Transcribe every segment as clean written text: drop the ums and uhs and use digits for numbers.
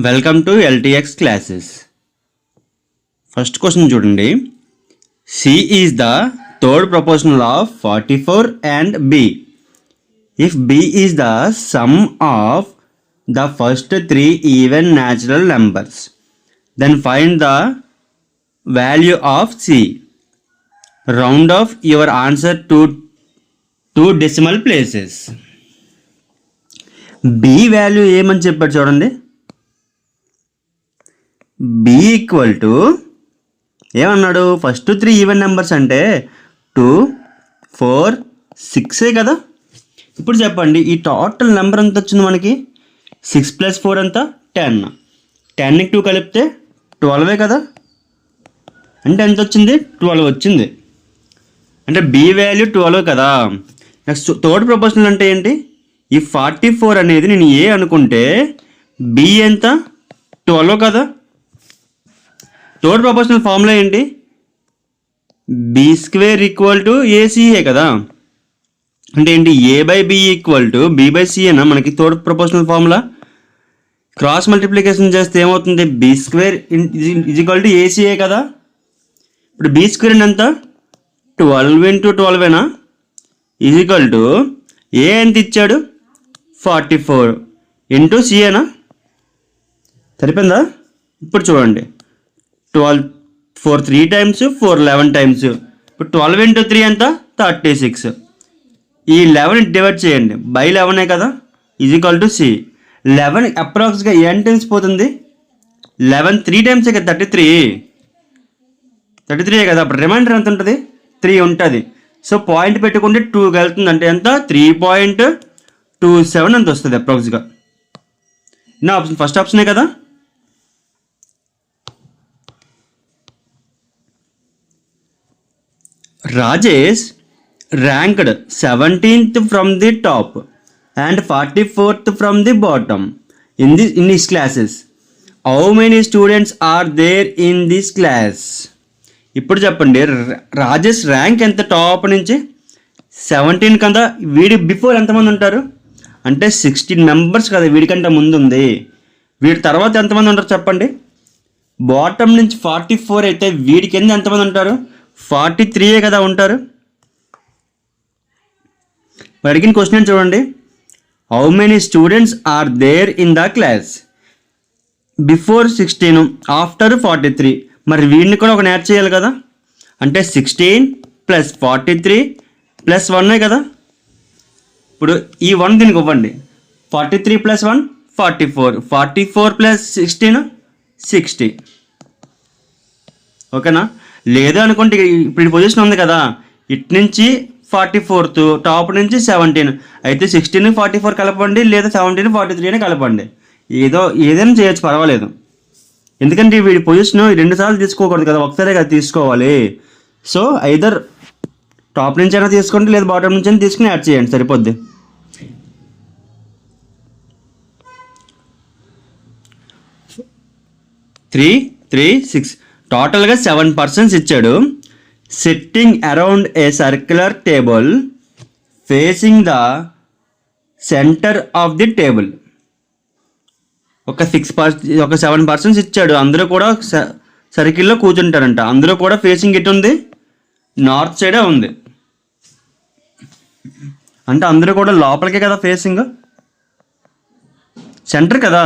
Welcome to LTX classes. First question చూడండి. C is the third proportional of 44 and B. If B is the sum of the first three even natural numbers, then find the value of C. Round off your answer to two decimal places. B value ఏమని చెప్పాడు చూడండి. B equal to ఏమన్నాడు, first 3 even numbers అంటే 2, 4, 6 కదా. ఇప్పుడు చెప్పండి, ఈ total number ఎంత వచ్చింది మనకి? 6 + 4 ఎంత? 10. 10కి 2 కలిపితే 12 కదా. అంటే ఎంత వచ్చింది? 12 వచ్చింది. అంటే B వాల్యూ 12 కదా. నెక్స్ట్ థర్డ్ ప్రపోర్షనల్ అంటే ఏంటి? ఈ 44 అనేది నేను ఏ అనుకుంటే B ఎంత? 12 కదా. థర్డ్ ప్రపోర్షనల్ ఫార్ములా ఏంటి? B² = ACA కదా. అంటే ఏంటి? A/B = B/C మనకి third proportional formula. Cross multiplication చేస్తే ఏమవుతుంది? B² = ACA కదా. ఇప్పుడు B² ఎంత? 12 × 12 A ఎంత ఇచ్చాడు? 44 × CA. సరిపోయిందా? ఇప్పుడు చూడండి, 12 4 3 టైమ్స్ 4 11 టైమ్స్. ఇప్పుడు 12 × 3 ఎంత? 36. ఈ 11 డివైడ్ చేయండి, బై 11 కదా, C. 11 అప్రాక్స్గా n టైమ్స్ పోతుంది? 11 3 టైమ్స్ కదా, 33 కదా. అప్పుడు రిమైండర్ ఎంత ఉంటుంది? 3 ఉంటుంది. సో పాయింట్ పెట్టుకుంటే 2కి వెళ్తుంది. అంటే ఎంత? 3.27 అంత వస్తుంది అప్రాక్స్గా. నా ఆప్షన్ ఫస్ట్ ఆప్షనే కదా. Rajesh ranked 17th from the top and 44th from the bottom in his classes. How many students are there in this class? ఇప్పుడు చెప్పండి, రాజేష్ ర్యాంక్ ఎంత? టాప్ నుంచి 17 కదా. వీడి బిఫోర్ ఎంతమంది ఉంటారు అంటే 16 మెంబర్స్ కదా. వీడికంటే ముందు ఉంది. వీడి తర్వాత ఎంతమంది ఉంటారు చెప్పండి? బాటమ్ నుంచి 44 అయితే వీడి కింద ఎంతమంది ఉంటారు? 43 కదా ఉంటారు. అడిగిన క్వశ్చన్ చూడండి, how many students are there in the class? Before 16, after 43. మరి వీడిని కూడా ఒక యాడ్ చేయాలి కదా. అంటే 16 + 43 + 1 కదా. ఇప్పుడు ఈ 1 దీనికి ఇవ్వండి. 43 + 1 44. 44 + 16 60. ఓకేనా? లేదు అనుకుంటే ఇప్పుడు పొజిషన్ ఉంది కదా, ఇటు నుంచి 44th, టాప్ నుంచి 17. అయితే 16 44 కలపండి, లేదా 17 43 అని కలపండి. ఏదైనా చేయొచ్చు, పర్వాలేదు. ఎందుకంటే వీడి పొజిషన్ 2 సార్లు తీసుకోకూడదు కదా, ఒకసారే కదా తీసుకోవాలి. సో ఐదర్ టాప్ నుంచి అయినా తీసుకోండి, లేదా బాటమ్ నుంచి అయినా తీసుకుని యాడ్ చేయండి, సరిపోద్ది. త్రీ 6 టోటల్గా 7 పర్సన్స్ ఇచ్చాడు. Sitting around a circular table facing the centre of the table. ఒక 7 పర్సన్స్ ఇచ్చాడు. అందరూ కూడా సర్కిల్లో కూర్చుంటారంట. అందరూ కూడా ఫేసింగ్ ఎటు ఉంది? నార్త్ సైడే ఉంది. అంటే అందరూ కూడా లోపలికే కదా ఫేసింగ్, సెంటర్ కదా.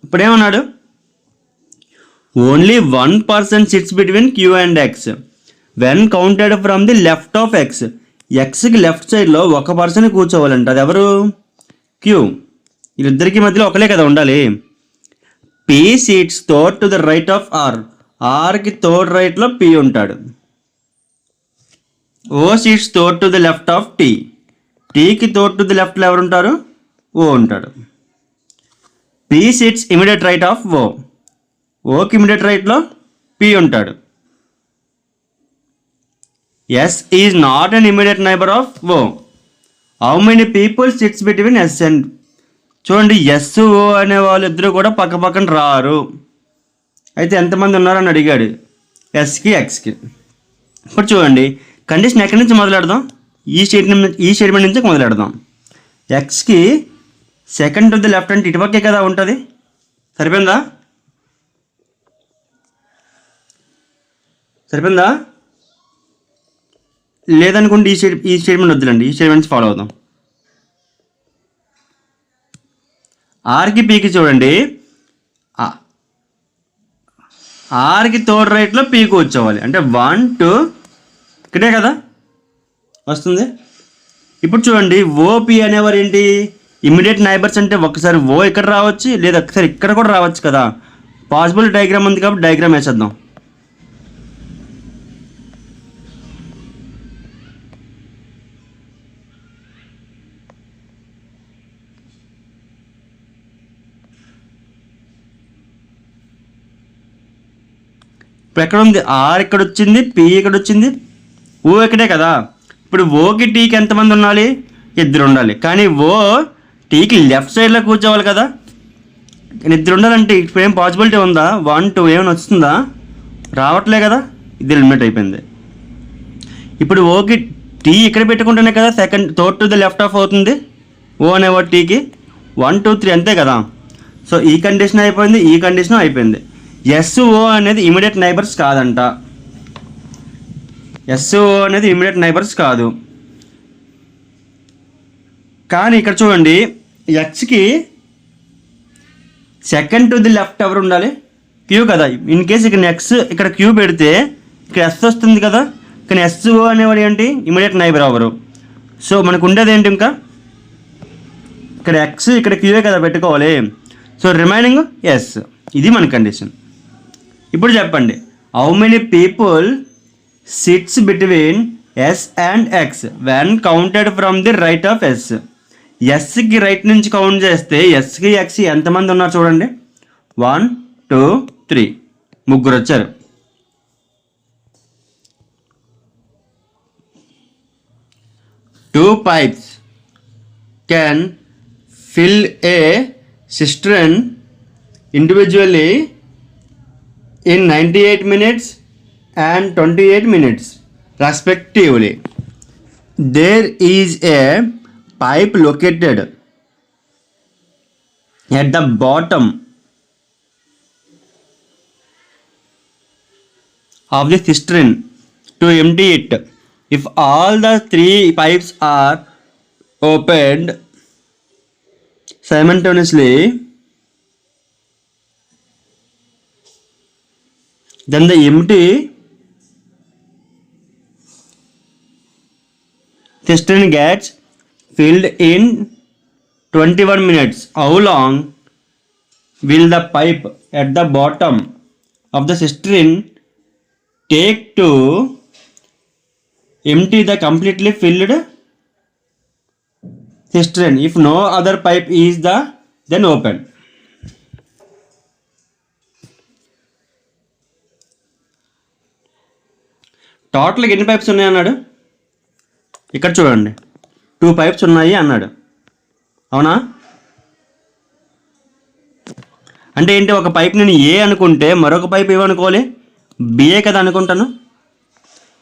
ఇప్పుడు ఏమన్నాడు? Only 1 person sits between Q and X when counted from the left of X. Xకి లెఫ్ట్ సైడ్లో ఒక పర్సన్ కూర్చోవాలంట. అది ఎవరు? Q. వీళ్ళిద్దరికి మధ్యలో ఒకలే కదా ఉండాలి. P seats third to the right of R. Rకి థర్డ్ రైట్లో P ఉంటాడు. O seats third to the left of T. Tకి థర్డ్ టు ద లెఫ్ట్లో ఎవరు ఉంటారు? O ఉంటాడు. P seats immediate right of O. ఓకి ఇమీడియట్ రైట్లో P ఉంటాడు. S is not an immediate neighbour of O. How many people sits between S and? చూడండి, S O అనే వాళ్ళు ఇద్దరు కూడా పక్క పక్కన రారు. అయితే ఎంతమంది ఉన్నారని అడిగాడు, Sకి Xకి. ఇప్పుడు చూడండి, కండిషన్ ఎక్కడి నుంచి మొదలెడదాం? ఈ స్టేట్మెంట్ నుంచి మొదలెడదాం. Xకి సెకండ్ టు ది లెఫ్ట్ అంటే ఇటుపక్కే కదా ఉంటుంది. సరిపోయిందా? సరిపోయిందా? లేదనుకుంటే ఈ స్టేట్మెంట్ వద్దులండి, ఈ స్టేట్మెంట్స్ ఫాలో అవుదాం. ఆర్కి పీకి చూడండి, ఆర్కి థర్డ్ రైట్లో పీ కూర్చోవాలి. అంటే 1 2 ఇక్కడే కదా వస్తుంది. ఇప్పుడు చూడండి, ఓపీ అనేవారు ఏంటి? Immediate neighbours. అంటే ఒకసారి ఓ ఇక్కడ రావచ్చు, లేదా ఒకసారి ఇక్కడ కూడా రావచ్చు కదా. పాసిబుల్ డయాగ్రామ్ ఉంది కాబట్టి డయాగ్రామ్ వేసేద్దాం. ఇప్పుడు ఎక్కడ ఉంది? ఆర్ ఇక్కడ వచ్చింది, పి ఇక్కడ వచ్చింది, ఓ ఇక్కడే కదా. ఇప్పుడు ఓకి టీకి ఎంతమంది ఉండాలి? 2 ఉండాలి. కానీ ఓ టీకి లెఫ్ట్ సైడ్లో కూర్చోవాలి కదా. 2 ఉండాలంటే ఇప్పుడు ఏం పాసిబిలిటీ ఉందా? 1 2 ఏమైనా వస్తుందా? రావట్లే కదా. ఇది ఎలిమినేట్ అయిపోయింది. ఇప్పుడు ఓకి టీ ఇక్కడ పెట్టుకుంటేనే కదా second third to the left of అవుతుంది. ఓ అనేవాడు టీకి 1 2 3 అంతే కదా. సో ఈ కండిషన్ అయిపోయింది, ఈ కండిషన్ అయిపోయింది. ఎస్ఓ అనేది ఇమీడియట్ నైబర్స్ కాదంట. ఎస్ఓ అనేది ఇమీడియట్ నైబర్స్ కాదు. కానీ ఇక్కడ చూడండి, ఎక్స్కి సెకండ్ టు ది లెఫ్ట్ ఎవరు ఉండాలి? క్యూ కదా. ఇన్ కేస్ ఇక్కడ ఎక్స్ ఇక్కడ క్యూ పెడితే ఇక్కడ ఎస్ వస్తుంది కదా. కానీ ఎస్ఓ అనేవాడు ఏంటి? ఇమీడియట్ నైబర్ ఎవరు? సో మనకు ఉండేది ఏంటి? ఇంకా ఇక్కడ ఎక్స్ ఇక్కడ క్యూఏ కదా పెట్టుకోవాలి. So remaining S. ఇది మన కండిషన్. ఇప్పుడు చెప్పండి, how many people sits between S and X when counted from the right of S. ఎస్కి రైట్ నుంచి కౌంట్ చేస్తే ఎస్కి ఎక్స్ ఎంతమంది ఉన్నారు చూడండి. 1 2 3 ముగ్గురు వచ్చారు. Two pipes can fill a cistern individually in 98 minutes and 28 minutes respectively. There is a pipe located at the bottom of the cistern to empty it. If all the 3 pipes are opened simultaneously, then the empty cistern gets filled in 21 minutes. How long will the pipe at the bottom of the cistern take to empty the completely filled cistern if no other pipe is then open? టోటల్గా ఎన్ని pipes ఉన్నాయి అన్నాడు? ఇక్కడ చూడండి, 2 pipes ఉన్నాయి అన్నాడు. అవునా? అంటే ఏంటి? ఒక పైప్ నేను ఏ అనుకుంటే మరొక పైప్ ఏమనుకోవాలి? బిఏ కదా అనుకుంటాను.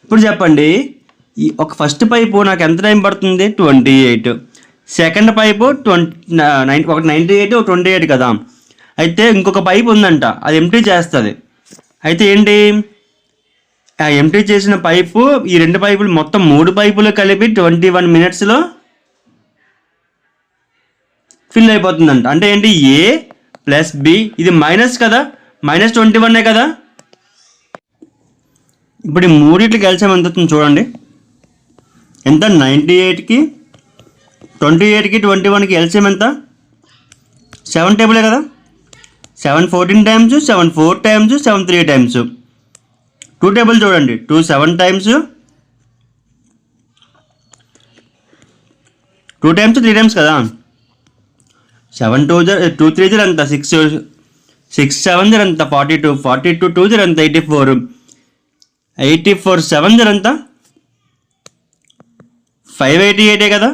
ఇప్పుడు చెప్పండి, ఈ ఒక ఫస్ట్ పైపు నాకు ఎంత టైం పడుతుంది? 28. సెకండ్ పైపు 98 28 కదా. అయితే ఇంకొక పైప్ ఉందంట, అది ఎంటీ చేస్తుంది. అయితే ఏంటి? ఆ ఎంటీ చేసిన పైపు, ఈ 2 పైపులు మొత్తం 3 పైపులు కలిపి 21 మినిట్స్లో ఫిల్ అయిపోతుందంట. అంటే ఏంటి? ఏ ప్లస్ బి, ఇది మైనస్ కదా, -21 కదా. ఇప్పుడు ఈ మూడింటికి కలిసి ఎంత అవుతుంది చూడండి. ఎంత? 98కి 28కి 21కి ఎల్సిఎం ఎంత? 7 టేబులే కదా. 7 14 టైమ్స్, 7 4 టైమ్స్, 7 3 టైమ్స్. 2 టేబుల్ చూడండి, 2 7 టైమ్స్, 2 టైమ్స్ 3 టైమ్స్ కదా. 7 2 3 ఎంత? 6 6 7 ఎంత? 42 42 2 ఎంత? 84 84 7 ఎంత? 588 కదా.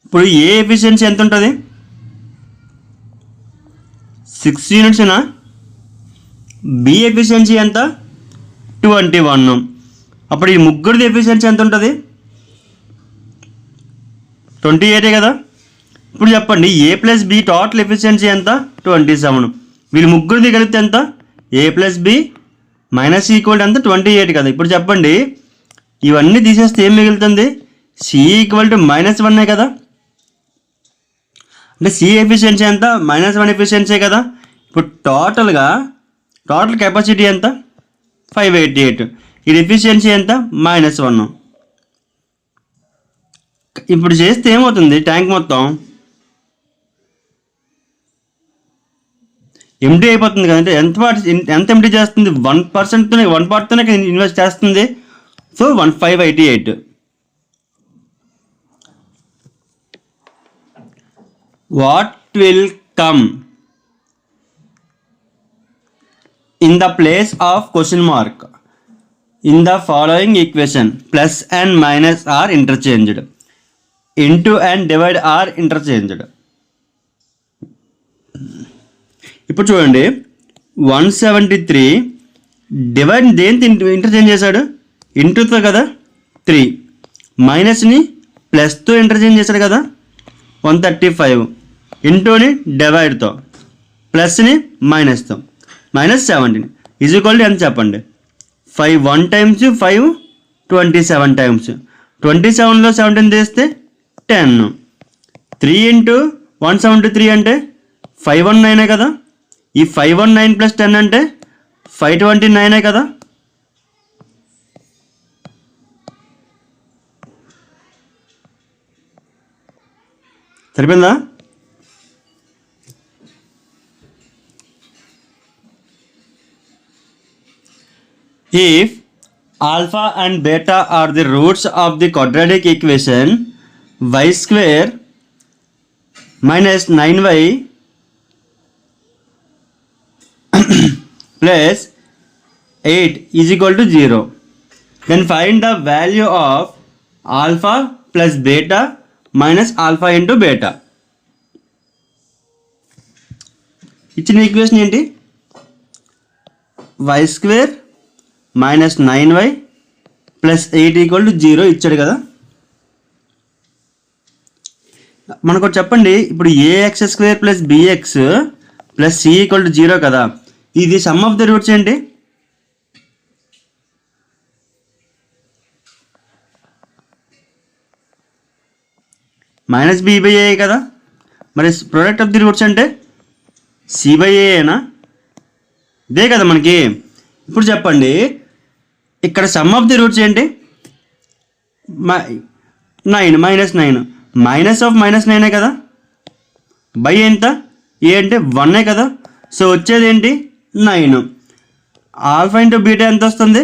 ఇప్పుడు ఏ ఎఫిషియన్సీ ఎంత ఉంటుంది? 6 యూనిట్స్నా? బి ఎఫిషియన్సీ ఎంత? 21. అప్పుడు ఈ ముగ్గురిది ఎఫిషియన్సీ ఎంత ఉంటుంది? 28 కదా. ఇప్పుడు చెప్పండి ఏ ప్లస్ బి టోటల్ ఎఫిషియన్సీ ఎంత 27. వీళ్ళు ముగ్గురిది కలిపితే ఎంత ఏ ప్లస్ బి మైనస్ ఈక్వల్ ఎంత 28 కదా. ఇప్పుడు చెప్పండి ఇవన్నీ తీసేస్తే ఏం మిగులుతుంది సి ఈక్వల్ టు -1 కదా. అంటే సి ఎఫిషియన్సీ ఎంత -1 ఎఫిషియన్సీ కదా. ఇప్పుడు టోటల్ కెపాసిటీ ఎంత 588. ఇది ఎఫిషియన్సీ ఎంత -1. ఇప్పుడు చేస్తే ఏమవుతుంది ట్యాంక్ మొత్తం ఎంటీ అయిపోతుంది కదంటే ఎంత ఎంటీ చేస్తుంది 1%తోనే 1%తోనే ఇన్వెస్ట్ చేస్తుంది. So 1588. What will come in the place of question mark in the following equation? Plus and minus are interchanged, into and divide are interchanged. ఇప్పుడు చూడండి 173 డివైడ్ దేంతో ఇంటర్చేంజ్ చేశాడు ఇంటూతో కదా 3 మైనస్ని ప్లస్తో ఇంటర్చేంజ్ చేశాడు కదా 135 ఇంటూని డివైడ్తో ప్లస్ని మైనస్తో -17 ఈజ్ ఈక్వల్ టు ఎంత చెప్పండి 5 1 టైమ్స్ 5 27 టైమ్స్ 27లో 17 తీస్తే 10. 3 ఇంటూ 173 అంటే 519 కదా. ఈ 519 ప్లస్ 10 అంటే 529 కదా. సరిపోయిందా. If alpha and beta are the roots of the quadratic equation y square minus 9y plus 8 is equal to 0, then find the value of alpha plus beta minus alpha into beta. ఇచ్చిన equation ఏంటి y square -9y plus 8 equal to 0 ఇచ్చాడు కదా. మనకు చెప్పండి ఇప్పుడు ax² plus bx plus c equal to 0 కదా. ఇది some of the roots ఏంటి -b/a కదా. మరి ప్రోడక్ట్ ఆఫ్ ది రూట్స్ అంటే c/a ఇదే కదా మనకి. ఇప్పుడు చెప్పండి ఇక్కడ సమ్ ఆఫ్ ది రూట్స్ ఏంటి 9 -9 మైనస్ ఆఫ్ -9 కదా. బై ఎంత ఏ అంటే 1 కదా. సో వచ్చేది ఏంటి 9. ఆల్ఫా ఇంటూ బీటా ఎంత వస్తుంది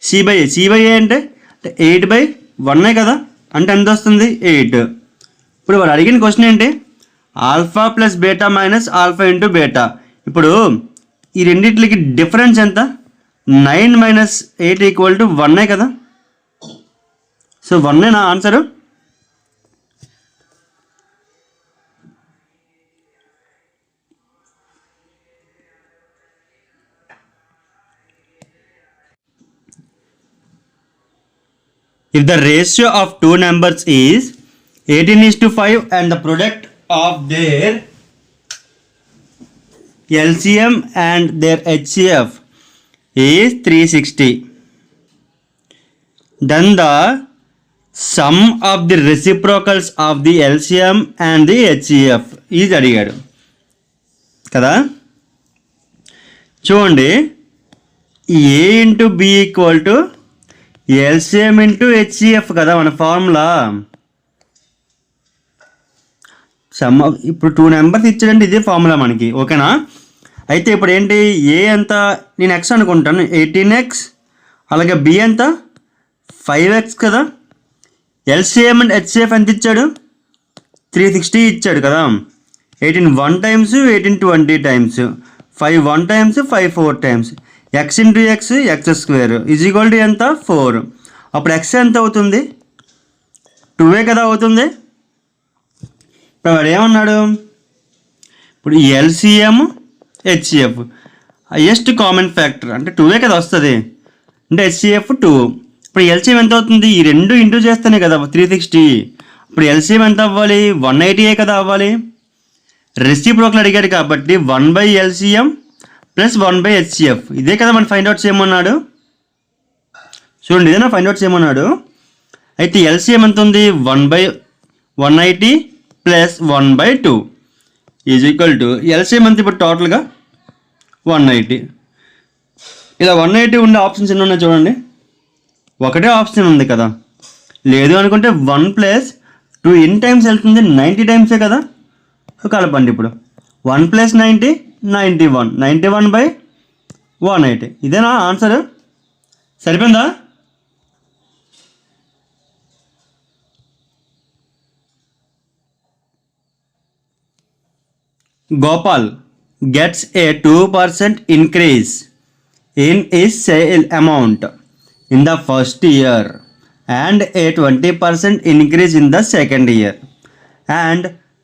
c/a అంటే 8/1 కదా. అంటే ఎంత వస్తుంది 8. ఇప్పుడు వాడు అడిగిన క్వశ్చన్ ఏంటి alpha plus beta minus alpha into beta. ఇప్పుడు ఈ రెండింటికి డిఫరెన్స్ ఎంత 9 - 8 ఈక్వల్ టు 1 కదా. సో 1 నా answer. If the ratio of two numbers is 18:5 and the product of their LCM and their HCF is 360, then the sum of the reciprocals of the LCM and the HCF is అడిగాడు కదా. చూడండి A into B equal to LCM into HCF కదా మన formula. ఇప్పుడు 2 numbers ఇచ్చాడంటే ఇదే formula మనకి ఓకేనా. అయితే ఇప్పుడు ఏంటి ఏ ఎంత నేను ఎక్స్ అనుకుంటాను 18x, అలాగే బి ఎంత 5x కదా. ఎల్సిఎం అండ్ హెచ్సిఎఫ్ ఎంత ఇచ్చాడు 360 ఇచ్చాడు కదా. 18 1 times 18 20 times 5 1 times 5 4 times X into X x² is equal to ఎంత 4. అప్పుడు ఎక్స్ ఎంత అవుతుంది 2 కదా అవుతుంది. ఇప్పుడు వాడు ఏమన్నాడు ఇప్పుడు LCM HCF highest common factor అంటే 2 కదా వస్తుంది అంటే హెచ్సిఎఫ్ 2. ఇప్పుడు ఎల్సిఎం ఎంత అవుతుంది ఈ రెండు ఇంటూ చేస్తేనే కదా 360. ఇప్పుడు ఎల్సిఎం ఎంత అవ్వాలి? 180 కదా అవ్వాలి. రెసిప్రోకల్ అడిగాడు కాబట్టి 1/LCM ప్లస్ 1/HCF. ఇదే కదా మనం ఫైండ్ అవుట్ చేయమన్నాడు. చూడండి, ఇదేనా ఫైండ్ అవుట్ చేయమన్నాడు. అయితే ఎల్సిఎం ఎంత ఉంది? 1/180 plus 1/2 is equal to LCM ఎంత ఇప్పుడు టోటల్గా 180. ఇలా 180 ఉండే ఆప్షన్స్ ఎన్ని ఉన్నాయి చూడండి. ఒకటే ఆప్షన్ ఉంది కదా. లేదు అనుకుంటే 1 + 2 ఎన్ని టైమ్స్ వెళ్తుంది? 90 టైమ్సే కదా. కలపండి ఇప్పుడు. 1 + 90 91, 91/180. ఇదేనా ఆన్సర్? సరిపోయిందా? Gopal gets a 2% increase in his sale amount in the first year and a 20% increase in the second year, and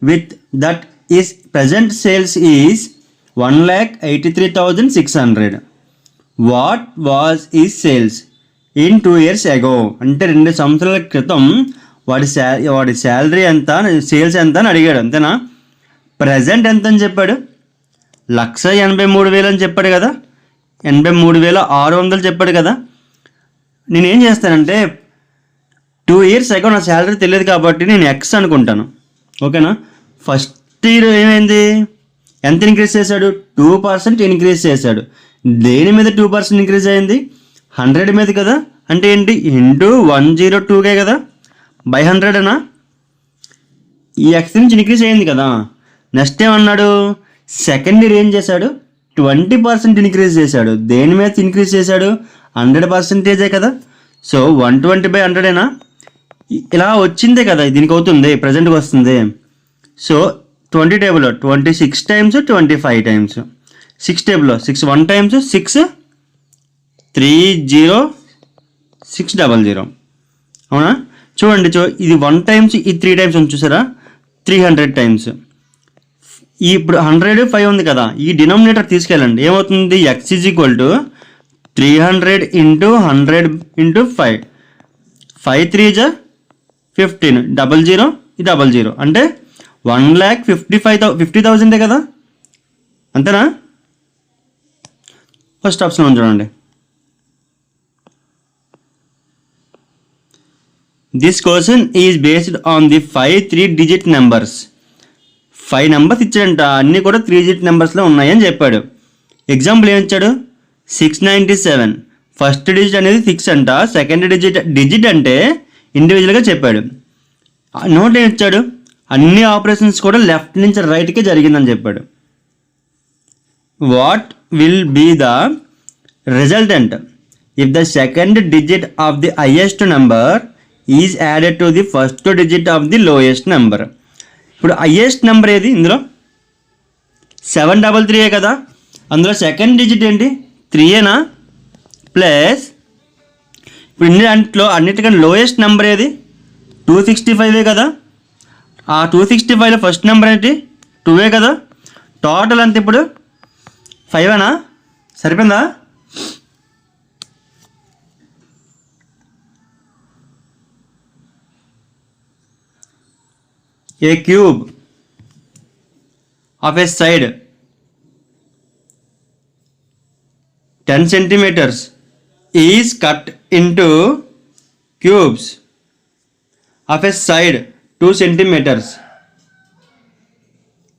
with that his present sales is 1,83,600. What was his sales in 2 years ago? అంటే 2 సంవత్సరాల క్రితం వాడి salary ఎంత, sales ఎంత అని అడిగాడు. అంతేనా? Present ఎంత అని చెప్పాడు? 1,83,000 అని చెప్పాడు కదా. 83,600 చెప్పాడు కదా. నేనేం చేస్తానంటే 2 years అగో నా శాలరీ తెలియదు కాబట్టి నేను ఎక్స్ అనుకుంటాను. ఓకేనా? ఫస్ట్ ఇయర్ ఏమైంది? ఎంత ఇంక్రీజ్ చేశాడు? 2% ఇంక్రీజ్ చేశాడు. దేని మీద 2% ఇంక్రీజ్ అయింది? 100 మీద కదా. అంటే ఏంటి? ఇంటూ 102 కదా, బై 100 అనా. ఈ ఎక్స్ నుంచి ఇంక్రీజ్ అయింది కదా. నెక్స్ట్ ఏమన్నాడు? సెకండ్ ఇయర్ ఏం చేశాడు? 20% ఇంక్రీజ్ చేశాడు. దేని మీద ఇంక్రీజ్ చేశాడు? 100% కదా. సో 120/100 ఇలా వచ్చిందే కదా. దీనికి అవుతుంది, ప్రజెంట్కి వస్తుంది. సో 20 టేబుల్లో 26 టైమ్స్ 25 టైమ్స్, 6 టేబుల్లో 6 1 టైమ్స్ 6 30600. అవునా? చూడండి, ఇది 1 టైమ్స్, ఇది 3 టైమ్స్ ఉంది చూసారా? 300 టైమ్స్. ఇప్పుడు 105 ఉంది కదా. ఈ డినామినేటర్ తీసుకెళ్ళండి. ఏమవుతుంది? x is equal to 300 into 100 into 5. 5 3 15, 00 00 అంటే 1,50,000 కదా. అంతేనా? ఫస్ట్ ఆప్షన్ ఉంది చూడండి. This question is based on the 5 3-digit numbers. 5 numbers ఇచ్చాడంట, అన్నీ కూడా 3 digit నెంబర్స్లో ఉన్నాయని చెప్పాడు. ఎగ్జాంపుల్ ఏమి ఇచ్చాడు? 697. ఫస్ట్ డిజిట్ అనేది 6 అంట, సెకండ్ డిజిట్ అంటే ఇండివిజువల్గా చెప్పాడు. నోట్ ఏమి ఇచ్చాడు? అన్ని ఆపరేషన్స్ కూడా లెఫ్ట్ నుంచి రైట్కే జరిగిందని చెప్పాడు. What will be the resultant if the second digit of the highest number is added to the first digit of the lowest number? ఇప్పుడు హైయెస్ట్ నెంబర్ ఏది? ఇందులో 733 కదా. అందులో సెకండ్ డిజిట్ ఏంటి? 3 ప్లస్ ఇప్పుడు దాంట్లో అన్నిటికన్నా లోయెస్ట్ నెంబర్ ఏది? 265 కదా. ఆ 265లో ఫస్ట్ నెంబర్ ఏంటి? 2 కదా. టోటల్ అంత ఇప్పుడు 5 సరిపోయిందా? A cube of a side 10 centimeters is cut into cubes of a side 2 centimeters.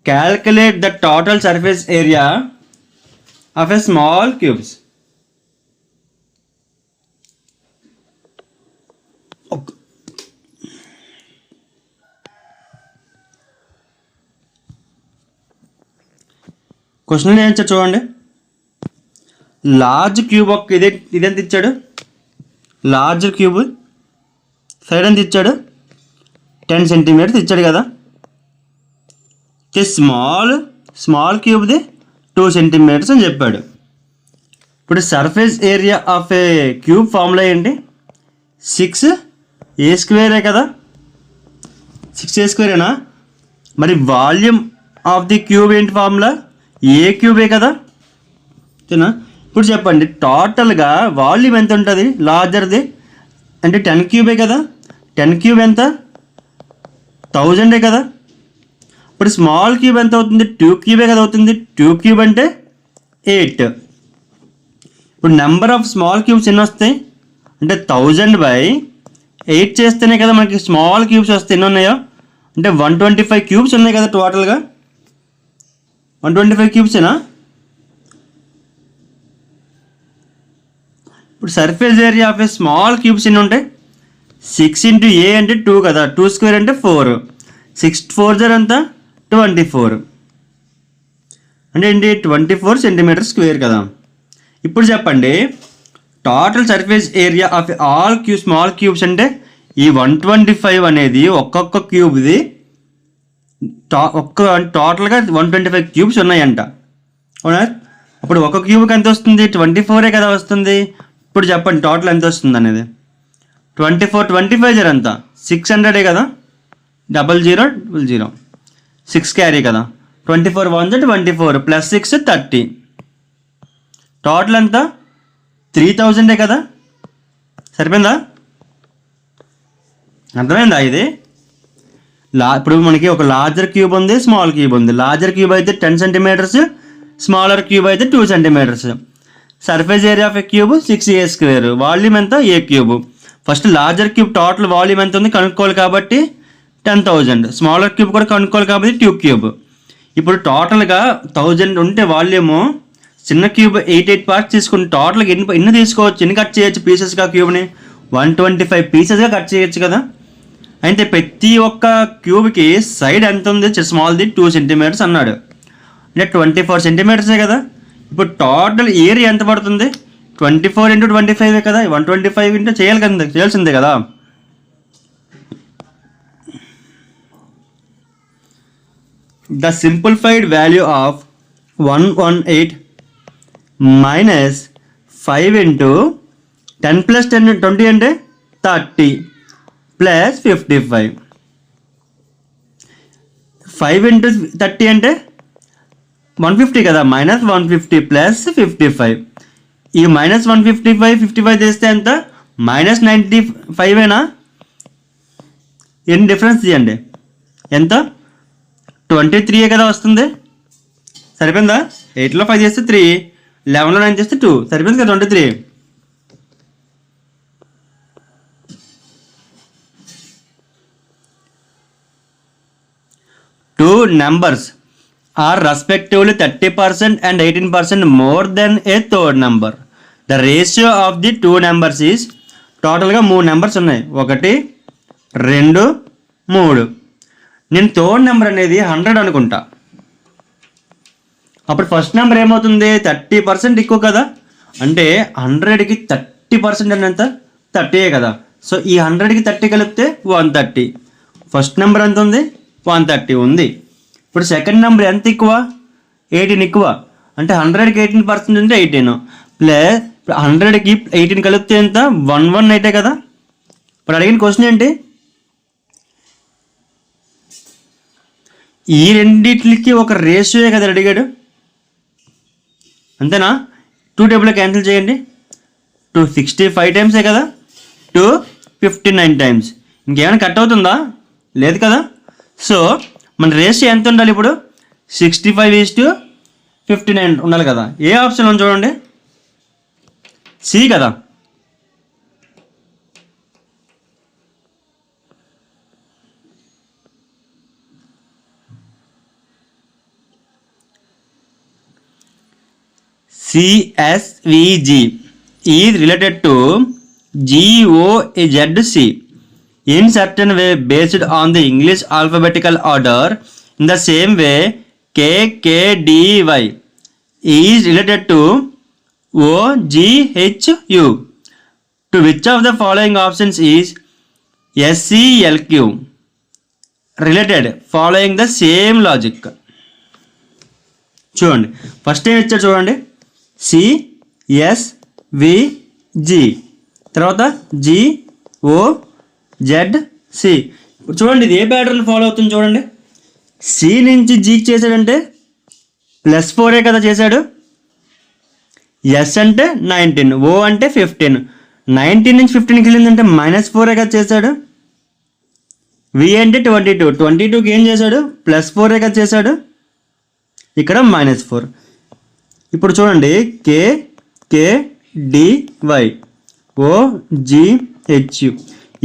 Calculate the total surface area of a small cubes. Question ఏం ఇచ్చాడు చూడండి. లార్జ్ క్యూబ్ ఇదెంత ఇచ్చాడు? లార్జ్ క్యూబ్ సైడ్ ఎంత ఇచ్చాడు? 10 centimeters ఇచ్చాడు కదా. స్మాల్ క్యూబ్ది 2 centimeters అని చెప్పాడు. ఇప్పుడు surface area of A cube formula ఏంటి? 6a² కదా. 6a². మరి వాల్యూమ్ ఆఫ్ ది క్యూబ్ ఏంటి ఫార్ములా? a³ కదా. ఓకేనా? ఇప్పుడు చెప్పండి, టోటల్గా వాల్యూమ్ ఎంత ఉంటుంది లార్జర్ది? అంటే 10³ కదా. 10³ ఎంత? 1000 కదా. ఇప్పుడు స్మాల్ క్యూబ్ ఎంత అవుతుంది? 2 క్యూబే కదా అవుతుంది. 2 క్యూబ్ అంటే 8. ఇప్పుడు నెంబర్ ఆఫ్ స్మాల్ క్యూబ్స్ ఎన్ని వస్తాయి అంటే 1000/8 చేస్తేనే కదా మనకి స్మాల్ క్యూబ్స్ వస్తాయి. ఎన్ని ఉన్నాయో అంటే 125 క్యూబ్స్ ఉన్నాయి కదా టోటల్గా. 125 క్యూబ్సేనా? ఇప్పుడు surface area of a small cubes ఎన్ని ఉంటాయి? 6 × a అంటే 2 కదా. 2 స్క్వేర్ అంటే 4. 6 4 జర్ అంతా 24 అంటే ఏంటి? 24 సెంటీమీటర్ స్క్వేర్ కదా. ఇప్పుడు చెప్పండి total surface area of all small cubes అంటే ఈ 125 అనేది ఒక్కొక్క క్యూబ్ది టోటల్గా 125 క్యూబ్స్ ఉన్నాయంట. అవునా? అప్పుడు ఒక క్యూబ్కి ఎంత వస్తుంది? 24 కదా వస్తుంది. ఇప్పుడు చెప్పండి టోటల్ ఎంత వస్తుంది అనేది. 24 25 జర్ అంతా 600 కదా. 0000 6 క్యారీ కదా. 24 1 24 ప్లస్ 6 30. టోటల్ అంతా 3000 కదా. సరిపోయిందా? అర్థమైందా ఇది? ఇప్పుడు మనకి ఒక లార్జర్ క్యూబ్ ఉంది, స్మాల్ క్యూబ్ ఉంది. లార్జర్ క్యూబ్ అయితే 10 సెంటీమీటర్స్, స్మాలర్ క్యూబ్ అయితే 2 centimeters. Surface area of a cube 6a². Volume ఎంత? a cube. First larger cube total volume ఎంత ఉంది కనుక్కోవాలి కాబట్టి 10,000. స్మాలర్ క్యూబ్ కూడా కనుక్కోవాలి కాబట్టి 2 క్యూబ్. ఇప్పుడు టోటల్గా 1000 ఉంటే వాల్యూము, చిన్న క్యూబ్ 8 పార్ట్స్ తీసుకుని టోటల్గా ఎన్ని తీసుకోవచ్చు, ఎన్ని కట్ చేయొచ్చు పీసెస్గా క్యూబ్ని? 125 పీసెస్గా కట్ చేయొచ్చు కదా. అయితే ప్రతి ఒక్క క్యూబ్కి సైడ్ ఎంత ఉంది? స్మాల్ది 2 సెంటీమీటర్స్ అన్నాడు అంటే 24 సెంటీమీటర్సే కదా. ఇప్పుడు టోటల్ ఏరియా ఎంత పడుతుంది? 24 × 25 కదా. 125 ఇంటూ చేయాల్సిందే కదా. The simplified value of 118 minus 5 × 10 + 10 20 అంటే 30 ప్లస్ 55. 5 × 30 అంటే 150 కదా. -150 ప్లస్ 55. ఈ -155 55 చేస్తే ఎంత? -95ఏనా? ఎన్ని డిఫరెన్స్ తీయండి. ఎంత? 23 కదా వస్తుంది. సరిపోయిందా? 8లో 5 చేస్తే 3, 11లో 9 చేస్తే 2. సరిపోయింది కదా 23. Two numbers are respectively 30% and 18% more than a third number. The ratio of the two numbers is టోటల్గా 3 నెంబర్స్ ఉన్నాయి. 1 2 3. నేను థర్డ్ నెంబర్ అనేది 100 అనుకుంటా. అప్పుడు ఫస్ట్ నెంబర్ ఏమవుతుంది? 30% ఎక్కువ కదా. అంటే 100కి 30% అని ఎంత? 30 కదా. సో ఈ 100కి 30 కలిపితే 130. ఫస్ట్ నెంబర్ ఎంత ఉంది? 130 ఉంది. ఇప్పుడు సెకండ్ నెంబర్ ఎంత ఎక్కువ? 18 ఎక్కువ. అంటే 100కి 18% అంటే 18 ప్లస్ ఇప్పుడు 100కి 18 కలిపితే ఎంత? 118 కదా. ఇప్పుడు అడిగిన క్వశ్చన్ ఏంటి? ఈ రెండిట్లకి ఒక రేషియో కదా అడిగాడు. అంతేనా? 2 టేబుల్లో క్యాన్సిల్ చేయండి. 265 టైమ్సే కదా. 259 టైమ్స్. ఇంకేమైనా కట్ అవుతుందా? లేదు కదా. సో మన రేషియో ఎంత ఉండాలి ఇప్పుడు? 65:59 ఉండాలి కదా. ఏ ఆప్షన్ ఉంది చూడండి? సి కదా. CSVG is related to GOZC in certain way based on the English alphabetical order. In the same way, KKDY is related to OGHU. To which of the following options is SCLQ related following the same logic? చూడండి first ఏం ఇచ్చాడు చూడండి. CSVG తర్వాత GOZC. చూడండి ఇది ఏ pattern follow అవుతుంది చూడండి. C నుంచి జీకి చేశాడంటే +4 కదా చేశాడు. ఎస్ అంటే 19, ఓ అంటే 15. 19 నుంచి 15కి వెళ్ళిందంటే -4 కదా చేశాడు. వి అంటే 22, 22కి ఏం చేశాడు +4 కదా చేశాడు, ఇక్కడ -4. ఇప్పుడు చూడండి K K D Y O G H,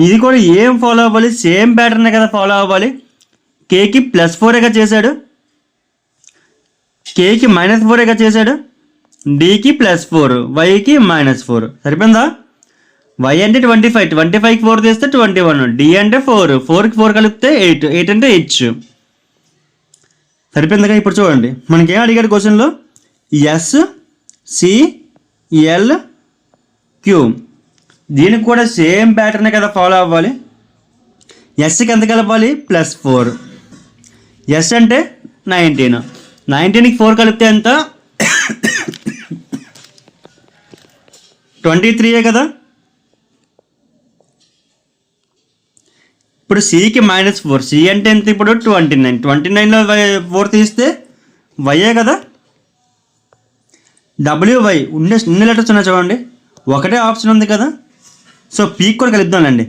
ఇది కూడా ఏం ఫాలో అవ్వాలి, సేమ్ ప్యాటర్నే కదా ఫాలో అవ్వాలి. కేకి +4గా చేశాడు, కేకి -4గా చేశాడు, డికి +4, వైకి -4. సరిపోయిందా? వై అంటే 25, 25కి 4 తీస్తే 21, డి అంటే 4, 4కి 4 కలిపితే 8, 8 అంటే హెచ్. సరిపోయిందిగా? ఇప్పుడు చూడండి మనకేం అడిగాడు క్వశ్చన్లో, ఎస్ సి ఎల్ క్యూ, దీనికి కూడా సేమ్ ప్యాటర్నే కదా ఫాలో అవ్వాలి. ఎస్కి ఎంత కలపాలి +4, ఎస్ అంటే 19, 19కి 4 కలిపితే ఎంత 23 కదా. ఇప్పుడు సికి -4, సి అంటే ఎంత ఇప్పుడు 29, 29లో 4 తీస్తే వైయే కదా. డబ్ల్యూవై ఇన్ని లెటర్స్ ఉన్నాయి చూడండి, ఒకటే ఆప్షన్ ఉంది కదా. సో పీకి కూడా కలుపుదామండి.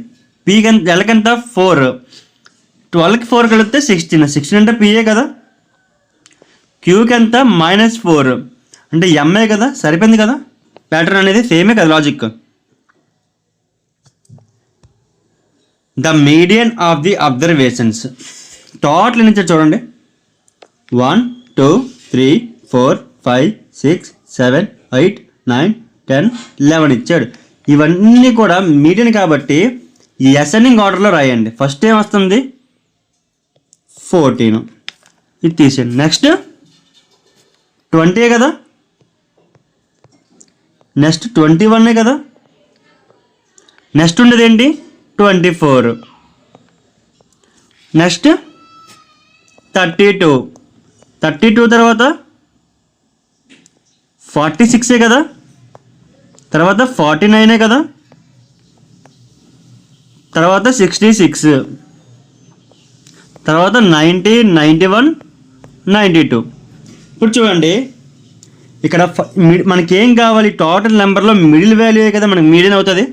పీకి ఎంత, ఎల్కి ఎంత 4, 12కి 4 కలిపితే 16, 16 అంటే పిఏ కదా. క్యూకి ఎంత -4 అంటే ఎంఏ కదా. సరిపోయింది కదా, ప్యాటర్న్ అనేది సేమే కదా logic. The median of the observations, total నుంచి చూడండి 1 2 3 4 5 6 7 8 9 10 11 ఇచ్చాడు. ఇవన్నీ కూడా మీడియన్ కాబట్టి ఈ అసెండింగ్ ఆర్డర్లో రాయండి. ఫస్ట్ ఏం వస్తుంది 14, ఇది తీసేయండి. నెక్స్ట్ 20 కదా, నెక్స్ట్ 21 కదా, నెక్స్ట్ ఉండేది ఏంటి 24, నెక్స్ట్ 32, 32 తర్వాత 46 కదా, తర్వాత 49 కదా, తర్వాత 66, తర్వాత 90, 91, 92. ఇప్పుడు చూడండి ఇక్కడ మనకేం కావాలి, టోటల్ నెంబర్లో మిడిల్ వాల్యూ కదా మనకి మీడియన్ అవుతుంది.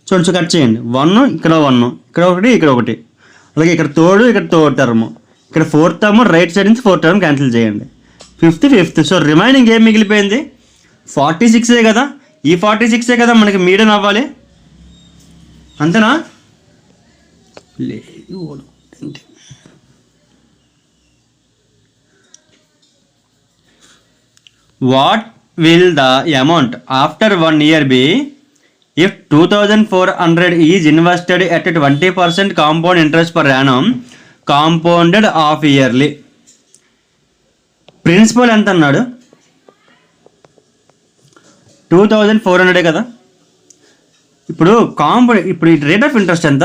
చూడండి కట్ చేయండి, 1 ఇక్కడ 1 ఇక్కడ ఒకటి ఇక్కడ ఒకటి, అలాగే ఇక్కడ థర్డ్ ఇక్కడ థర్డ్ టర్మ్, ఇక్కడ 4th టర్మ్, రైట్ సైడ్ నుంచి 4th టర్మ్ క్యాన్సిల్ చేయండి, 5th. సో రిమైనింగ్ ఏం మిగిలిపోయింది 46 కదా. ఈ 46 కదా మనకి మీడియన్ అవ్వాలి, అంతేనా? What will the amount after 1 year be if 2400 is invested at 20% compound interest per annum compounded half yearly? Principal ఎంత అన్నాడు 2400 కదా. ఇప్పుడు ఇప్పుడు రేట్ ఆఫ్ ఇంట్రెస్ట్ ఎంత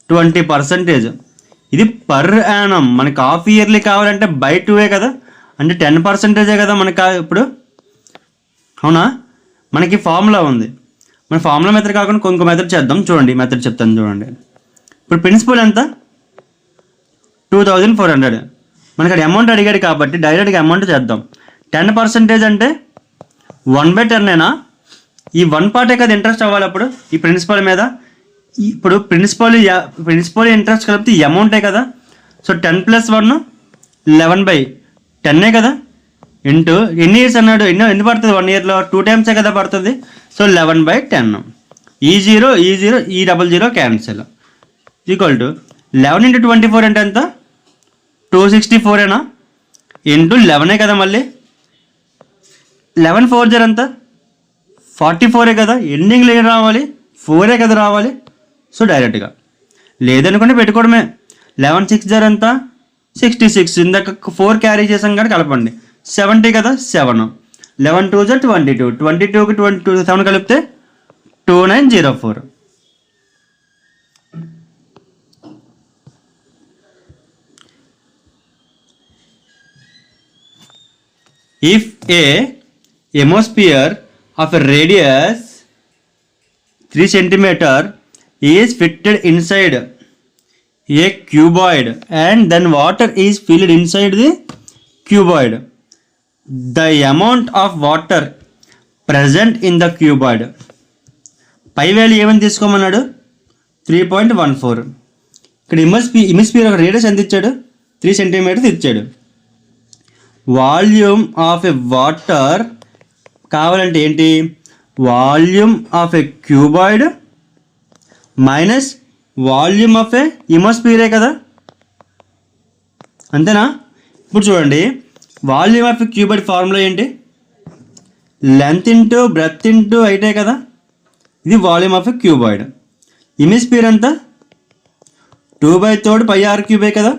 20%, ఇది పర్ యానం. మనకి హాఫ్ ఇయర్లీ కావాలంటే బై 2 కదా, అంటే 10% కదా మనకి ఇప్పుడు. అవునా? మనకి ఫార్ములా ఉంది, మన ఫార్ములా మెథడ్ కాకుండా ఇంకో మెథడ్ చేద్దాం. చూడండి మెథడ్ చెప్తాను చూడండి. ఇప్పుడు ప్రిన్సిపల్ ఎంత 2400, మనకి అది అమౌంట్ అడిగాడు కాబట్టి డైరెక్ట్గా అమౌంట్ చేద్దాం. 10% అంటే 1/10 ఈ 1 పార్టే కదా ఇంట్రెస్ట్ అవ్వాలి అప్పుడు ఈ ప్రిన్సిపల్ మీద. ఇప్పుడు ప్రిన్సిపల్ ఇంట్రెస్ట్ కలిపితే ఈ అమౌంటే కదా. సో 10 + 1 11/10 కదా, ఇంటూ ఎన్ని ఇయర్స్ అన్నాడు, ఎన్ని పడుతుంది 1 yearలో 2 times కదా పడుతుంది. సో 11/10, ఈ 0 ఈ 0 ఈ 00 క్యాన్సిల్, ఈక్వల్ టు 11 × 24 అంటే ఎంత 264 ఇంటూ 11 కదా, మళ్ళీ 11 4 ఎంత 44 కదా, ఎండింగ్లో ఏం రావాలి 4 కదా రావాలి. సో డైరెక్ట్గా లేదనుకుంటే పెట్టుకోవడమే. 11 6 ఎంత 66, ఇందాక 4 క్యారీ చేసాం కానీ కలపండి 70 కదా, 7 11 2 22, 22కి 7 కలిపితే 2904. If a atmosphere of a radius 3 cm is fitted inside a cuboid and then water is filled inside the cuboid, the amount of water present in the cuboid, pi value ఏమని తీసుకోమన్నాడు 3.14, ఇక్కడ ఇమిస్ఫియర్ ఒక radius ఎంత ఇచ్చాడు, 3 centimetres ఇచ్చాడు. Volume of a water కావాలంటే ఏంటి, volume of a cuboid minus volume of a ఇమోస్ఫియరే కదా, అంతేనా? ఇప్పుడు చూడండి, volume of a cuboid formula ఏంటి, లెంత్ ఇంటూ బ్రెత్ ఇంటూ హైటే కదా, ఇది volume of a cuboid. Hemisphere ఎంత, 2/3 πr³ కదా,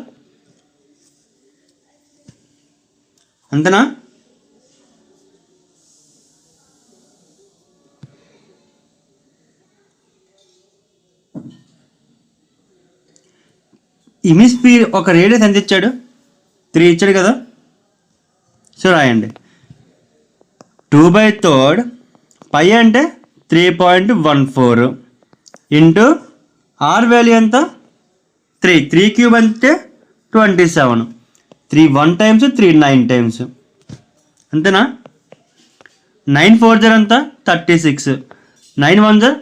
అంతేనా? ఇమిస్ఫియర్ ఒక రేడియస్ ఎంత ఇచ్చాడు, 3 ఇచ్చాడు కదా. సో రాయండి, 2/3 π అంటే 3.14 ఇంటూ ఆర్ వాల్యూ ఎంత, 3³ అంటే 27, 3 1 టైమ్స్ 3 9 టైమ్స్, అంతేనా? 9 4 జర్ ఎంత, 36, 9 1 జర్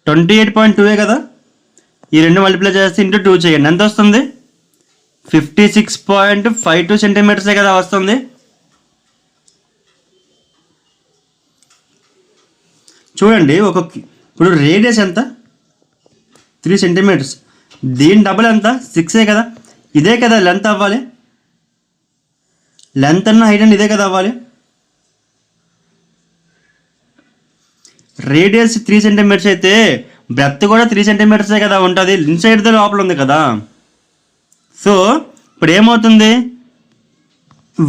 28.2 కదా. ఈ రెండు మల్టిప్లై చేస్తే ఇంటూ 2 చేయండి, ఎంత వస్తుంది, 56.52 సెంటీమీటర్సే కదా వస్తుంది. చూడండి, ఇప్పుడు రేడియస్ ఎంత, 3 సెంటీమీటర్స్, దీని డబుల్ ఎంత, 6 కదా. ఇదే కదా లెంత్ అవ్వాలి, లెంత్ అన్న హైట్ అన్న ఇదే కదా అవ్వాలి. రేడియస్ 3 సెంటీమీటర్స్ అయితే బ్రెత్ కూడా 3 సెంటీమీటర్సే కదా ఉంటుంది, ఇన్సైడ్ ద లోపల ఉంది కదా. సో ఇప్పుడు ఏమవుతుంది,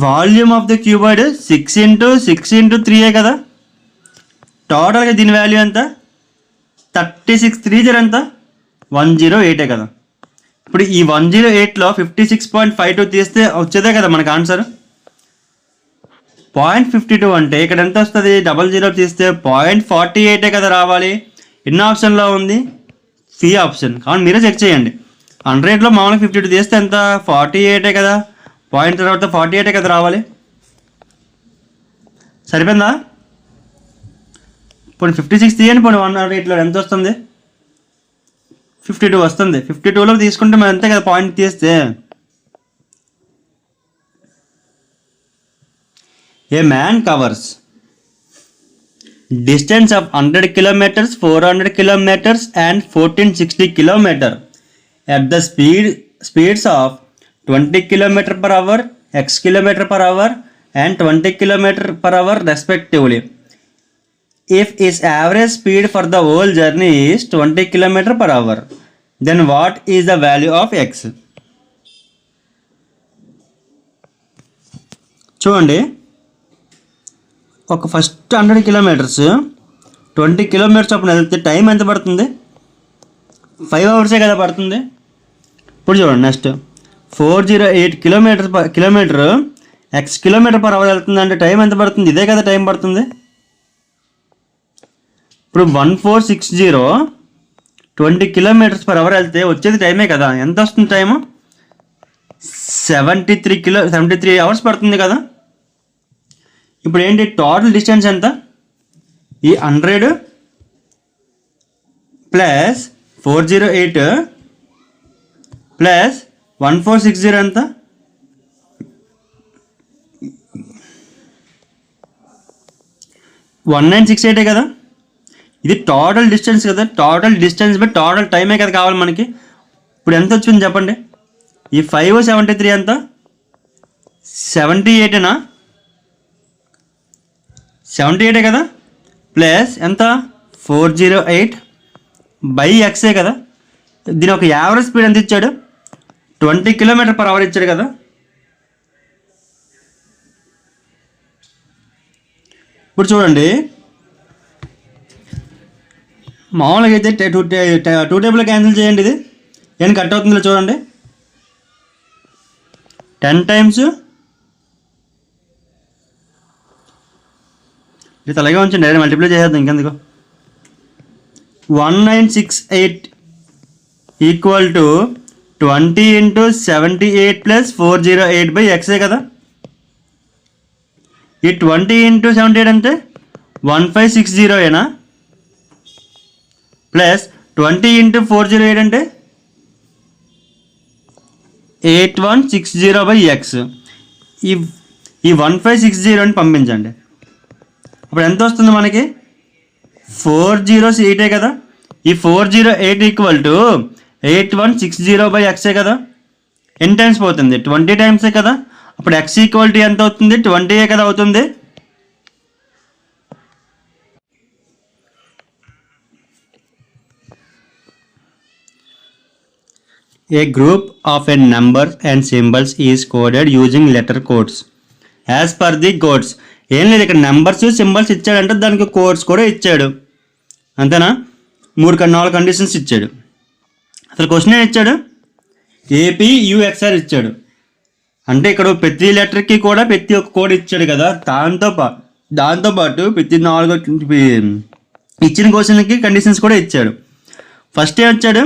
volume of the cuboid 6 into 6 into 3 కదా. టోటల్గా దీని వాల్యూ ఎంత, 36, 3 జర్ ఎంత, 108 కదా. ఇప్పుడు ఈ 108లో 56.52 తీస్తే వచ్చేదే కదా మనకు ఆన్సర్. 0.52 అంటే ఇక్కడ ఎంత వస్తుంది, 00 తీస్తే 0.48 కదా రావాలి. ఎన్ని ఆప్షన్లో ఉంది, సి ఆప్షన్. కాబట్టి మీరే చెక్ చేయండి. 100లో మామూలుగా 52 తీస్తే ఎంత, 48 కదా, పాయింట్ తర్వాత 48 కదా రావాలి. సరిపోయిందా? ఇప్పుడు 56 తీయండి, ఇప్పుడు 108లో ఎంత వస్తుంది, 52 వస్తుంది. 52లో తీసుకుంటే మరి అంతే కదా పాయింట్ తీస్తే. A man covers distance of 100 kilometers, 400 kilometers and 1460 kilometers at the speeds of 20 kilometer per hour, x kilometer per hour and 20 kilometer per hour respectively. If his average speed for the whole journey is 20 kilometer per hour, then what is the value of x? చూడండి, ఒక first 100 kilometres 20 kilometres అప్పుడు వెళ్తే time ఎంత పడుతుంది, 5 అవర్సే కదా పడుతుంది. ఇప్పుడు చూడండి, next 408 kilometer X kilometer per hour వెళ్తుంది అంటే టైం ఎంత పడుతుంది, ఇదే కదా టైం పడుతుంది. ఇప్పుడు 1460 20 కిలోమీటర్స్ పర్ అవర్ వెళ్తే వచ్చేది టైమే కదా, ఎంత వస్తుంది టైము, 73 అవర్స్ పడుతుంది కదా. ఇప్పుడు ఏంటి, టోటల్ డిస్టెన్స్ ఎంత, ఈ 100 ప్లస్ 408 ప్లస్ 1460 ఎంత, 1968 కదా. ఇది టోటల్ డిస్టెన్స్ కదా, టోటల్ డిస్టెన్స్ బై టోటల్ టైమే కదా కావాలి మనకి. ఇప్పుడు ఎంత వచ్చింది చెప్పండి, ఈ 573 ఎంత, 78నా, 78 కదా, ప్లస్ ఎంత 408 బై ఎక్సే కదా. దీని ఒక యావరేజ్ స్పీడ్ ఎంత ఇచ్చాడు, 20 కిలోమీటర్ పర్ అవర్ ఇచ్చాడు కదా. ఇప్పుడు చూడండి, మామూలుగా అయితే 2 టేబుల్ క్యాన్సిల్ చేయండి, ఇది ఏం కట్ అవుతుందో చూడండి. 10 టైమ్స్ ఇది అలాగే ఉంచండి, డైరెక్ట్ మల్టిప్లై చేసేద్దాం ఇంకెందుకు. 1968 equal to 20 into 78 plus 408 by ఎక్సే కదా. ఈ 20 ఇంటూ 78 అంటే 1560 ఏనా ప్లస్ 20 × 408 అంటే 8160/x. ఈ 1560 అని పంపించండి. అప్పుడు ఎంత వస్తుంది మనకి? 408 కదా. ఈ 408 = 8160/x కదా. ఎన్ని టైమ్స్ పోతుంది? 20 టైమ్సే కదా. అప్పుడు x = ఎంత అవుతుంది? 20 కదా అవుతుంది. A group of a numbers and symbols is coded using letter codes as per the codes. ఏం లేదు, ఇక్కడ నెంబర్స్ సింబల్స్ ఇచ్చాడంటే దానికి కోడ్స్ కూడా ఇచ్చాడు, అంతేనా? 4 కండిషన్స్ ఇచ్చాడు. అసలు క్వశ్చన్ ఏం ఇచ్చాడు? APUXR ఇచ్చాడు. అంటే ఇక్కడ ప్రతి లెటర్కి కూడా ప్రతి ఒక్క కోడ్ ఇచ్చాడు కదా. దాంతోపాటు ప్రతి 4 ఇచ్చిన క్వశ్చన్కి కండిషన్స్ కూడా ఇచ్చాడు. ఫస్ట్ ఏం వచ్చాడు?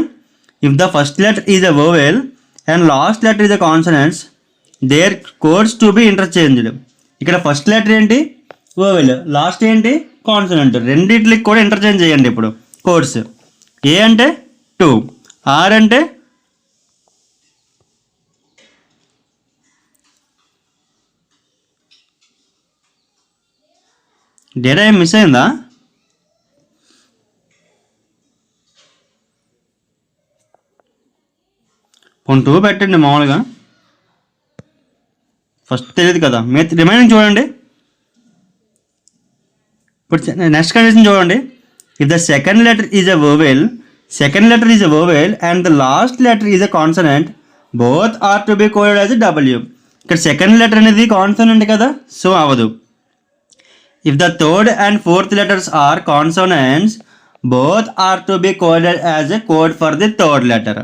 If the first letter is a vowel and last letter is a consonant, their codes to be interchanged. ఇక్కడ ఫస్ట్ లెటర్ ఏంటి? వోవెల్, లాస్ట్ ఏంటి? కాన్సనెంట్. రెండిట్లకి కూడా ఇంటర్చేంజ్ చేయండి ఇప్పుడు కోడ్స్. ఏ అంటే 2, ఆర్ అంటే డేటా ఏం మిస్ అయిందా? కొన్ని 2 పెట్టండి మామూలుగా. ఫస్ట్ తెలియదు కదా. రిమైనింగ్ చూడండి. ఇప్పుడు నెక్స్ట్ కండిషన్ చూడండి. If the second letter is a vowel and the last letter is a consonant, both are to be coded as W. ఇక్కడ సెకండ్ లెటర్ అనేది కాన్సనెంట్ కదా, సో అవ్వదు. If the third and fourth letters are consonants, both are to be coded as a code for the third letter.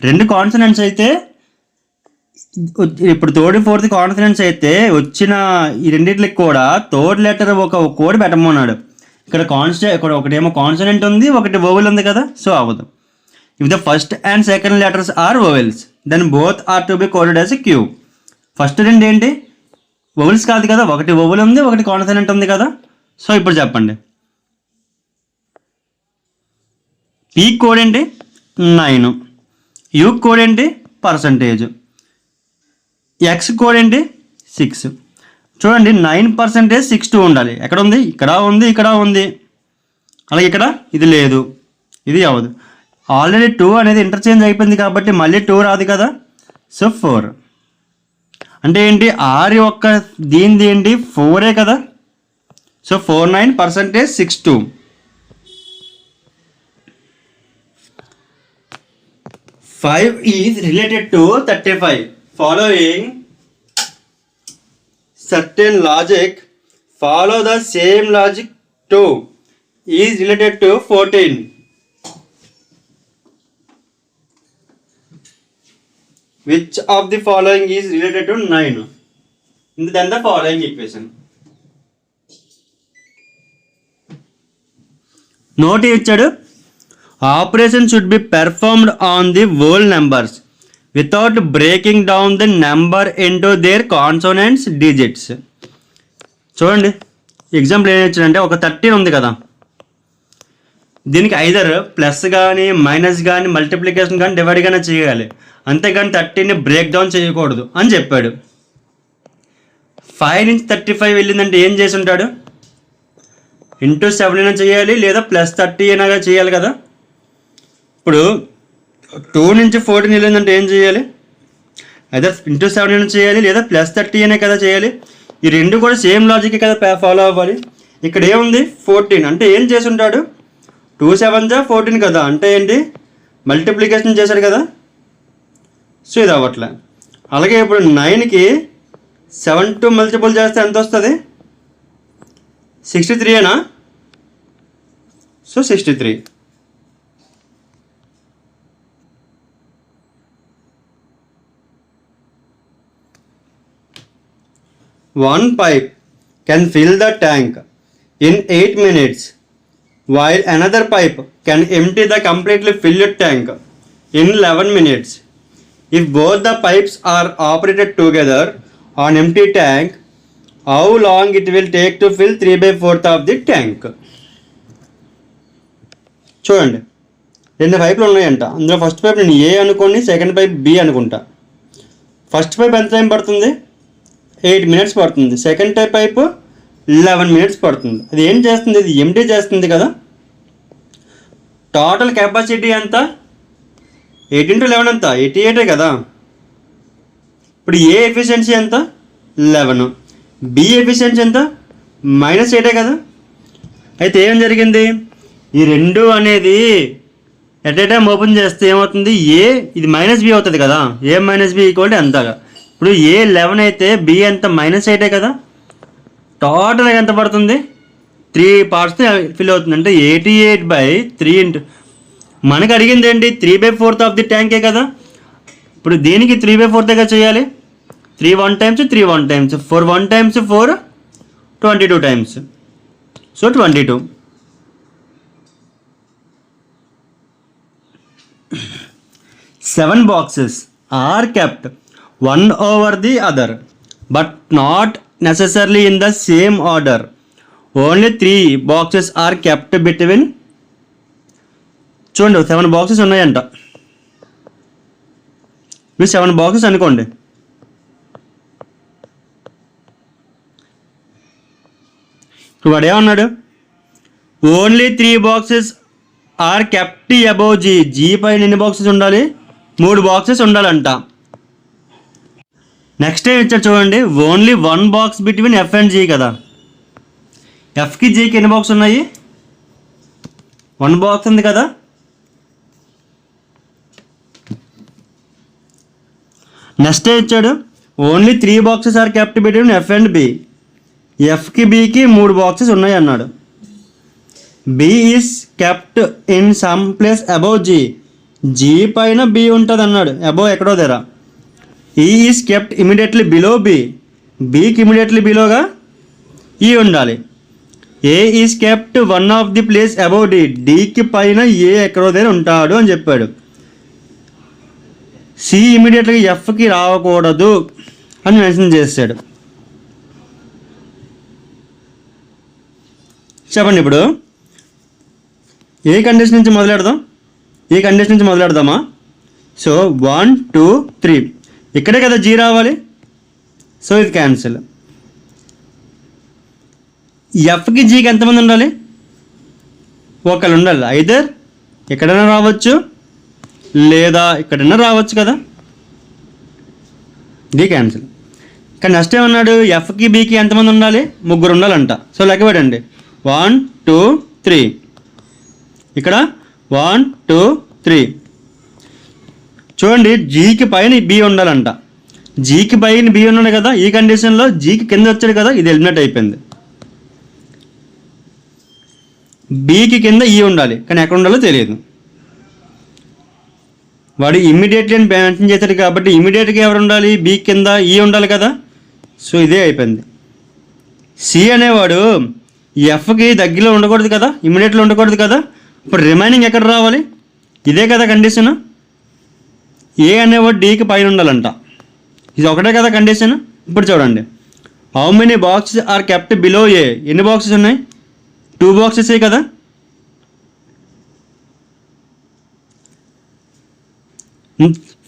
2 consonants అయితే, ఇప్పుడు third fourth consonants అయితే వచ్చిన ఈ రెండింటికి కూడా థర్డ్ లెటర్ ఒక కోడ్ పెట్టమన్నాడు. ఇక్కడ ఒకటేమో కాన్సనెంట్ ఉంది, ఒకటి వోవెల్ ఉంది కదా, సో అవ్వదు. If the first and second letters are vowels, then both are to be coded as a Q. First రెండు ఏంటి? వోవెల్స్ కాదు కదా, ఒకటి వోవెల్ ఉంది, ఒకటి కాన్సనెంట్ ఉంది కదా. సో ఇప్పుడు చెప్పండి. పీ కోడ్ ఏంటి? 9. యూ కోడ్ ఏంటి? పర్సంటేజ్. ఎక్స్ కోడ్ ఏంటి? 6. చూడండి, 9% 62 ఉండాలి. ఎక్కడ ఉంది? ఇక్కడ ఉంది, ఇక్కడ ఉంది. అలాగే ఇక్కడ ఇది లేదు, ఇది అవ్వదు. ఆల్రెడీ 2 అనేది ఇంటర్చేంజ్ అయిపోయింది కాబట్టి మళ్ళీ 2 రాదు కదా, సో 4. అంటే ఏంటి? ఆర్ యొక్క దీనిది ఏంటి? 4 కదా. So 49% 62. 5 is related to 35. Following certain logic, follow the same logic. 2 is related to 14. Which of the following is related to 9? Then the following equation. Note ఇచ్చాడు. Operation should be performed on the whole numbers without breaking down the number into their consonants digits. చూడండి, example ఏం ఇచ్చాడంటే, ఒక 13 ఉంది కదా, దీనికి either plus కానీ minus కానీ మల్టిప్లికేషన్ కానీ డివైడ్ కానీ చేయాలి, అంతేగాని 13ని బ్రేక్ డౌన్ చేయకూడదు అని చెప్పాడు. 5 నుంచి 35 వెళ్ళిందంటే ఏం చేసి ఉంటాడు? ఇంటూ 7 అయినా చేయాలి, లేదా +30 అయినా చేయాలి కదా. ఇప్పుడు 2 నుంచి 14 వెళ్ళిందంటే ఏం చేయాలి? అయితే ఇంటూ 7 అయినా చేయాలి, లేదా +30 అనే కదా చేయాలి. ఈ రెండు కూడా సేమ్ లాజిక్ కదా ఫాలో అవ్వాలి. ఇక్కడ ఏముంది? 14. అంటే ఏం చేసి ఉంటాడు? 2 7 14 కదా, అంటే ఏంటి? మల్టిప్లికేషన్ చేశాడు కదా, సో ఇది అవ్వట్లే. అలాగే ఇప్పుడు 9కి 7 మల్టిపుల్ చేస్తే ఎంత వస్తుంది? 63 so 63. One pipe can fill the tank in 8 minutes, while another pipe can empty the completely filled tank in 11 minutes. If both the pipes are operated together on empty tank, how long it will take to fill 3/4 of the tank. చూడండి, 2 పైపులు ఉన్నాయంట. అందులో first pipe నేను ఏ అనుకోండి, second pipe B అనుకుంటా. First pipe ఎంత time పడుతుంది? 8 minutes పడుతుంది. సెకండ్ పైపు 11 minutes పడుతుంది. అది ఏం చేస్తుంది? ఇది ఎంటీ చేస్తుంది కదా. టోటల్ కెపాసిటీ ఎంత? 8 × 11 ఎంత? 88 కదా. ఇప్పుడు ఏ ఎఫిషియన్సీ ఎంత? 11. బి ఎఫిషియన్సీ ఎంత? -8 కదా. అయితే ఏం జరిగింది? ఈ రెండు అనేది ఎట్ ఏ టైం ఓపెన్ చేస్తే ఏమవుతుంది? ఏ ఇది -b అవుతుంది కదా. ఏ -b ఈక్వల్ టు ఎంతగా. ఇప్పుడు ఏ 11 అయితే బి ఎంత? -8 కదా. టోటల్గా ఎంత పడుతుంది? 3 parts ఫిల్ అవుతుంది. అంటే 88/3 మనకు అడిగింది ఏంటి? 3/4 ఆఫ్ ది ట్యాంకే కదా. ఇప్పుడు దీనికి 3/4గా చేయాలి. 3 1 times 3 1 times 4 1 times 4 22 times. So 22. 7 boxes are kept one over the other but not necessarily in the same order. Only 3 boxes are kept between. చూడండి, 7 boxes ఉన్నాయంట. ఇవి 7 boxes అనుకోండి. ఇప్పుడు వాడు ఏమన్నాడు? Only 3 boxes are kept above G. G పైన ఎన్ని boxes ఉండాలి? 3 boxes ఉండాలంట. నెక్స్ట్ ఏం ఇచ్చారు చూడండి, only 1 box between F and G కదా. ఎఫ్కి జీకి ఎన్ని బాక్స్ ఉన్నాయి? 1 box ఉంది కదా. నెక్స్ట్ ఏం ఇచ్చాడు? Only 3 boxes are kept between F and B. ఎఫ్కి బికి 3 boxes ఉన్నాయి అన్నాడు. B is kept in some place above G. G పైన బి ఉంటుంది అన్నాడు, అబౌవ్ ఎక్కడో దగ్గర. E is kept immediately below B. బికి ఇమీడియట్లీ బిలోగా ఈ ఉండాలి. A is kept one of the place above D. డికి పైన ఏ ఎక్కడో దగ్గర ఉంటాడు అని చెప్పాడు. సి ఇమీడియట్గా ఎఫ్కి రావకూడదు అని మెన్షన్ చేశాడు. చెప్పండి, ఇప్పుడు ఏ కండిషన్ నుంచి మొదలెడదాం? ఈ కండిషన్ నుంచి మొదలెడదామా? సో 1 2 3 ఇక్కడే కదా జీ రావాలి. సో ఇది క్యాన్సిల్. ఎఫ్కి జీకి ఎంతమంది ఉండాలి? ఒకళ్ళు ఉండాలి. ఐదర్ ఎక్కడైనా రావచ్చు లేదా ఎక్కడైనా రావచ్చు కదా. ఇది క్యాన్సిల్. కానీ నెక్స్ట్ ఏమన్నాడు? ఎఫ్కి బీకి ఎంతమంది ఉండాలి? 3 ఉండాలంట. సో లెక్క పెట్టండి. 1 2 3 ఇక్కడ 1 2 3. చూడండి, జీకి పైన బి ఉండాలంట. జీకి పైన బి ఉన్నాడు కదా. ఈ కండిషన్లో జీకి కింద వచ్చాడు కదా, ఇది ఎలిమినేట్ అయిపోయింది. బీకి కింద ఈ ఉండాలి, కానీ ఎక్కడ ఉండాలో తెలియదు. వాడు ఇమ్మీడియట్లీ అని మెన్షన్ చేశాడు కాబట్టి ఇమ్మీడియట్గా ఎవరు ఉండాలి? బీ కింద ఈ ఉండాలి కదా. సో ఇదే అయిపోయింది. సి అనేవాడు ఎఫ్కి దగ్గరలో ఉండకూడదు కదా, ఇమ్మీడియట్లో ఉండకూడదు కదా. ఇప్పుడు రిమైనింగ్ ఎక్కడ రావాలి? ఇదే కదా కండిషన్. ఏ అనేవాడు డీకి పైన ఉండాలంట. ఇది ఒకటే కదా కండిషన్. ఇప్పుడు చూడండి, how many boxes are kept below A. ఎన్ని బాక్సెస్ ఉన్నాయి? 2 boxes కదా.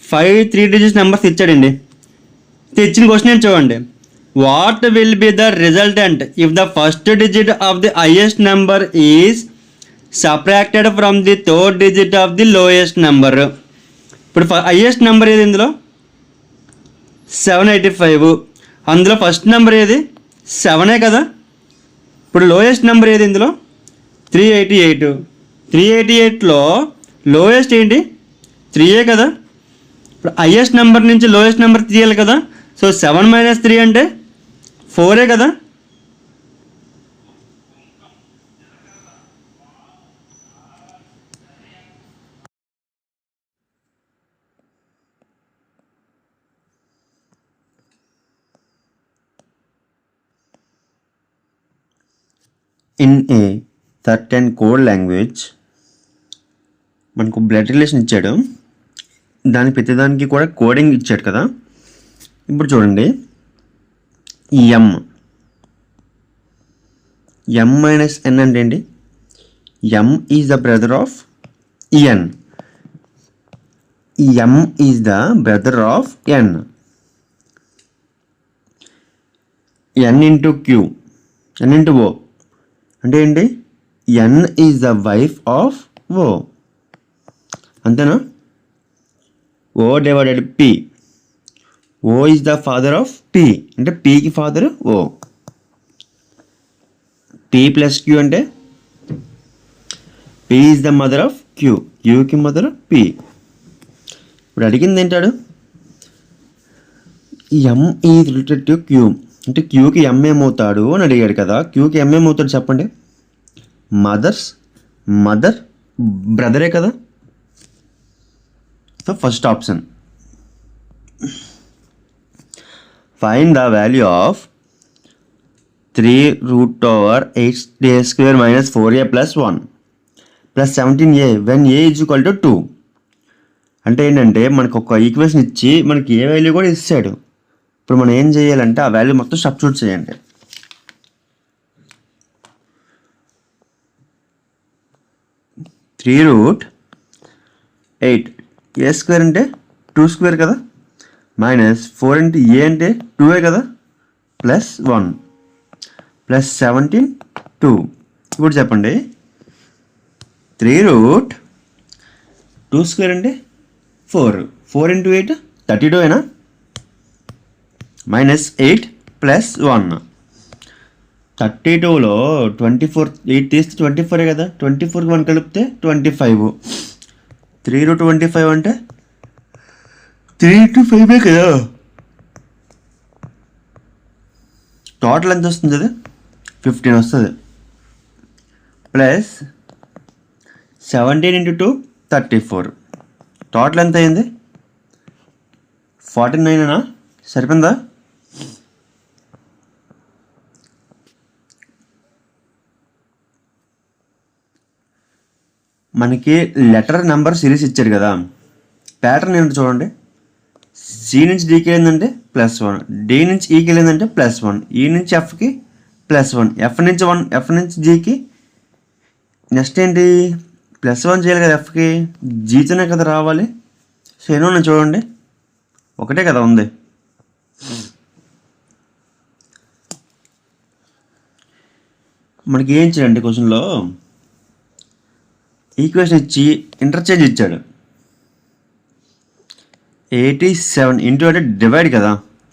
ఫైవ్ 3 digits నెంబర్స్ ఇచ్చాడండి. ఇచ్చిన క్వశ్చన్ ఏంటి చూడండి. What will be the resultant if the first digit of the highest number is subtracted from the third digit of the lowest number. ఇప్పుడు highest number ఏది ఇందులో? 785. అందులో ఫస్ట్ నెంబర్ ఏది? 7 కదా. ఇప్పుడు లోయెస్ట్ నెంబర్ ఏది ఇందులో? 388. 388లో లోయెస్ట్ ఏంటి? 3 కదా. ఇప్పుడు హైయెస్ట్ నెంబర్ నుంచి లోయెస్ట్ నెంబర్ తీయాలి కదా. సో 7 - 3 అంటే 4 కదా. In a certain code language మనకు బ్లడ్ రిలేషన్ ఇచ్చాడు. దాని ప్రతిదానికి కూడా కోడింగ్ ఇచ్చాడు కదా. ఇప్పుడు చూడండి, ఎం m మైనస్ n అంటే ఏంటి? m is the brother of n. m is the brother of n. n into q, n into o అంటే ఏంటి? n is the wife of o. అంతేనా? o divided p. o is the father of p అంటే pకి father o. p plus q అంటే p is the mother of q, qకి mother p. ఇప్పుడు అడిగింది ఏంటాడు? m is related to q అంటే qకి m ఏమవుతాడు అని అడిగాడు కదా. qకి m ఏమవుతాడు చెప్పండి? మదర్ బ్రదరే కదా. So first option. Find the value of 3√8a² minus 4a plus 1 plus 17a when a is equal to 2. అంటే ఏంటంటే మనకు ఒక ఈక్వేషన్ ఇచ్చి మనకి ఏ వాల్యూ కూడా ఇస్తాడు. ఇప్పుడు మనం ఏం చేయాలంటే ఆ వాల్యూ మొత్తం సబ్స్టిట్యూట్ చేయండి. 3√8 a² అంటే 2² కదా, మైనస్ 4 ఇంటూ ఏ అంటే 2 కదా, ప్లస్ 1 ప్లస్ 17 2. ఇప్పుడు చెప్పండి 3√2² అంటే 4 ఇంటూ 8 32 అయినా, మైనస్ 8 ప్లస్ 1. 32లో 24 8 తీస్తే 24 కదా, 24కి 1 కలిపితే 25. 3√25 అంటే 3 into 5 కదా. టోటల్ ఎంత వస్తుంది? అది 15 వస్తుంది. Plus 17 into 2 34. టోటల్ ఎంత అయింది? 49 అనా? సరిపోయిందా? మనకి లెటర్ నెంబర్ సిరీస్ ఇచ్చారు కదా. ప్యాటర్న్ ఏంటో చూడండి. సి నుంచి డీకి వెళ్ళిందంటే +1, డి నుంచి ఈకి వెళ్ళిందంటే +1, ఈ నుంచి ఎఫ్కి +1, ఎఫ్ నుంచి 1, ఎఫ్ నుంచి జీకి. నెక్స్ట్ ఏంటి? +1 చేయాలి కదా ఎఫ్కి, జీతోనే కదా రావాలి. సో ఏమన్నా చూడండి, ఒకటే కదా ఉంది. మనకి ఏం చేయాలంటే క్వశ్చన్లో ఈక్వేషన్ ఇచ్చి ఇంటర్చేంజ్ ఇచ్చాడు. 87 ఇంటూ అంటే డివైడ్ కదా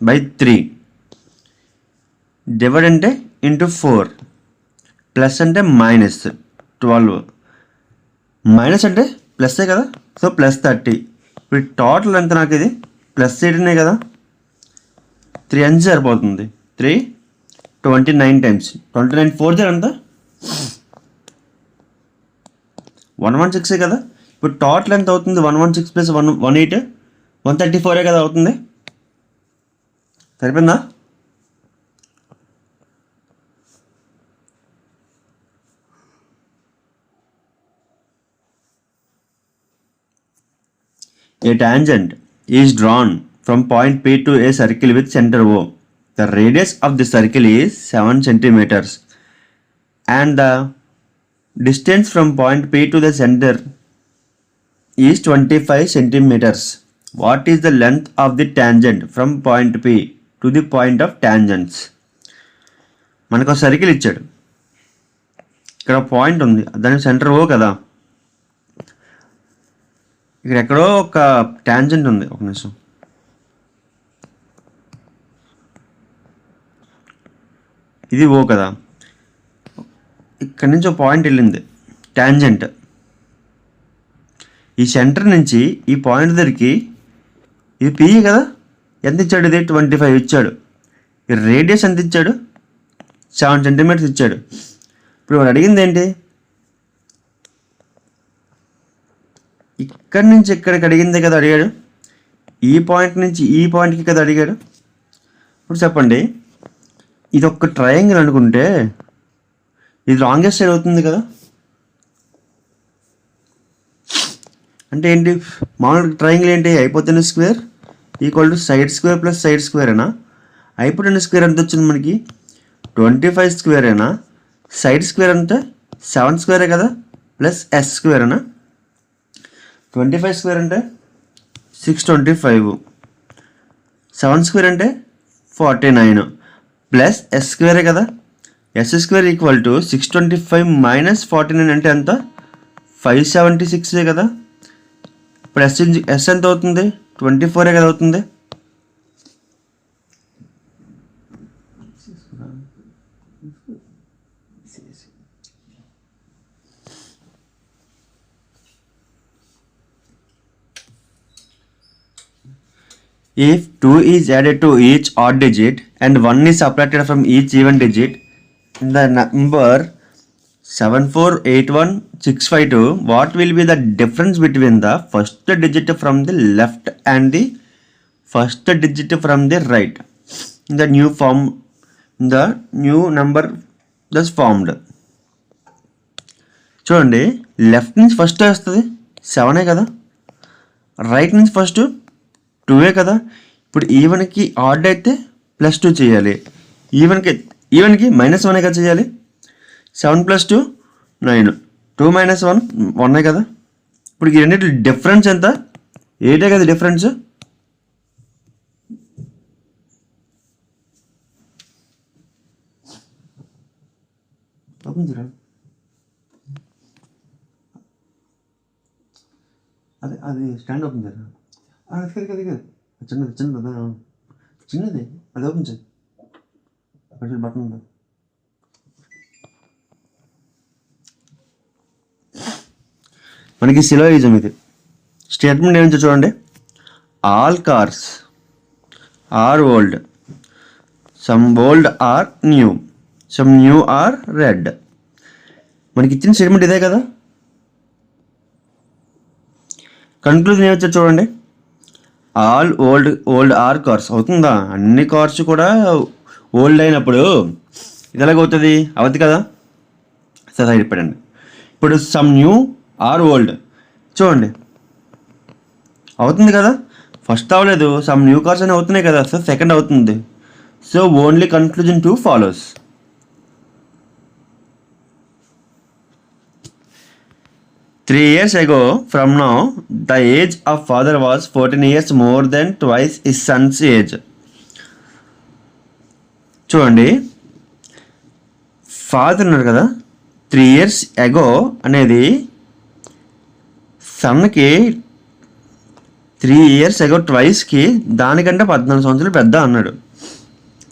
బై 3, డివైడ్ అంటే ఇంటూ 4, ప్లస్ అంటే మైనస్ 12, మైనస్ అంటే ప్లస్సే కదా, సో +30. ఇప్పుడు టోటల్ ఎంత నాకు? ఇది +8 కదా, 3 అని సరిపోతుంది. 3 29 టైమ్స్ 29 4 ఎంత? 116 కదా. ఇప్పుడు టోటల్ ఎంత అవుతుంది? 116 ప్లస్ 118 134 కదా అవుతుంది. సరిపోయిందా? A tangent is drawn from point P to a circle with center O. The radius of the circle is 7 centimeters and the distance from point P to the center is 25 centimeters. What is the length of the tangent from point P to the point of tangents? మనకు ఒక circle ఇచ్చాడు, ఇక్కడ point ఉంది, దాని centre O కదా. ఇక్కడ ఎక్కడో ఒక ట్యాంజెంట్ ఉంది, ఒక నిమిషం. ఇది O కదా, ఇక్కడ నుంచి ఒక పాయింట్ వెళ్ళింది ట్యాంజెంట్. ఈ సెంటర్ నుంచి ఈ పాయింట్ దగ్గరికి ఇది P కదా. ఎంత ఇచ్చాడు? ఇది 25 ఇచ్చాడు. ఈ రేడియస్ ఎంత ఇచ్చాడు? 7 సెంటీమీటర్స్ ఇచ్చాడు. ఇప్పుడు వాడు అడిగింది ఏంటి? ఇక్కడి నుంచి ఇక్కడికి అడిగిందే కదా అడిగాడు. ఈ పాయింట్ నుంచి ఈ పాయింట్కి కదా అడిగాడు. ఇప్పుడు చెప్పండి, ఇది ఒక ట్రయాంగిల్ అనుకుంటే ఇది లాంగెస్ట్ సైడ్ అవుతుంది కదా. అంటే ఏంటి? మామూలుగా ట్రయాంగిల్ ఏంటి? Hypotenuse square equal to side square plus side square అయినా. హైపోటెన్యూస్ స్క్వేర్ ఎంత వచ్చింది మనకి? 25 స్క్వేర్ అయినా, సైడ్ స్క్వేర్ అంటే 7 స్క్వేరే కదా, ప్లస్ ఎస్ స్క్వేర్ అనా. 25 స్క్వేర్ అంటే 625, 7 స్క్వేర్ అంటే 49 ప్లస్ ఎస్ స్క్వేరే కదా. S square equal to 625 minus 49 అంటే ఎంత, 576 కదా. ఇప్పుడు ఎస్ ఎంత అవుతుంది, 24 కదా అవుతుంది. If 2 is added to each odd digit and 1 is subtracted from each even digit, the number 7481652, what will be the difference between the first digit from the left and the first digit from the right? The new number thus formed. చూడండి, left నుంచి first వస్తుంది 7 కదా, right నుంచి first 2 కదా. ఇప్పుడు ఈవెన్కి add అయితే +2 చేయాలి, ఈవెన్కి -1 కదా చేయాలి. 7 + 2 9, 2 - 1 1 కదా. ఇప్పుడు ఈ రెండింటి డిఫరెన్స్ ఎంత, 8 కదా డిఫరెన్స్. అది స్టాండ్ ఓపెన్ చేయరా, అది చిన్నది అది ఓపెన్ చేయి, బటన్ ఉందా. మనకి సిలోయిజం ఇది. స్టేట్మెంట్ ఏమిటో చూడండి, all cars are old, some old are new, some new are red. మనకి ఇచ్చిన స్టేట్మెంట్ ఇదే కదా. కన్క్లూజన్ ఏమొచ్చా చూడండి, ఆల్ ఓల్డ్ ఆర్ కార్స్ అవుతుందా, అన్ని కార్స్ కూడా ఓల్డ్ అయినప్పుడు ఇది ఎలాగవుతుంది, అవుతుంది కదా. సరే చెప్పండి. ఇప్పుడు సమ్ న్యూ ఆర్ ఓల్డ్ చూడండి అవుతుంది కదా, ఫస్ట్ అవ్వలేదు, సమ్ న్యూ కార్స్ అని అవుతున్నాయి కదా, సో సెకండ్ అవుతుంది. So only conclusion 2 follows. Three years ago from now, the age of father was 14 years more than twice his son's age. చూడండి, father ఉన్నారు కదా, 3 years ago అనేది సన్కి 3 years ago ట్వైస్కి దానికంటే 14 సంవత్సరాలు పెద్ద అన్నాడు.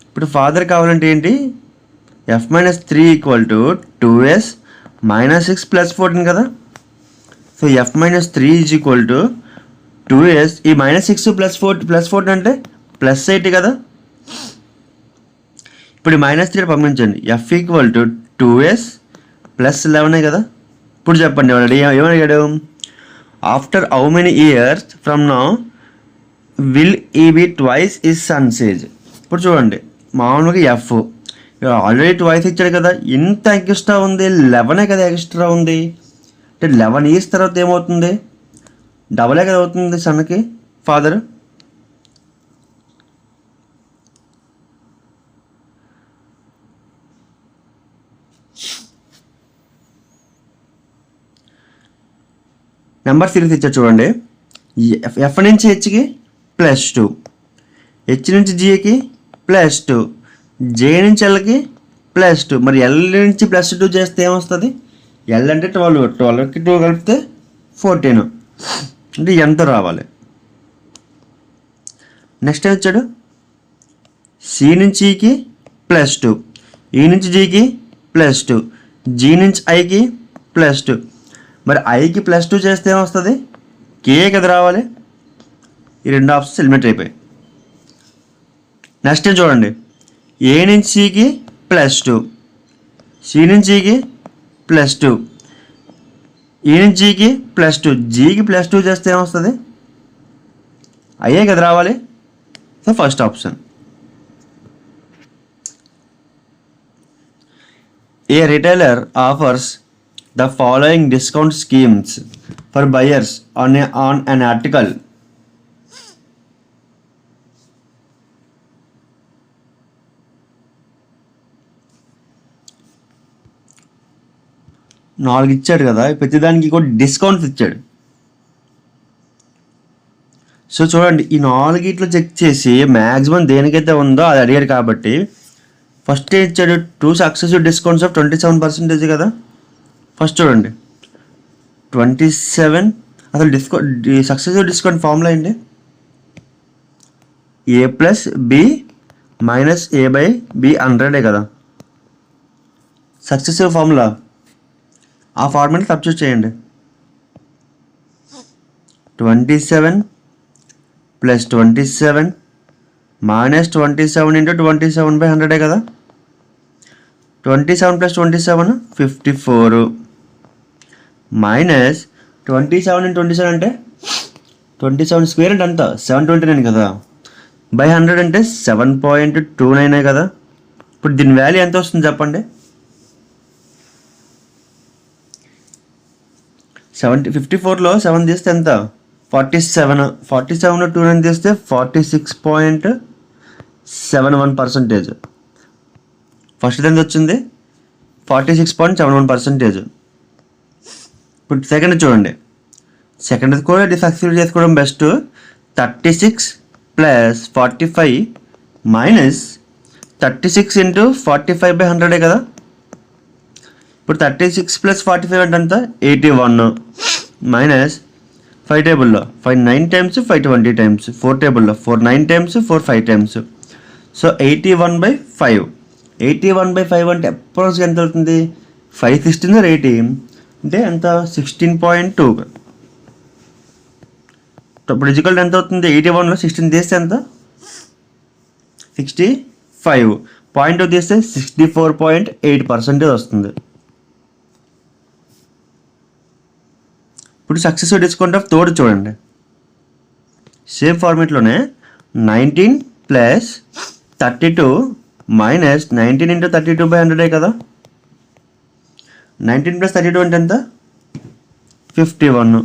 ఇప్పుడు ఫాదర్ కావాలంటే ఏంటి, f-3 = 2s - 6 + 14 కదా. సో f-3 = 2s, ఈ -6 + 4 అంటే +8 కదా. ఇప్పుడు -3 పంపించండి, f = 2s + 11 కదా. ఇప్పుడు చెప్పండి, ఏమడిగాడు, after how many years from now will E be twice his son's age. ఇప్పుడు చూడండి, మామూలుగా ఎఫ్ ఆల్రెడీ ట్వైస్ ఇచ్చాడు కదా, ఇంత ఎక్స్ట్రా ఉంది, 11 కదా ఎక్స్ట్రా ఉంది. అంటే 11 ఇయర్స్ తర్వాత ఏమవుతుంది, డబలే కదా అవుతుంది సన్కి ఫాదర్. నెంబర్ సిరీస్ ఇచ్చారు చూడండి, ఎఫ్ నుంచి హెచ్కి +2, హెచ్ నుంచి జికి +2, జే నుంచి ఎల్కి +2. మరి ఎల్ నుంచి +2 చేస్తే ఏమొస్తుంది, ఎల్ అంటే 12, 12కి 2 కలిపితే 14, అంటే ఎంత రావాలి. నెక్స్ట్ వచ్చాడు సి నుంచి ఈకి +2, ఈ నుంచి జీకి +2, జీ నుంచి ఐకి +2. మరి ఐకి +2 చేస్తే ఏమొస్తుంది, కే కదా రావాలి. ఈ రెండు ఆప్షన్స్ ఎలిమినేట్ అయిపోయాయి. నెక్స్ట్ చూడండి, ఏ నుంచి సికి +2, సి నుంచి ఈకి +2, ఈ నుంచి జీకి +2, జీకి +2 చేస్తే ఏమొస్తుంది, అయ్యే కదా రావాలి. So first option. A retailer offers the following discount schemes for buyers on an article. 4 ఇచ్చాడు కదా, ప్రతిదానికి కూడా డిస్కౌంట్స్ ఇచ్చాడు. సో చూడండి, ఈ 4 చెక్ చేసి మ్యాక్సిమం దేనికైతే ఉందో అది అడిగాడు కాబట్టి ఫస్ట్ ఏం ఇచ్చాడు, 2 సక్సెసివ్ డిస్కౌంట్స్ ఆఫ్ 27% కదా. ఫస్ట్ చూడండి 27, అసలు సక్సెసివ్ డిస్కౌంట్ ఫార్ములా ఏంటి, A+B - A/B 100 కదా సక్సెసివ్ ఫార్ములా. ఆ ఫార్ములా సబ్స్టిట్యూట్ చేయండి. 27 + 27 - 27 × 27/100 కదా. 27 + 27 54 - 27 × 27 అంటే 27 స్క్వేర్ అంటే ఎంత 729 కదా, బై 100 అంటే 7.29 కదా. ఇప్పుడు దీని వాల్యూ ఎంత వస్తుంది చెప్పండి. 54లో 7 తీస్తే ఎంత 47, 47లో 2 తీస్తే 46.71%. ఫస్ట్ ఎంత వచ్చింది 46.71%. ఇప్పుడు సెకండ్ చూడండి, సెకండ్ కూడా సక్సెస్ చేసుకోవడం బెస్ట్. 36 + 45 - 36 × 45/100 కదా. ఇప్పుడు 36 + 45 అంటే ఎంత 81 - 5 టేబుల్లో 5 9 టైమ్స్ 5 20 టైమ్స్, 4 టేబుల్లో 4 9 టైమ్స్ 4 5 టైమ్స్. సో 81/5. 81/5 అంటే అప్రాక్స్ ఎంత అవుతుంది 516 or 80 అంటే ఎంత 16.2. ఇప్పుడు రిజికల్ ఎంత అవుతుంది 81లో 16 తీస్తే ఎంత 65, 0.2 తీస్తే 64.8% వస్తుంది. ఇప్పుడు సక్సెసివ్ డిస్కౌంట్ ఆఫ్ థర్డ్ చూడండి, సేమ్ ఫార్మేట్లోనే 19 + 32 - 19 × 32/100 కదా. 19 + 32 అంటే ఎంత 51,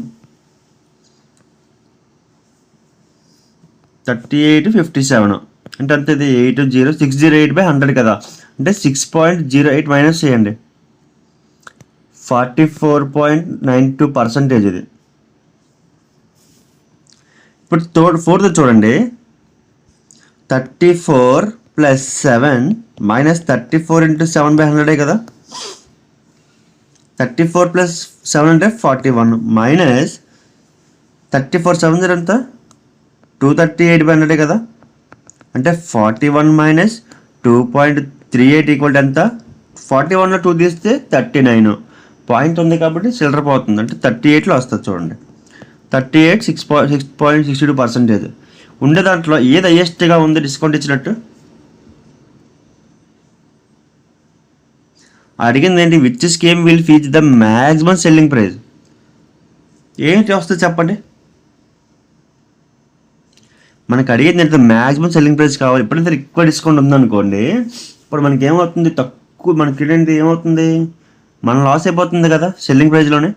38 57 అంటే అంత ఇది 608/100 కదా. అంటే 6.08 మైనస్ చేయండి 44.92% ఇది. ఇప్పుడు ఫోర్త్ చూడండి 34 + 7 - 34 × 7/100 కదా. 34 + 7 అంటే 41 - 34 7 ఎంత 238/100 కదా. అంటే 41 - 2.38 ఎంత 41లో 2 తీస్తే 39 పాయింట్ ఉంది కాబట్టి చిల్లర పోతుంది, అంటే 38లో వస్తుంది చూడండి. 38 6.62% ఉండే దాంట్లో ఏది హైయెస్ట్గా ఉంది డిస్కౌంట్ ఇచ్చినట్టు అడిగింది ఏంటి, which scheme will fetch the maximum selling price. ఏంటి వస్తుంది చెప్పండి, మనకు అడిగేది ఏంటంటే మ్యాక్సిమం సెల్లింగ్ ప్రైస్ కావాలి. ఎప్పుడైతే ఎక్కువ డిస్కౌంట్ ఉందనుకోండి, ఇప్పుడు మనకి ఏమవుతుంది తక్కువ మనకి ఏంటి ఏమవుతుంది మన లాస్ అయిపోతుంది కదా సెల్లింగ్ ప్రైస్లోనే.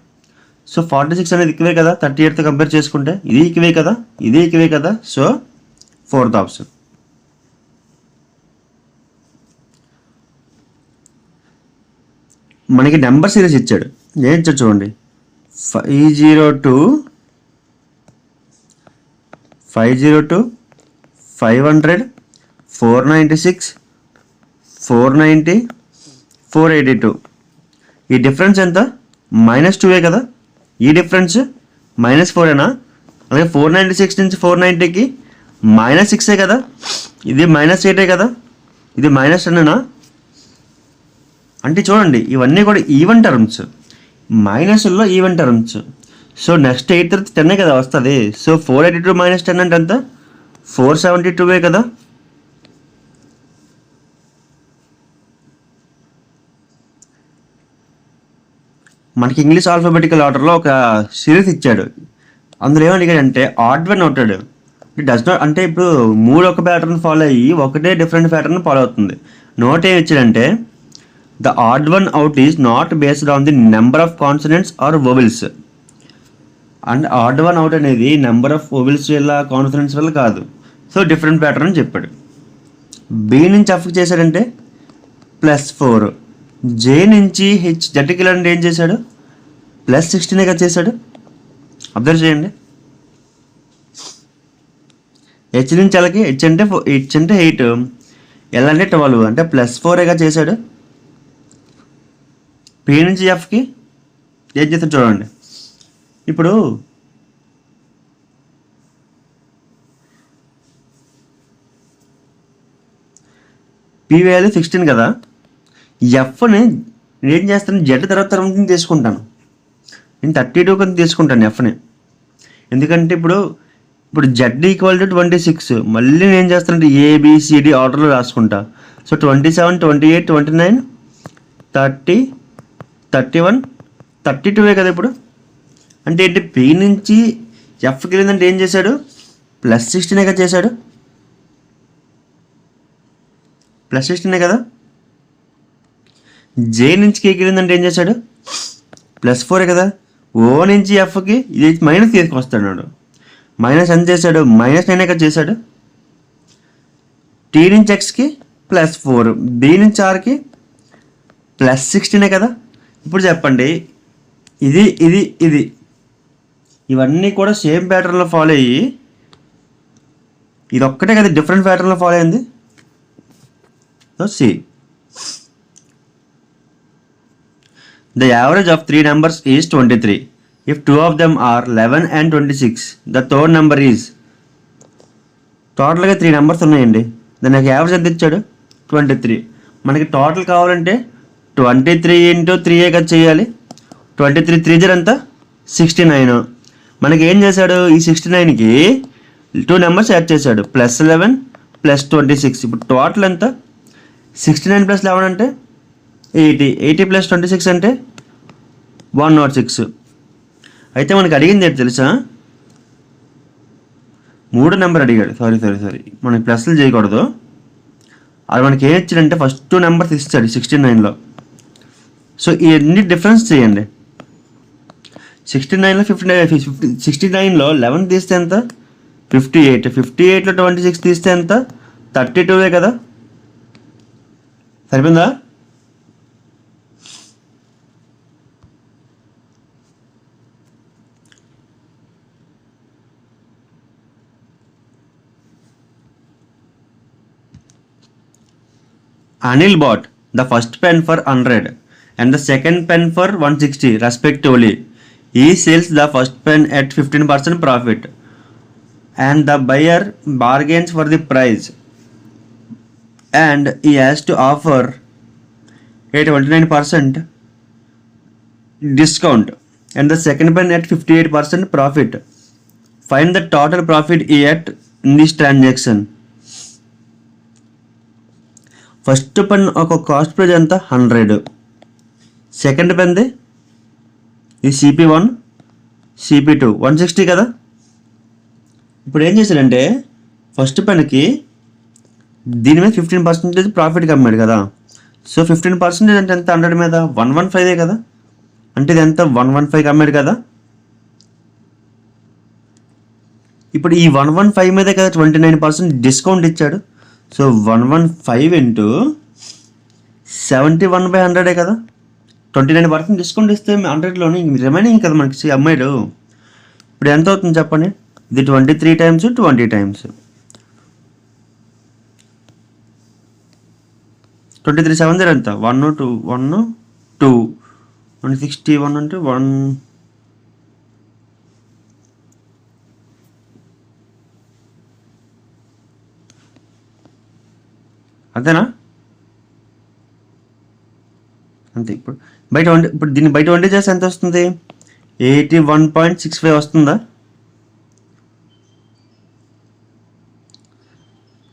సో 46 అనేది ఎక్కువే కదా 38తో కంపేర్ చేసుకుంటే, ఇది ఎక్కువే కదా ఇది ఎక్కువే కదా. So fourth option. మనకి నెంబర్ సిరీస్ ఇచ్చాడు, ఏం ఇచ్చాడు చూడండి 502 500 500 496 490 482. ఈ డిఫరెన్స్ ఎంత -2 కదా. ఈ డిఫరెన్స్ -4ఏనా. అలాగే 496 నుంచి 490కి -6 కదా. ఇది -8 కదా. ఇది -10 అంటే చూడండి ఇవన్నీ కూడా ఈవెన్ టర్మ్స్, మైనస్లో ఈవెన్ టర్మ్స్. సో నెక్స్ట్ 8 తర్వాత 10 కదా వస్తుంది. సో 482 - 10 అంటే ఎంత 472 కదా. మనకి ఇంగ్లీష్ ఆల్ఫాబెటికల్ ఆర్డర్లో ఒక సిరీస్ ఇచ్చాడు, అందులో ఏమని అడిగాడంటే ఆడ్ వన్ అవుతాడు. డస్ నాట్ అంటే ఇప్పుడు 3 ఒక ప్యాటర్న్ ఫాలో అయ్యి ఒకటే డిఫరెంట్ ప్యాటర్న్ ఫాలో అవుతుంది. నోట్ ఏమి ఇచ్చాడంటే the odd one out is not based on the number of consonants or vowels. And odd one out అనేది నెంబర్ ఆఫ్ వోవెల్స్ వల్ల కాన్సనెంట్స్ వల్ల కాదు. సో డిఫరెంట్ ప్యాటర్న్ అని చెప్పాడు. బి నుంచి ఎఫ్ చేశాడంటే +4, జే నుంచి జెడ్కి వెళ్ళాలంటే ఏం చేశాడు? +16 చేశాడు. అబ్జర్వ్ చేయండి. హెచ్ నుంచి అలాగే హెచ్ అంటే 8, ఎల్ అంటే 12 అంటే +4 చేశాడు. పి నుంచి ఎఫ్కి ఏం చేస్తాడు చూడండి. ఇప్పుడు పి వాల్యూ 16 కదా, ఎఫ్ని నేను ఏం చేస్తాను, జెడ్ తర్వాత తీసుకుంటాను. నేను 32 కింద తీసుకుంటాను ఎఫ్ని. ఎందుకంటే ఇప్పుడు జెడ్ = 26. మళ్ళీ నేను ఏం చేస్తానంటే ఏబిసిడి ఆర్డర్లో రాసుకుంటా. సో 27, 28, 29, 30, 31, 32 కదా. ఇప్పుడు అంటే ఏంటి, పి నుంచి ఎఫ్కి వెళ్ళిందంటే ఏం చేశాడు? +16 చేశాడు. +16 కదా. జే నుంచి కేకి వెళ్ళిందంటే ఏం చేశాడు? +4 కదా. ఓ నుంచి ఎఫ్కి ఇది మైనస్ తీసుకొస్తాడు. మైనస్ ఎంత చేశాడు? -9 చేశాడు. టీ నుంచి ఎక్స్కి +4, బి నుంచి ఆర్కి +16 కదా. ఇప్పుడు చెప్పండి, ఇది ఇది ఇది ఇవన్నీ కూడా సేమ్ ప్యాటర్న్లో ఫాలో అయ్యి, ఇది ఒక్కటే కదా డిఫరెంట్ ప్యాటర్న్లో ఫాలో అయింది. So see the average of 3 numbers is 23. If 2 of them are 11 and 26, the third number is. టోటల్గా 3 numbers ఉన్నాయండి. దానికి యావరేజ్ ఎంత ఇచ్చాడు? 23. మనకి టోటల్ కావాలంటే 23 × 3 చేయాలి. 23 3 ఎంత? 69. మనకి ఏం చేశాడు? ఈ 69కి 2 numbers యాడ్ చేశాడు, +11 +26. ఇప్పుడు టోటల్ ఎంత? 69 + 11 అంటే 80. 80 + 26 అంటే 106. అయితే మనకి అడిగింది ఏంటి తెలుసా? 3 నెంబర్ అడిగాడు. సారీ మనకి ప్లస్లు చేయకూడదు. అది మనకి ఏం ఇచ్చాడంటే ఫస్ట్ 2 numbers ఇస్తాడు 69లో. సో ఇవన్నీ డిఫరెన్స్ చేయండి. 69లో 69లో 11 తీస్తే ఎంత? 58. 58లో 26 తీస్తే ఎంత? 32 కదా. సరిపోయిందా? Anil bought the first pen for 100 and the second pen for 160 respectively. He sells the first pen at 15% profit and the buyer bargains for the price and he has to offer a 29% discount and the second pen at 58% profit. Find the total profit yet in this transaction. First pen ఒక cost praise ఎంత? 100. Second పెన్ది ఇది CP1, CP2 160 కదా. ఇప్పుడు ఏం చేశాడంటే first పెన్కి దీని మీద 15% ప్రాఫిట్కి అమ్మాడు కదా. సో 15% అంటే ఎంత? 100 మీద 115 కదా. అంటే ఇది ఎంత? 115 అమ్మాడు కదా. ఇప్పుడు ఈ 115 మీద కదా 29% డిస్కౌంట్ ఇచ్చాడు. సో 115 × 71/100 కదా. 29% డిస్కౌంట్ ఇస్తే 100లోని రిమైనింగ్ కదా మనకి అమ్మాడు. ఇప్పుడు ఎంత అవుతుంది చెప్పండి? ఇది 23 times 20 times 23 7 ఎంత? 1 2 1 2 161 అంటే 1 అంతేనా? అంతే. ఇప్పుడు దీన్ని బయట వండి చేస్తే ఎంత వస్తుంది? 81.65 వస్తుందా?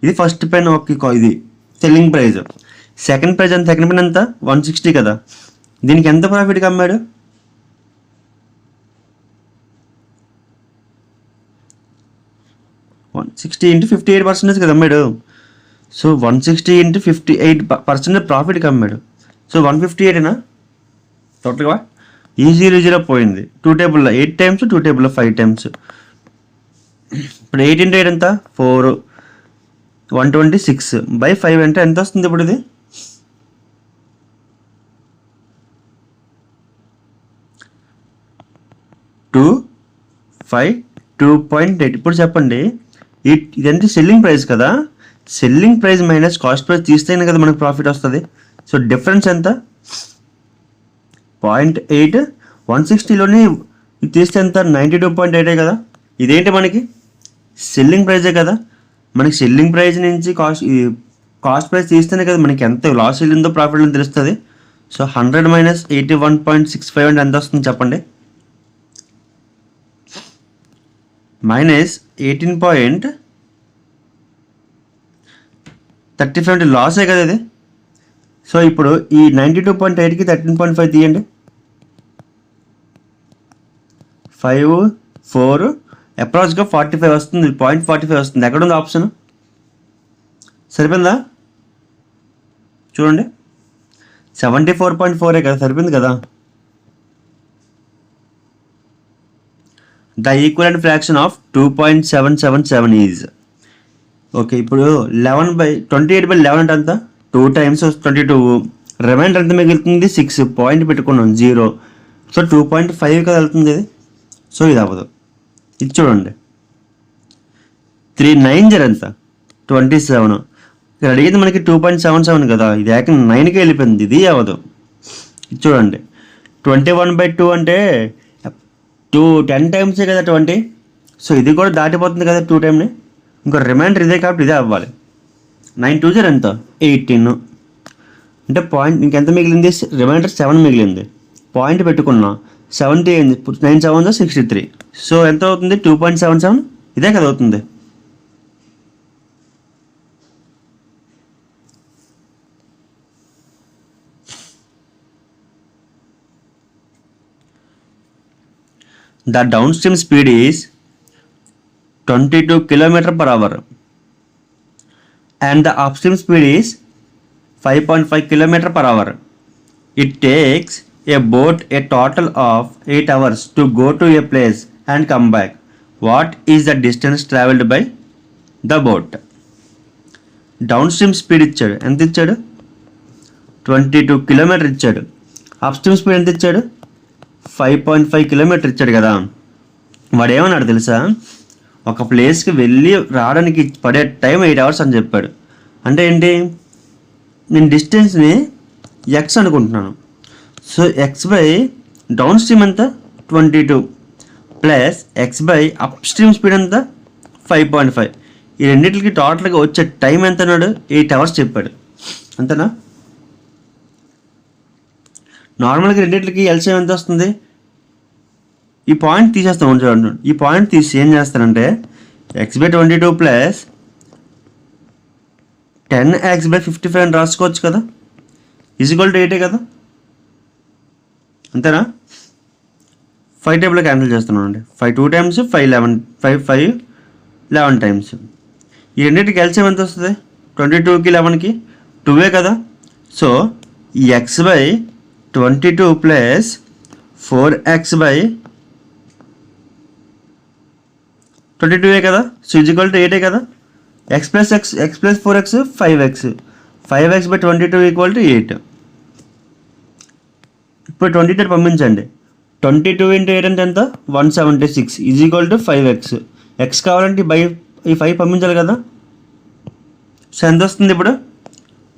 ఇది ఫస్ట్ పెన్ ఇది సెల్లింగ్ ప్రైస్. సెకండ్ ప్రైస్ ఎంత? సెకండ్ పెన్ ఎంత? 160 కదా. దీనికి ఎంత ప్రాఫిట్గా అమ్మాడు? 160 × 58% కదా అమ్మాడు. సో 160 × 58% ప్రాఫిట్కి అమ్మాడు. సో 158 టోటల్గా ఈ 0 పోయింది. 2 టేబుల్లో 8 times, 2 టేబుల్లో 5 times. ఇప్పుడు 8 × 8 ఎంత? 4. 126/5 అంటే ఎంత వస్తుంది? ఇప్పుడు ఇది 5 2.8. ఇప్పుడు చెప్పండి, ఇదంటే సెల్లింగ్ ప్రైస్ కదా, selling price minus cost price తీస్తేనే కదా మనకు ప్రాఫిట్ వస్తుంది. సో డిఫరెన్స్ ఎంత? 0.8. 160లోని ఇది తీస్తే ఎంత? 92.8 కదా. ఇదేంటి మనకి సెల్లింగ్ ప్రైజే కదా. మనకి సెల్లింగ్ ప్రైస్ నుంచి కాస్ట్ ప్రైస్ తీస్తేనే కదా మనకి ఎంత లాస్ వెళ్ళిందో ప్రాఫిట్ వెళ్ళిందో తెలుస్తుంది. సో 100 మైనస్ 81.65 అంటే ఎంత వస్తుంది చెప్పండి? -18.35 అంటే లాసే కదా ఇది. సో ఇప్పుడు ఈ 92.8కి 13.5 తీయండి. 5 4 అప్రాక్స్గా 45 వస్తుంది. 0.45 వస్తుంది. ఎక్కడ ఉంది ఆప్షన్? సరిపోయిందా? చూడండి, 74.4 కదా, సరిపోయింది కదా. The equivalent fraction of 2.777 is okay. ఇప్పుడు 28/11 అంటే ఎంత? 2 times 22. రిమైండర్ ఎంత మిగులుతుంది? 6. పాయింట్ పెట్టుకున్నాం 0. సో 2.5 కదా వెళ్తుంది ఇది. సో ఇది అవ్వదు. ఇది చూడండి, 3 9 ఎంత? 27. ఇక్కడ అడిగింది మనకి 2.77 కదా, ఇది ఏకంగా 9కి వెళ్ళిపోయింది. ఇది అవ్వదు. ఇది చూడండి, 21/2 అంటే 10 times కదా 20. సో ఇది కూడా దాటిపోతుంది కదా 2 times. ఇంకో రిమైండర్ ఇదే కాబట్టి ఇదే అవ్వాలి. 9 2 ఎంత? 18. అంటే పాయింట్ ఇంకెంత మిగిలింది? రిమైండర్ 7 మిగిలింది. పాయింట్ పెట్టుకున్నా 70 అయింది. 9 7 63. సో ఎంత అవుతుంది? 2.77. ఇదే కదా అవుతుంది. The downstream speed is 22 km/h and the upstream speed is 5.5 km/h. It takes a boat a total of 8 hours to go to a place and come back. What is the distance traveled by the boat? Down speed ఇచ్చాడు. ఎంత ఇచ్చాడు? 22 km ఇచ్చాడు. Upstream speed ఎంత ఇచ్చాడు? 5.5 km ఇచ్చాడు కదా. వాడు ఏమన్నాడు తెలుసా? ఒక ప్లేస్కి వెళ్ళి రావడానికి పడే టైం 8 hours అని చెప్పాడు. అంటే ఏంటి? నేను డిస్టెన్స్ని ఎక్స్ అనుకుంటున్నాను. So X by down stream ఎంత? 22 plus X by up stream speed ఎంత? 5.5. ఈ రెండింటికి టోటల్గా వచ్చే టైం ఎంత అన్నాడు? 8 hours చెప్పాడు. అంతేనా? నార్మల్గా రెండింటికి ఎల్సిఎం ఎంత వస్తుంది? ఈ పాయింట్ తీసేస్తాను చూడండి. ఈ పాయింట్ తీసి ఏం చేస్తానంటే x/22 ప్లస్ 10x/55 అని రాసుకోవచ్చు కదా. ఈజ్ఈక్వల్ టు 8 కదా. అంతేనా? 5 టేబుల్లో క్యాన్సిల్ చేస్తున్నాను అండి. 5 2 times 5 11 times. ఈ రెండింటికి ఎల్సిఎం ఎంత వస్తుంది? 22కి 11కి 2 కదా. సో ఈ x/22 ప్లస్ 4x/22 కదా. సో ఈజ్ఈక్వల్ టు 8 కదా. x + 4x 5x. 5x/22 = 8. ఇప్పుడు 22 పంపించండి. 22 × 8 అంటే ఎంత? 176 = 5x. x కావాలంటే ఈ 5 పంపించాలి కదా. సో ఎంత వస్తుంది ఇప్పుడు?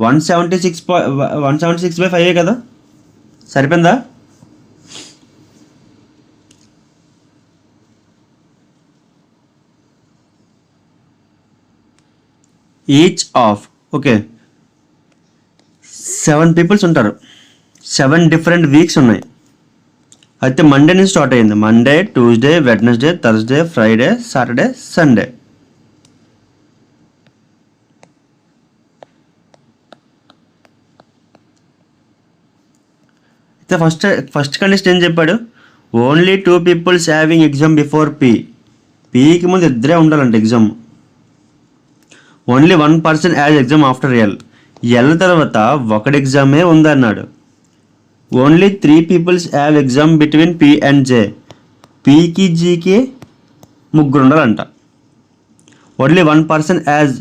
176/5 కదా. సరిపోయిందా? ఈచ్ ఆఫ్ ఓకే 7 పీపుల్స్ ఉంటారు. 7 డిఫరెంట్ వీక్స్ ఉన్నాయి. అయితే మండే నుంచి స్టార్ట్ అయింది. Monday, Tuesday, Wednesday, Thursday, Friday, Saturday, Sunday. అయితే ఫస్ట్ కండిషన్ ఏం చెప్పాడు? Only 2 peoples having exam before పీకి ముందు ఇద్దరే ఉండాలంట exam. Only 1 person has exam after L తర్వాత ఒకటి ఎగ్జామే ఉందన్నాడు. Only 3 peoples have exam between P and J. పీకి జీకి 3 ఉండాలంట. Only 1 person has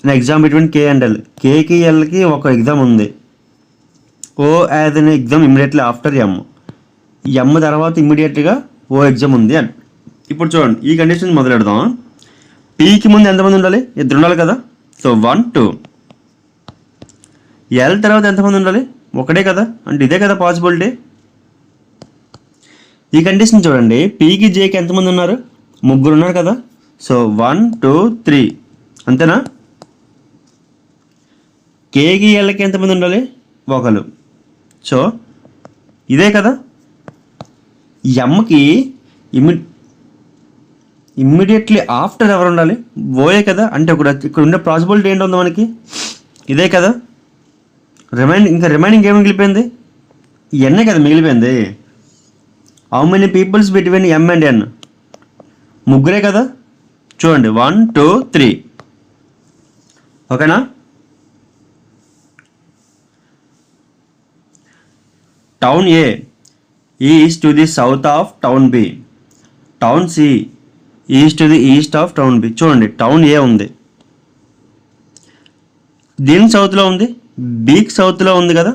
an exam between K and L. కేకి ఎల్కి ఒక ఎగ్జామ్ ఉంది. O has an exam immediately after ఎమ్. ఎమ్ తర్వాత ఇమ్మీడియట్గా ఓ ఎగ్జామ్ ఉంది అని. ఇప్పుడు చూడండి ఈ కండిషన్ మొదలెడదాం. పీకి ముందు ఎంతమంది ఉండాలి? ఇద్దరు ఉండాలి కదా. సో 1 2. ఎల్ తర్వాత ఎంతమంది ఉండాలి? ఒకటే కదా, అంటే ఇదే కదా పాసిబిలిటీ. ఈ కండిషన్ చూడండి, పీకి జేకి ఎంతమంది ఉన్నారు? ముగ్గురు ఉన్నారు కదా. సో 1 2 3 అంతేనా. కేకి ఎల్కి ఎంతమంది ఉండాలి? ఒకరు. సో ఇదే కదా. ఎమ్కి ఇమ్మీడియట్లీ ఆఫ్టర్ ఎవరు ఉండాలి? ఓయే కదా. అంటే ఇక్కడ ఉండే పాసిబిలిటీ ఏంటి మనకి? ఇదే కదా. రిమైనింగ్ ఏమి మిగిలిపోయింది? ఎన్నే కదా మిగిలిపోయింది. How many peoples between M and N? ముగ్గురే కదా. చూడండి 1 2 3. ఓకేనా. Town A is to the south of town B. Town C is to the east of town B. చూడండి టౌన్ ఏ ఉంది, దీనికి సౌత్లో ఉంది, బీకి సౌత్లో ఉంది కదా.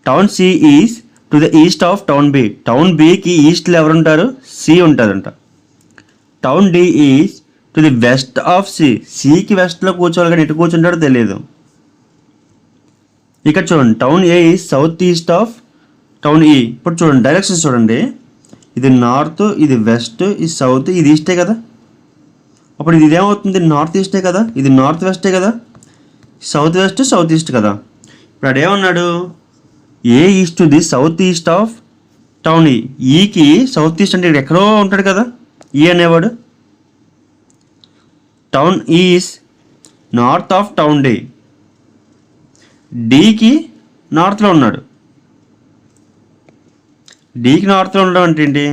Town C is to the east of town B. Town బికి ఈస్ట్లో ఎవరు ఉంటారు? సి ఉంటారంట. Town D is to the west of C. సికి వెస్ట్లో కూర్చోవాలి కానీ ఎటు కూర్చుంటాడో తెలియదు. ఇక్కడ చూడండి town A is south east of town ఈ. ఇప్పుడు చూడండి డైరెక్షన్స్ చూడండి, ఇది నార్త్, ఇది వెస్ట్, ఇది సౌత్, ఇది ఈస్టే కదా. అప్పుడు ఇది ఇదేమవుతుంది? నార్త్ ఈస్టే కదా, ఇది నార్త్ వెస్టే కదా, సౌత్ వెస్ట్ సౌత్ ఈస్ట్ కదా. ఇప్పుడు అదేమన్నాడు? A is to the south east of town E. ఈకి సౌత్ ఈస్ట్ అంటే ఇక్కడ ఎక్కడో ఉంటాడు కదా ఈ అనేవాడు. Town is north of town D. డీకి నార్త్లో ఉన్నాడు. డీకి నార్త్లో ఉండడం అంటే ఏంటి?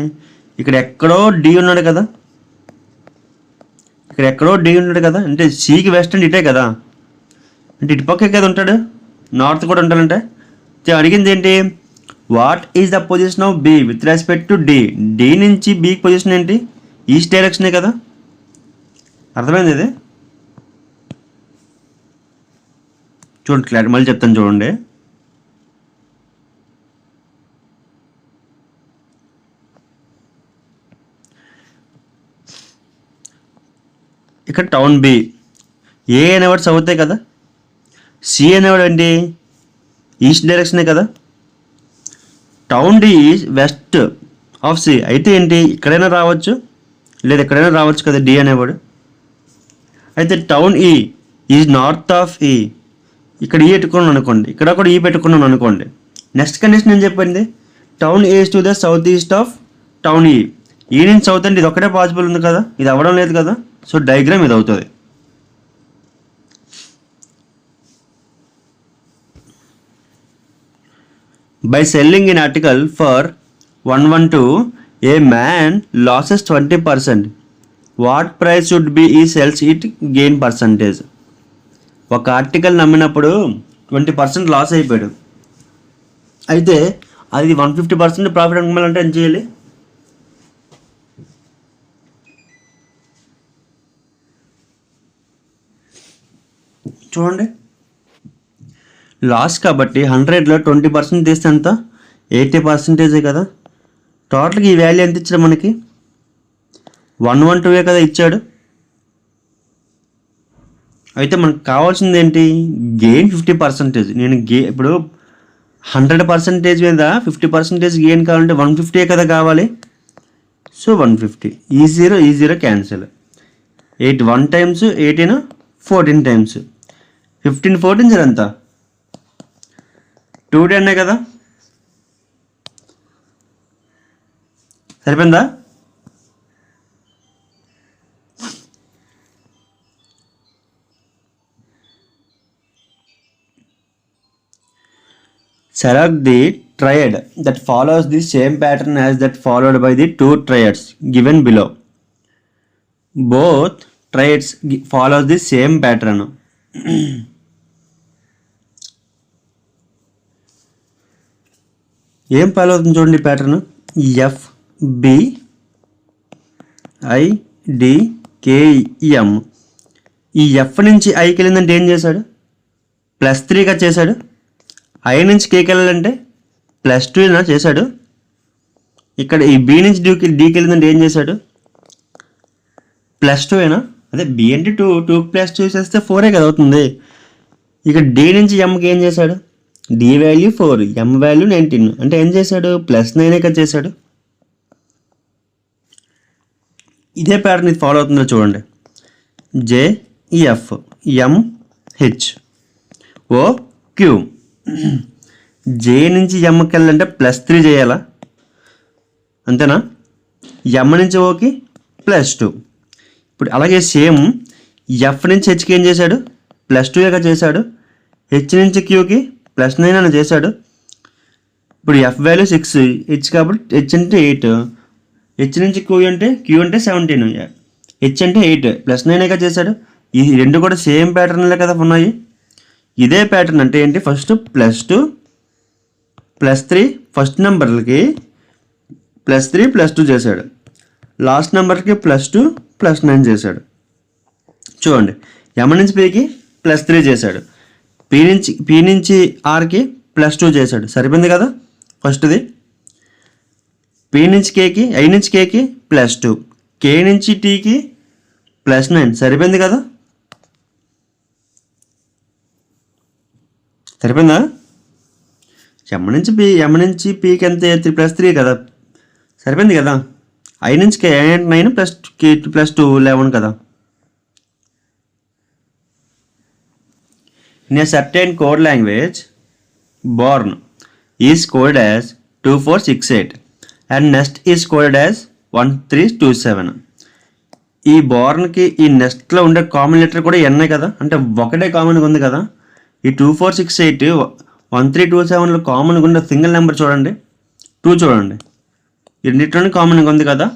ఇక్కడ ఎక్కడో డి ఉన్నాడు కదా, ఇక్కడ ఎక్కడో డి ఉన్నాడు కదా. అంటే సికి వెస్ట్ అంటే ఇటే కదా, అంటే ఇటుపక్కే కదా ఉంటాడు, నార్త్ కూడా ఉంటాడంటే. అడిగింది ఏంటి? What is the position of B with respect to D. D నుంచి బీకి పొజిషన్ ఏంటి? ఈస్ట్ డైరెక్షనే కదా. అర్థమైంది ఇది? చూడండి క్లారిటీ మళ్ళీ చెప్తాను చూడండి. ఇక్కడ టౌన్ బి, ఏ అనేవాడు సౌతే కదా, సి అనేవాడు ఏంటి? ఈస్ట్ డైరెక్షనే కదా. Town D is west of C. అయితే ఏంటి? ఇక్కడైనా రావచ్చు లేదా ఎక్కడైనా రావచ్చు కదా డి అనేవాడు. అయితే టౌన్ ఈ ఈజ్ నార్త్ ఆఫ్ ఈ. ఇక్కడ ఈ పెట్టుకున్నాను అనుకోండి, ఇక్కడ కూడా ఈ పెట్టుకున్నాను అనుకోండి. నెక్స్ట్ కండిషన్ ఏం చెప్పింది? Town is to the south east of town ఈ. ఈ నుంచి సౌత్ అంటే ఇది ఒకటే పాసిబుల్ ఉంది కదా, ఇది అవ్వడం లేదు కదా. సో డయాగ్రామ్ ఇది అవుతుంది. By selling an article for 112, a man loses 20%. What price should be he sells it gain percentage? ఒక ఆర్టికల్ నమ్మినప్పుడు 20% లాస్ అయిపోయాడు. అయితే అది 150% ప్రాఫిట్ అనుకోవాలంటే ఏం చేయాలి? చూడండి లాస్ కాబట్టి 100లో 20% తీస్తే ఎంత? 80% కదా. టోటల్గా ఈ వాల్యూ ఎంత ఇచ్చాడు మనకి? 112 కదా ఇచ్చాడు. అయితే మనకు కావాల్సింది ఏంటి? గెయిన్ 50%. నేను ఇప్పుడు 100% మీద 50% గెయిన్ కావాలంటే 150 కదా కావాలి. సో 150. ఈ జీరో క్యాన్సిల్. 8 1 times 18 14 times 15 14 ఎంత? 210 కదా. సరిపోయిందా? Select the triad that follows the same pattern as that followed by the two triads given below. Both triads follow the same pattern. ఏం ఫాలో అవుతుంది చూడండి pattern. F B I D KM. ఈ F నుంచి ఐకి వెళ్ళిందంటే ఏం చేశాడు? +3గా చేశాడు. ఐ నుంచి కేకి వెళ్ళాలంటే +2 చేశాడు. ఇక్కడ ఈ బి నుంచి డీకి వెళ్ళిందంటే ఏం చేశాడు? +2 ఏనా? అదే బి అంటే 2 +2 చేస్తే 4 కదా అవుతుంది. ఇక డి నుంచి ఎంకి ఏం చేశాడు? డి వాల్యూ 4, ఎం వాల్యూ 19, అంటే ఏం చేశాడు? +9 కదా చేశాడు. ఇదే ప్యాటర్న్ ఇది ఫాలో అవుతుందో చూడండి. జేఈఎఫ్ ఎంహెచ్ ఓ క్యూ. జే నుంచి ఎంకి వెళ్ళాలంటే +3 చేయాలా? అంతేనా? ఎం నుంచి ఓకి +2. ఇప్పుడు అలాగే సేమ్ ఎఫ్ నుంచి హెచ్కి ఏం చేశాడు? +2గా చేశాడు. హెచ్ నుంచి క్యూకి +9 అని చేశాడు. ఇప్పుడు ఎఫ్ వాల్యూ 6, హెచ్ కాబట్టి హెచ్ అంటే 8, హెచ్ నుంచి క్యూ అంటే 17, హెచ్ అంటే 8, +9గా చేశాడు. ఈ రెండు కూడా సేమ్ ప్యాటర్న్లే కదా ఉన్నాయి. ఇదే ప్యాటర్న్ అంటే ఏంటి? ఫస్ట్ +2 +3 ఫస్ట్ నెంబర్లకి +3 +2 చేశాడు. లాస్ట్ నెంబర్కి +2 +9 చేశాడు. చూడండి, ఎం నుంచి పికి +3 చేశాడు. పి నుంచి ఆర్కి +2 చేశాడు. సరిపోయింది కదా ఫస్ట్ది. పి నుంచి కేకి ఐ నుంచి కేకి +2, కే నుంచి టీకి +9. సరిపోయింది కదా? సరిపోయిందా? ఎం నుంచి పీకి ఎంత? 3+3 కదా. సరిపోయింది కదా. ఐ నుంచి కే 9 +2 11 కదా. In a certain code language, born is coded as 2468 and nest is coded as 1327. ఈ బోర్న్కి ఈ నెస్ట్లో ఉండే కామన్ లెటర్ కూడా ఎన్నే కదా, అంటే ఒకటే కామన్గా ఉంది కదా. ఈ 2468 1327లో కామన్గా ఉండే సింగిల్ నెంబర్ చూడండి, 2 చూడండి. ఈ రెండింటిలోనే కామన్గా ఉంది కదా.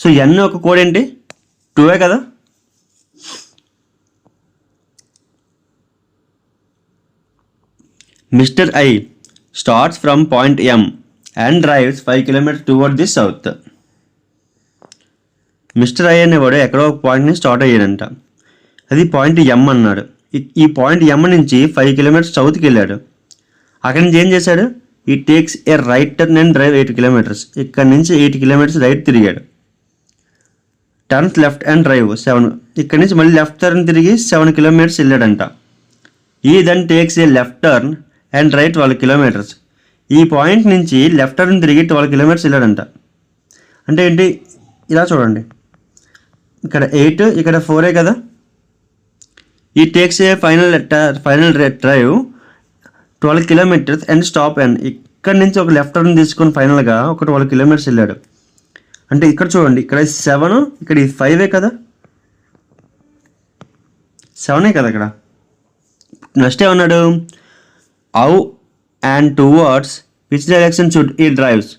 సో ఎన్ ఒక కోడ్ ఏంటి? 2 కదా. Mister I starts from point M and drives 5 kilometers towards the south. Mister I అనేవాడు ఎక్కడో ఒక పాయింట్ని స్టార్ట్ అయ్యాడంట. అది పాయింట్ ఎం అన్నాడు. ఈ పాయింట్ ఎం నుంచి 5 kilometers సౌత్కి వెళ్ళాడు. అక్కడి నుంచి ఏం చేశాడు? ఈ takes A right turn and drive 8 kilometers. ఇక్కడ నుంచి 8 kilometers రైట్ తిరిగాడు. Turns left and drive 7. ఇక్కడ నుంచి మళ్ళీ లెఫ్ట్ టర్న్ తిరిగి 7 kilometers వెళ్ళాడంట. He then takes a left turn and right 12 kilometers. ఈ పాయింట్ నుంచి లెఫ్ట్ టర్న్ తిరిగి 12 kilometers వెళ్ళాడంట. అంటే ఏంటి? ఇలా చూడండి, ఇక్కడ 8 ఇక్కడ 4 కదా. ఈ takes A final drive 12 kilometers and stop and ఇక్కడ నుంచి ఒక లెఫ్ట్ టర్న్ తీసుకొని ఫైనల్గా ఒక 12 kilometers వెళ్ళాడు. అంటే ఇక్కడ చూడండి, ఇక్కడ 7, ఇక్కడ 5 కదా, 7 కదా ఇక్కడ. నెక్స్ట్ ఏమన్నాడు? How and towards which direction should E drives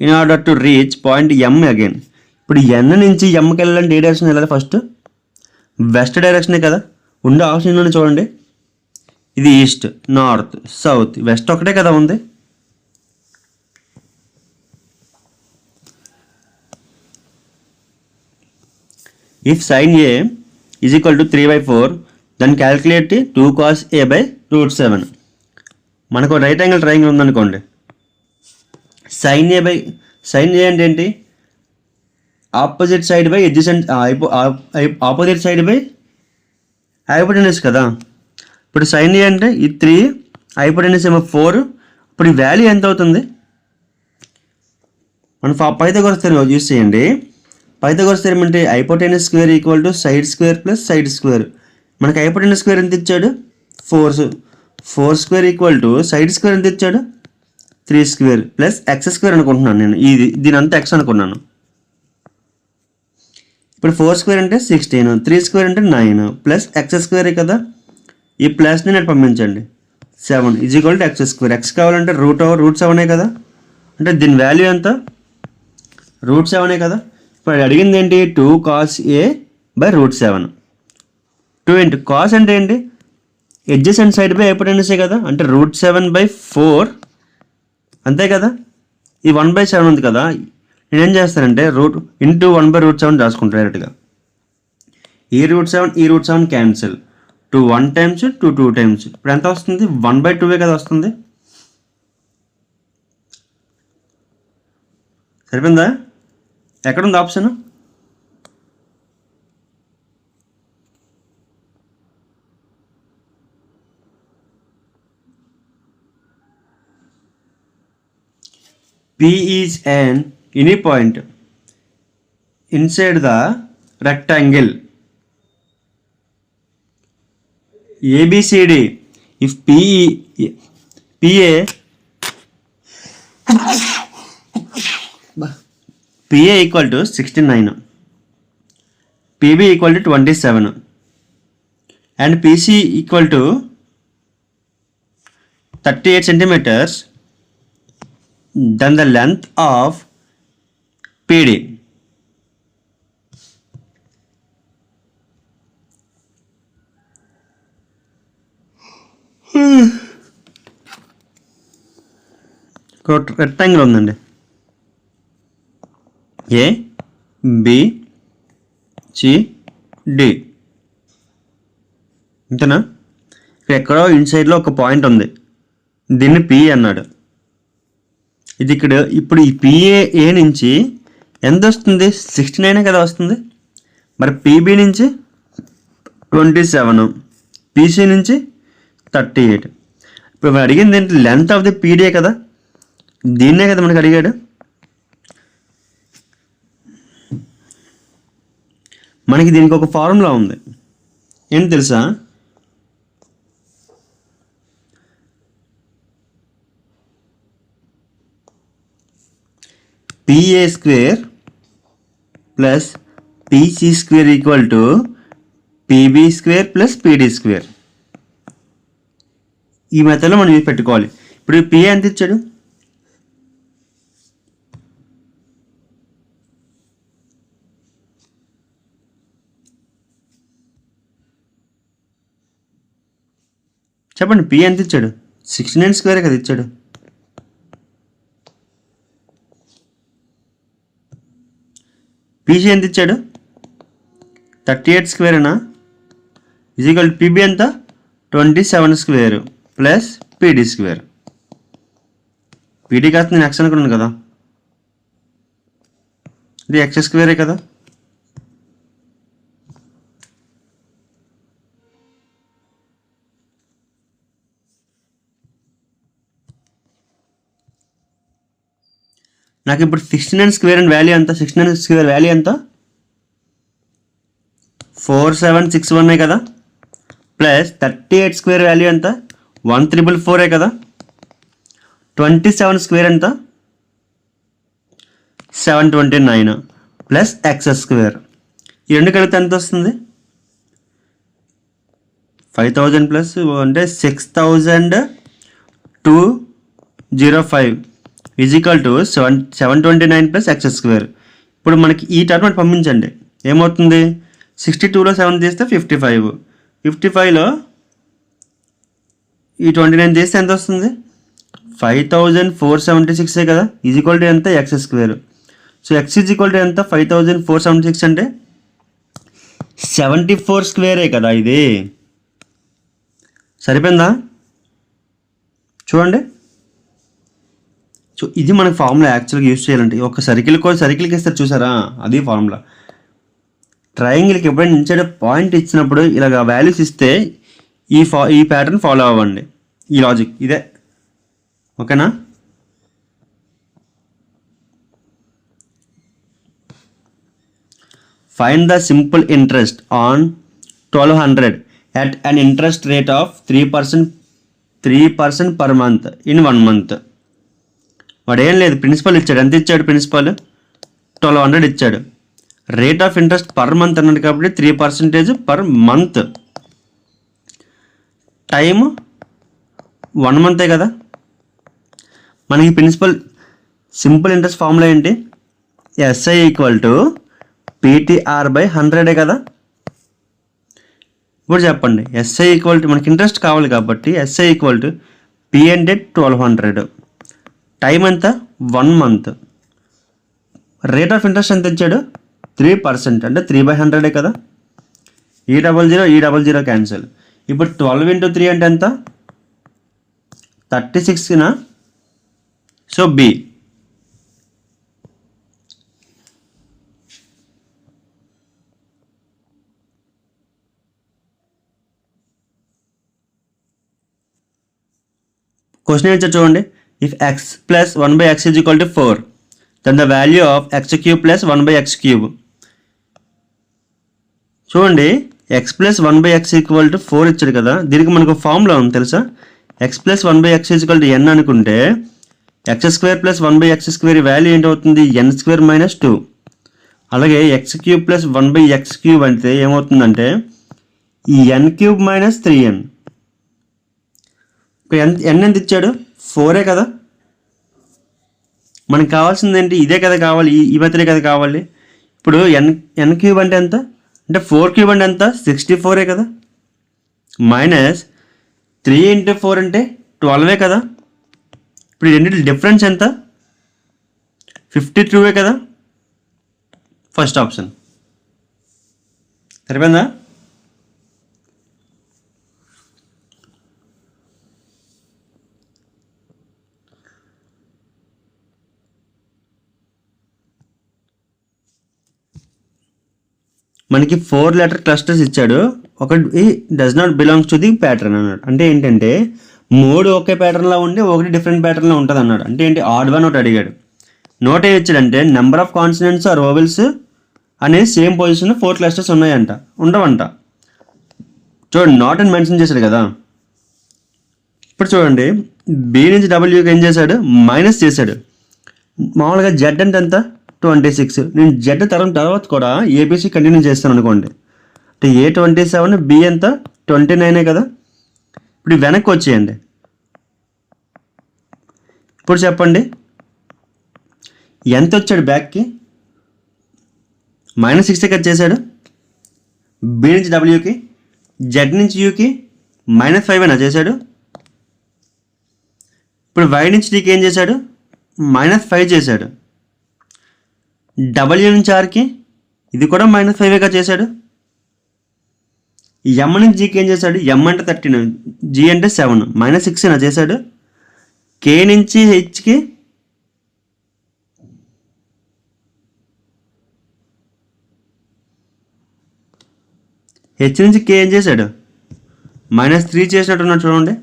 in order to reach point M again. ఇప్పుడు ఎన్ నుంచి ఎంకి వెళ్ళాలంటే ఏ డైరెక్షన్ వెళ్ళాలి? ఫస్ట్ వెస్ట్ డైరెక్షనే కదా. ఉండే ఆప్షన్లోనే చూడండి, ఇది ఈస్ట్, నార్త్, సౌత్, వెస్ట్ ఒకటే కదా ఉంది. If sin A is equal to 3/4, then calculate 2 cos A by √7. మనకు రైట్ యాంగిల్ ట్రయాంగిల్ ఉందనుకోండి. sin A అంటే ఏంటి? Opposite side by adjacent, opposite side by hypotenuse కదా. ఇప్పుడు sin A అంటే ఈ 3, హైపోటెన్యూస్ ఏమో 4. ఇప్పుడు ఈ వాల్యూ ఎంత అవుతుంది? మనం పైథాగోరస్ థియరం యూజ్ చేయండి. పైథాగోరస్ థియరం అంటే hypotenuse square equal to side square plus side square. మనకి హైపోటెన్యూస్ స్క్వేర్ ఎంత ఇచ్చాడు? 4 square equal to side square ఎంత ఇచ్చాడు? 3 స్క్వేర్ ప్లస్ ఎక్స్ స్క్వేర్ అనుకుంటున్నాను నేను. దీని అంతా ఎక్స్ అనుకున్నాను. ఇప్పుడు 4 స్క్వేర్ అంటే 16, 3 స్క్వేర్ అంటే 9 ప్లస్ ఎక్స్ స్క్వేర్ కదా. ఈ ప్లస్ని నేను పంపించండి. 7 is equal to X square. X కావాలంటే √7 కదా. అంటే దీని వాల్యూ ఎంత? √7 కదా. ఇప్పుడు అడిగింది ఏంటి? 2 cos A by √7. 2 ఏంటి? కాస్ అంటే ఏంటి? ఎడ్జసెంట్ సైడ్ బై హైపోటెన్యూసే కదా. అంటే √7/4 అంతే కదా. ఈ 1/7 ఉంది కదా. నేనేం చేస్తానంటే ఇంటూ 1/√7 రాసుకుంటాను డైరెక్ట్గా. ఈ √7 క్యాన్సిల్. 2 1 times 2 2 times. ఇప్పుడు ఎంత వస్తుంది? 1/2 కదా వస్తుంది. సరిపోయిందా? ఎక్కడుంది option? P is an any point inside the rectangle ABCD. If PA equal to 69, PB equal to 27, and PC equal to 38 centimeters, then the length of PD. Rectangle ఉందండి. A B C D అంతేనా? ఇక్కడ ఎక్కడో ఇన్సైడ్లో ఒక point ఉంది, దీన్ని P అన్నాడు. ఇది ఇక్కడ ఇప్పుడు ఈ పిఏ నుంచి ఎంత వస్తుంది? 69 కదా వస్తుంది. మరి పీబీ నుంచి 27, పీసీ నుంచి 38. ఇప్పుడు మనం అడిగింది ఏంటి? లెంత్ ఆఫ్ ది పీడియే కదా, దీన్నే కదా మనకు అడిగాడు. మనకి దీనికి ఒక ఫార్ములా ఉంది, ఏంటి తెలుసా? PA square plus PC square equal to PB square plus PD square. ఈ మెథడ్లో మనం ఇది పెట్టుకోవాలి. ఇప్పుడు PA ఎంత ఇచ్చాడు? చెప్పండి, PA ఎంత ఇచ్చాడు? 69 స్క్వేర్ కదా ఇచ్చాడు. పీసీ ఎంత ఇచ్చాడు? 38 స్క్వేరేనా? ఈక్వల్ పీబీ ఎంత? 27 square plus PD square. PD కాస్త నేను ఎక్స్ అనుకున్నాను కదా, ఇది ఎక్స్ స్క్వేరే కదా. నాకు ఇప్పుడు 69 స్క్వేర్ అండ్ వాల్యూ ఎంత? 69 స్క్వేర్ వాల్యూ ఎంత? 4761 కదా, ప్లస్ 38 స్క్వేర్ వాల్యూ ఎంత? 1444 కదా, 27 స్క్వేర్ ఎంత? 729 ప్లస్ ఎక్స్ స్క్వేర్. ఈ రెండు కలిపితే ఎంత వస్తుంది? 5000 ప్లస్ అంటే 6205 is equal to 729 plus X square. ఇప్పుడు మనకి ఈ టర్మ్ పంపించండి, ఏమవుతుంది? 62లో 7 తీస్తే 55, 55లో ఈ 29 తీస్తే ఎంత వస్తుంది? 5476 కదా, ఈజ్ ఈక్వల్ టు ఎంత? X square. So X is equal to ఎంత? 5476 అంటే 74 స్క్వేరే కదా ఇది. సరిపోయిందా? చూడండి. సో ఇది మనకి ఫార్ములా యాక్చువల్గా యూజ్ చేయాలంటే ఒక సర్కిల్కి ఇస్తారు చూసారా, అది ఫార్ములా. ట్రయాంగిల్కి ఎప్పుడైనా ఇన్సైడ్ పాయింట్ ఇచ్చినప్పుడు ఇలాగ వాల్యూస్ ఇస్తే ఈ ప్యాటర్న్ ఫాలో అవ్వండి, ఈ లాజిక్ ఇదే. ఓకేనా? Find the simple interest on 1200 at an interest rate of 3% per month in 1 month. వాడు ఏం లేదు, ప్రిన్సిపల్ ఇచ్చాడు. ఎంత ఇచ్చాడు? ప్రిన్సిపల్ 1200 ఇచ్చాడు. Rate of interest per month అన్నాడు కాబట్టి 3% పర్ మంత్. టైము 1 మంతే కదా. మనకి ప్రిన్సిపల్ సింపుల్ ఇంట్రెస్ట్ ఫార్ములా ఏంటి? SI equal to PTR by 100 కదా. ఇప్పుడు చెప్పండి, ఎస్ఐ ఈక్వల్ టు మనకి ఇంట్రెస్ట్ కావాలి కాబట్టి ఎస్ఐ ఈక్వల్ టు పి అంటే 1200, టైం ఎంత? 1 మంత్. రేట్ ఆఫ్ ఇంట్రెస్ట్ ఎంత ఇచ్చాడు? 3% అంటే 3/100 కదా. ఈ 00 క్యాన్సిల్. ఇప్పుడు 12 × 3 అంటే ఎంత? 36నా? సో బి క్వశ్చన్ ఇచ్చారు చూడండి. If X plus 1/x is equal to 4 then the value of X cube plus 1/x cube. చూడండి, X plus 1/x equal to 4 ఇచ్చాడు కదా, దీనికి మనకు ఫార్ములా ఉంది తెలుసా. X plus 1/x equal to N అనుకుంటే X square plus 1/x square value ఏంటవుతుంది, N square minus 2. అలాగే X cube plus 1/x cube అంటే ఏమవుతుందంటే ఈ ఎన్ క్యూబ్ మైనస్ 3n. ఎన్ ఎంత ఇచ్చాడు, 4 కదా. మనకు కావాల్సింది ఏంటి, ఇదే కదా కావాలి, ఈ మెథడే కదా కావాలి. ఇప్పుడు ఎన్ క్యూబ్ అంటే ఎంత అంటే 4 క్యూబ్ అంటే ఎంత, 64 కదా, మైనస్ 3 × 4 అంటే 12 కదా. ఇప్పుడు రెండింటి డిఫరెన్స్ ఎంత, 52 కదా. ఫస్ట్ ఆప్షన్ సరిపోయిందా. మనకి 4 లెటర్ క్లస్టర్స్ ఇచ్చాడు, ఒకటి does not belongs to the pattern అన్నాడు. అంటే ఏంటంటే 3 ఒకే ప్యాటర్న్లో ఉండి ఒకటి డిఫరెంట్ ప్యాటర్న్లో ఉంటుంది అన్నాడు. అంటే ఏంటి, ఆడ్ వన్ ఒకటి అడిగాడు. నోట్ ఏ ఇచ్చాడంటే number of consonants or vowels అనేది సేమ్ పొజిషన్ 4 క్లస్టర్స్ ఉన్నాయంట, ఉండవంట. చూడండి, నాట్ అని మెన్షన్ చేశాడు కదా. ఇప్పుడు చూడండి, బి నుంచి డబ్ల్యూకి ఏం చేశాడు, మైనస్ చేశాడు. మామూలుగా జెడ్ అంటే ఎంత, 26. నేను జెడ్ తర్వాత కూడా ఏబీసీ కంటిన్యూ చేస్తాను అనుకోండి. అంటే ఏ 27, బి ఎంత 29 కదా. ఇప్పుడు వెనక్కి వచ్చేయండి. ఇప్పుడు చెప్పండి, ఎంత వచ్చాడు బ్యాక్కి, -6 కదా చేశాడు. బి నుంచి డబ్ల్యూకి, జెడ్ నుంచి యూకి -5 చేశాడు. ఇప్పుడు వై నుంచి డీకి ఏం చేశాడు, -5 చేశాడు. డబ్ల్యూ నుంచి ఆర్కి ఇది కూడా -5 చేశాడు. ఎమ్ నుంచి జీకి ఏం చేశాడు, ఎమ్ అంటే 13, జీ అంటే 7, -6 చేశాడు. కే నుంచి హెచ్కి హెచ్ నుంచి కే ఏం చేశాడు, -3 చేసినట్టున్నాడు చూడండి.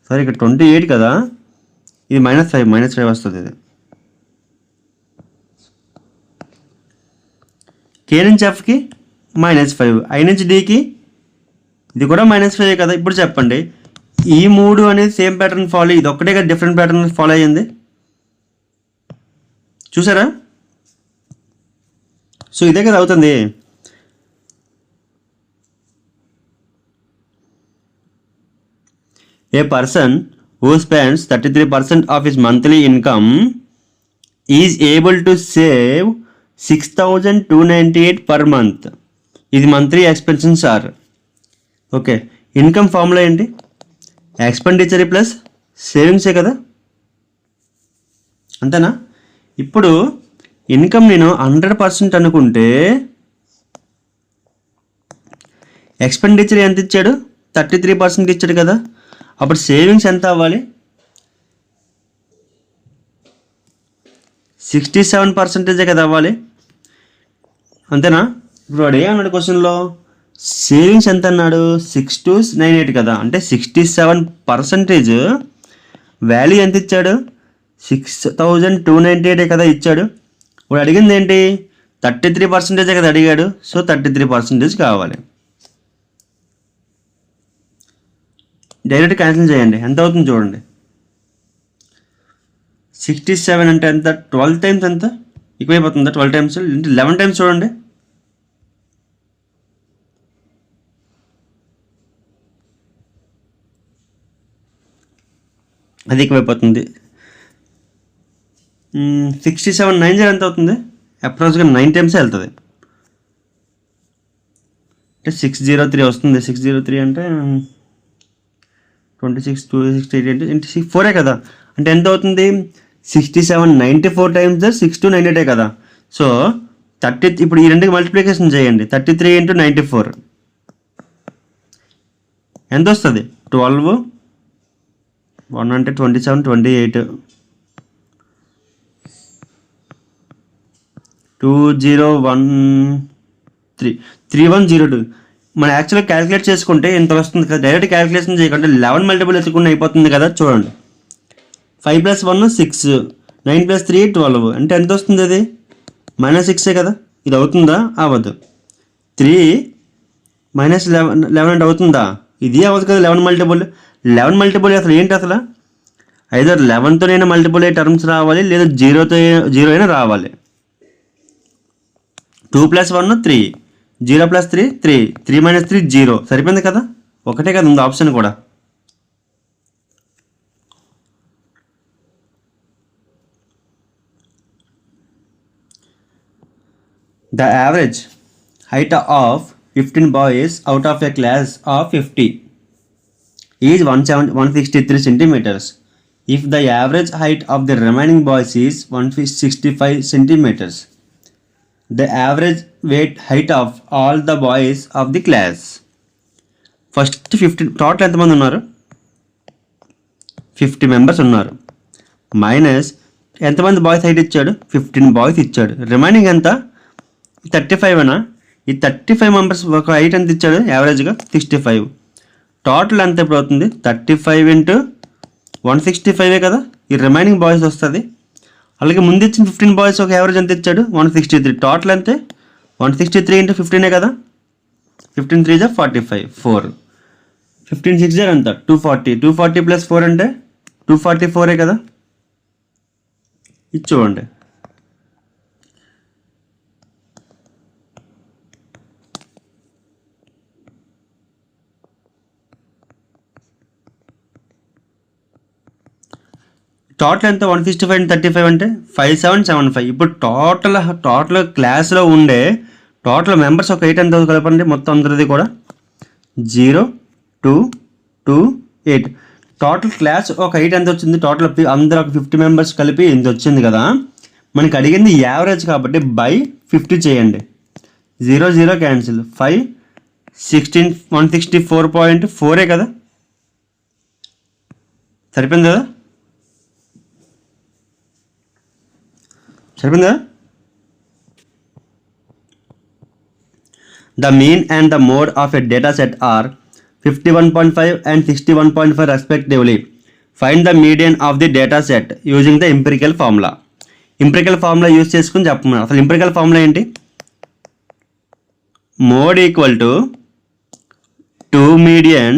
సరే, ఇక్కడ 28 కదా, ఇది -5 వస్తుంది. ఇది కే నుంచి ఎఫ్కి -5, ఐ నుంచి డీకి ఇది కూడా -5 కదా. ఇప్పుడు చెప్పండి, ఈ 3 అనేది సేమ్ ప్యాటర్న్ ఫాలో, ఇది ఒక్కటే కదా డిఫరెంట్ ప్యాటర్న్ ఫాలో అయ్యింది, చూసారా. సో ఇదే కదా అవుతుంది. ఏ person who spends 33% of his monthly income is able to save 6,298 per month. ఇది monthly expenses are. Okay, income formula ఏంటి, ఎక్స్పెండిచర్ ప్లస్ సేవింగ్సే కదా, అంతేనా. ఇప్పుడు ఇన్కమ్ నేను 100% అనుకుంటే ఎక్స్పెండిచర్ ఎంత ఇచ్చాడు, 33% ఇచ్చాడు కదా. అప్పుడు సేవింగ్స్ ఎంత అవ్వాలి, 67% కదా అవ్వాలి, అంతేనా. ఇప్పుడు వాడు ఏమన్నాడు క్వశ్చన్లో, సేవింగ్స్ ఎంత అన్నాడు, 6298 కదా. అంటే 67% వాల్యూ ఎంత ఇచ్చాడు, 6,298 కదా ఇచ్చాడు. ఇప్పుడు అడిగింది ఏంటి, 33% కదా అడిగాడు. సో 33% కావాలి. డైరెక్ట్ క్యాన్సిల్ చేయండి, ఎంత అవుతుంది చూడండి. 67 అంటే ఎంత, 12 టైమ్స్ ఎంత ఎక్కువైపోతుందా, 12 టైమ్స్ 11 టైమ్స్ చూడండి. అది ఎక్కువైపోతుంది. 6790 ఎంత అవుతుంది, అప్రాక్స్గా 9 టైమ్సే వెళ్తుంది. అంటే 603 వస్తుంది. 603 అంటే 26, 268 అంటే 4 కదా. అంటే ఎంత అవుతుంది, 6794 టైమ్స్ 6298 కదా. సో 30, ఇప్పుడు ఈ రెండుకి మల్టిప్లికేషన్ చేయండి, 33 × 94 ఎంత వస్తుంది, 12, 1 అంటే 27, 28, 2013, 3102. మనం యాక్చువల్గా క్యాలిక్యులేట్ చేసుకుంటే ఇంత వస్తుంది కదా, డైరెక్ట్ క్యాలిక్యులేషన్ చేయకుండా 11 మల్టిపుల్ ఎత్తుకుని అయిపోతుంది కదా. చూడండి, 5 + 1 6, 9 + 3 12, అంటే ఎంత వస్తుంది? అది -6 కదా. ఇది అవుతుందా? అవ్వదు. 3 - 11 అంటే అవుతుందా? ఇది అవ్వదు కదా. 11 మల్టిపుల్ అసలు ఏంటి? అసలు ఐదర్ 11తోనైనా మల్టిపుల్ అయ్యే టర్మ్స్ రావాలి, లేదా 0 అయినా రావాలి. 2 + 1 3, 0 + 3 3, 3 - 3 0, సరిపోయింది కదా. ఒకటే కదా ఉంది ఆప్షన్ కూడా. The average height of 15 boys out of a class of 50 is 163 centimeters. If the average height of the remaining boys is 165 centimeters, the average height of all the boys of the class. First 50 total ఎంతమంది ఉన్నారు? 50 members ఉన్నారు. Minus ఎంతమంది boys height ఇచ్చాడు? 15 boys ఇచ్చాడు. Remaining ఎంత? 35 ఈ 35 members ఒక height ఎంత ఇచ్చాడు? యావరేజ్గా 65. టోటల్ ఎంత ఇప్పుడు అవుతుంది? 35 × 165 కదా. ఈ రిమైనింగ్ బాయ్స్ వస్తుంది. అలాగే ముందు ఇచ్చిన 15 బాయ్స్ ఒక యావరేజ్ ఎంత ఇచ్చాడు? 163. టోటల్ అంతే 163 × 15 కదా. 15 3 = 45, 4. 15 6 ఎంత? 240. 240 + 4 అంటే 244 కదా. ఇది చూడండి. టోటల్ ఎంత? 165 × 35 అంటే 5775. ఇప్పుడు టోటల్ క్లాస్లో ఉండే టోటల్ మెంబర్స్ ఒక 8 ఎంత కలపండి మొత్తం అందరిది కూడా. 0 2 2 8. టోటల్ క్లాస్ ఒక 8 ఎంత వచ్చింది? టోటల్ అందరూ ఒక 50 మెంబర్స్ కలిపి ఎంత వచ్చింది కదా. మనకి అడిగింది యావరేజ్ కాబట్టి బై 50 చేయండి. 0 0 క్యాన్సిల్. 5 16 164.4 కదా. సరిపోయింది కదా. సరిపోయిందా? The mean and the mode of a data set are 51.5 and 61.5 respectively. Find the median of the data set using the empirical formula. Empirical formula use చేసుకుని చెప్పమన్నారు. అసలు empirical formula ఏంటి? mode equal to 2 median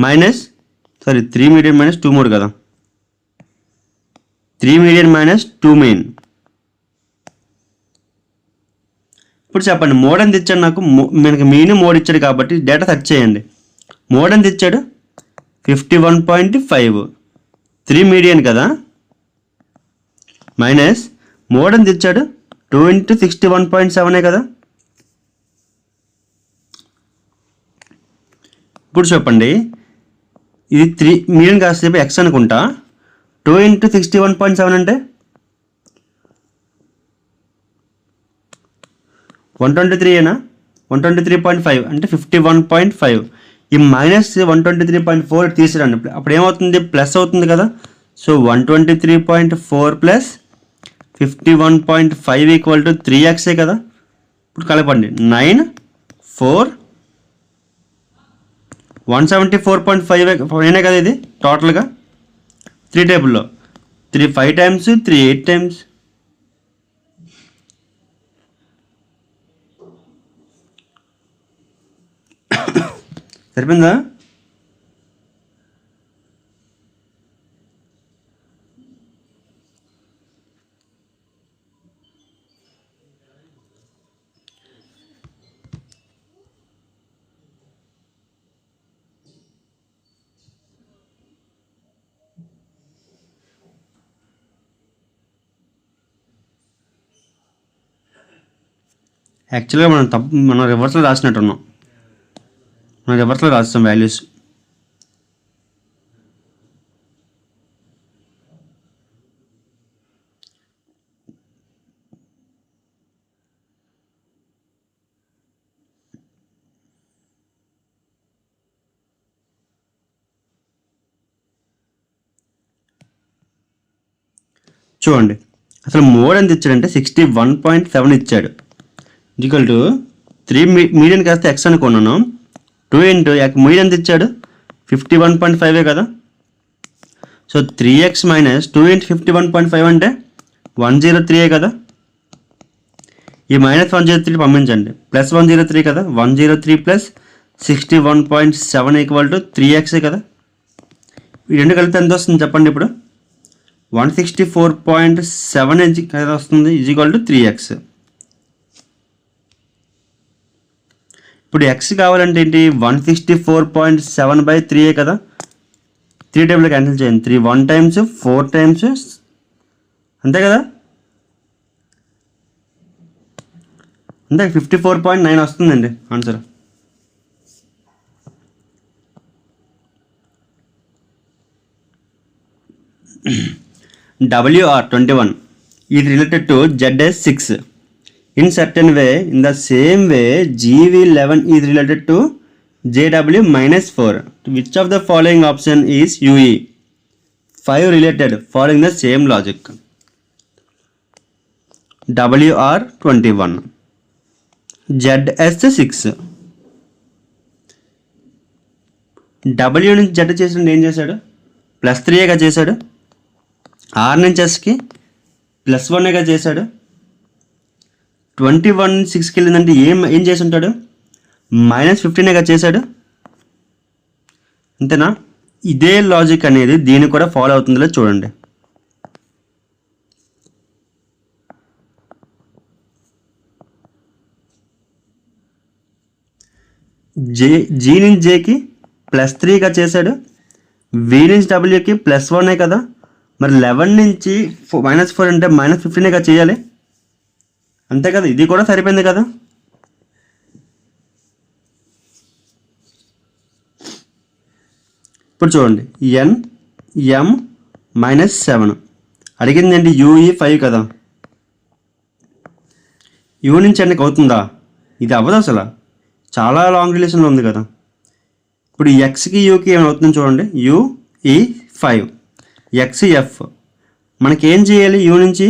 minus 3 median minus 2 mode కదా. 3 median minus 2 mean. ఇప్పుడు చెప్పండి, mode ఎంత ఇచ్చాడు నాకు? మనకి మీన్ మోడ్ ఇచ్చాడు కాబట్టి డేటా సెర్చ్ చేయండి. మోడ్ ఎంత ఇచ్చాడు? 51.5. 3 మీడియన్ కదా. మైనస్ మోడ్ ఎంత ఇచ్చాడు? 2 × 61.7 కదా. ఇప్పుడు చెప్పండి, ఇది 3 మీడియన్ కాసేపు ఎక్స్ అనుకుంటా. 2 × 61.7 అంటే 123 123.5 అంటే 51.5. ఈ మైనస్ 123.4 తీసిరండి. అప్పుడు ఏమవుతుంది? ప్లస్ అవుతుంది కదా. సో 123.4 + 51.5 = 3x కదా. ఇప్పుడు కలపండి. 9 4 174.5 కదా ఇది టోటల్గా 3 టేబుల్లో. 3 5 times, 3 8 times. సరిపోయిందా? యాక్చువల్గా మనం రివర్స్లో రాసినట్టున్నాం. మనం రివర్స్లో రాస్తాం వాల్యూస్. చూడండి, అసలు మోడ్ ఎంత ఇచ్చాడంటే 61.7 ఇచ్చాడు. ఈక్వల్ టు 3 మీడియన్ కాస్త ఎక్స్ అనుకున్నాను. 2 ఇంటూ మీడియన్ ఎంత ఇచ్చాడు 51.5 కదా. సో 3x మైనస్ 2 ఇంటూ 51.5 అంటే 103 కదా. ఈ మైనస్ 103 పంపించండి, ప్లస్ 103 కదా. 103 ప్లస్ 61.7 ఈక్వల్ టు 3x కదా. ఈ రెండు కలిపితే ఎంత వస్తుంది చెప్పండి ఇప్పుడు. 164.7 కదా వస్తుంది, ఈజ్ ఈక్వల్ టు 3x. ఇప్పుడు x కావాలంటే ఏంటి 164.7/3 కదా. 3 టేబుల్ క్యాన్సిల్ చేయండి. 3 1 టైమ్స్ 4 టైమ్స్ అంతే కదా. అంతే 54.9 వస్తుందండి answer. WR21 is related to ZS6 in certain way. In the same way, GV11 is related to JW-4. Which of the following option is UE? 5 related following the same logic. WR21 ZS6 W నుంచి Z చేసినప్పుడు ఏం చేశాడు, +3గా చేశాడు. R నుంచి Sకి +1గా చేశాడు. 21 6కి వెళ్ళిందంటే ఏం చేసి ఉంటాడు, -15గా చేశాడు. అంతేనా. ఇదే లాజిక్ అనేది దీన్ని కూడా ఫాలో అవుతుందో చూడండి. జీ నుంచి జేకి +3గా చేశాడు. వి నుంచి డబ్ల్యూకి +1 కదా. మరి 11 నుంచి -4 అంటే -15గా చేయాలి, అంతే కదా. ఇది కూడా సరిపోయింది కదా. ఇప్పుడు చూడండి NM-7 అడిగింది అండి. UE 5 కదా. యూ నుంచి ఎన్నికి అవుతుందా, ఇది అవ్వదు అసలు, చాలా లాంగ్ రిలేషన్లో ఉంది కదా. ఇప్పుడు ఎక్స్కి యూకి ఏమవుతుందో చూడండి. UE 5 XF మనకేం చేయాలి, యూ నుంచి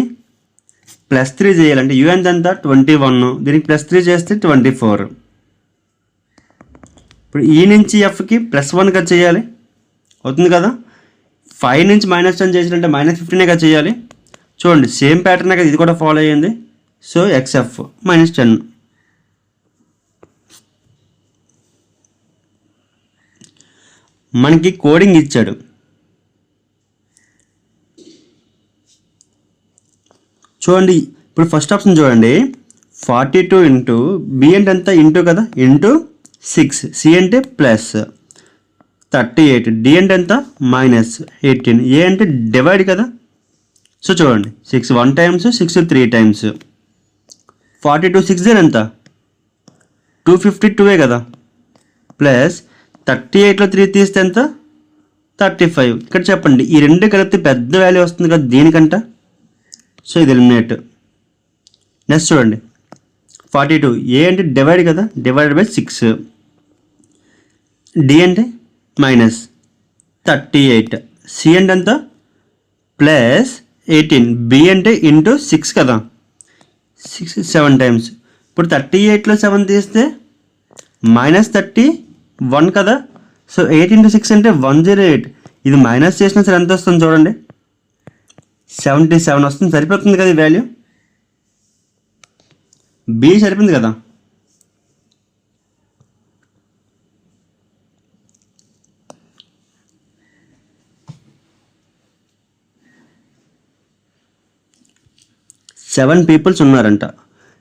+3 చేయాలంటే యూ ఎంత 21, దీనికి +3 చేస్తే 24. ఇప్పుడు ఈ నుంచి ఎఫ్కి +1గా చేయాలి, అవుతుంది కదా. 5 నుంచి -10 చేసినట్టే -15గా చేయాలి. చూడండి సేమ్ ప్యాటర్న్ కదా, ఇది కూడా ఫాలో అయ్యింది. So XF -10. మనకి కోడింగ్ ఇచ్చాడు. చూడండి ఇప్పుడు ఫస్ట్ ఆప్షన్ చూడండి. 42 ఇంటూ బి అంటే ఎంత ఇంటూ కదా, ఇంటూ 6, సి అంటే +38, డి అంటే ఎంత -18, ఏ అంటే డివైడ్ కదా. సో చూడండి 6 1 టైమ్స్, 6 3 టైమ్స్. 42 6 ఎంత 252 కదా. ప్లస్ 38లో 3 తీస్తే ఎంత 35. ఇక్కడ చెప్పండి ఈ రెండు కలిపితే పెద్ద వాల్యూ వస్తుంది కదా దీనికంట. సో ఇది ఎలిమినేట్. నెక్స్ట్ చూడండి 42 ఏ అంటే డివైడ్ కదా, /6, డి అంటే -38, సి అంటే ఎంత +18, బి అంటే ఇంటూ 6 కదా. 6 7 టైమ్స్. ఇప్పుడు 38లో 7 తీస్తే -31 కదా. సో 8 × 6 అంటే 108. ఇది మైనస్ చేసినా సరే ఎంత వస్తుంది చూడండి, 77 వస్తుంది. సరిపోతుంది కదా ఈ వాల్యూ. బి సరిపోయింది కదా. సెవెన్ పీపుల్స్ ఉన్నారంట,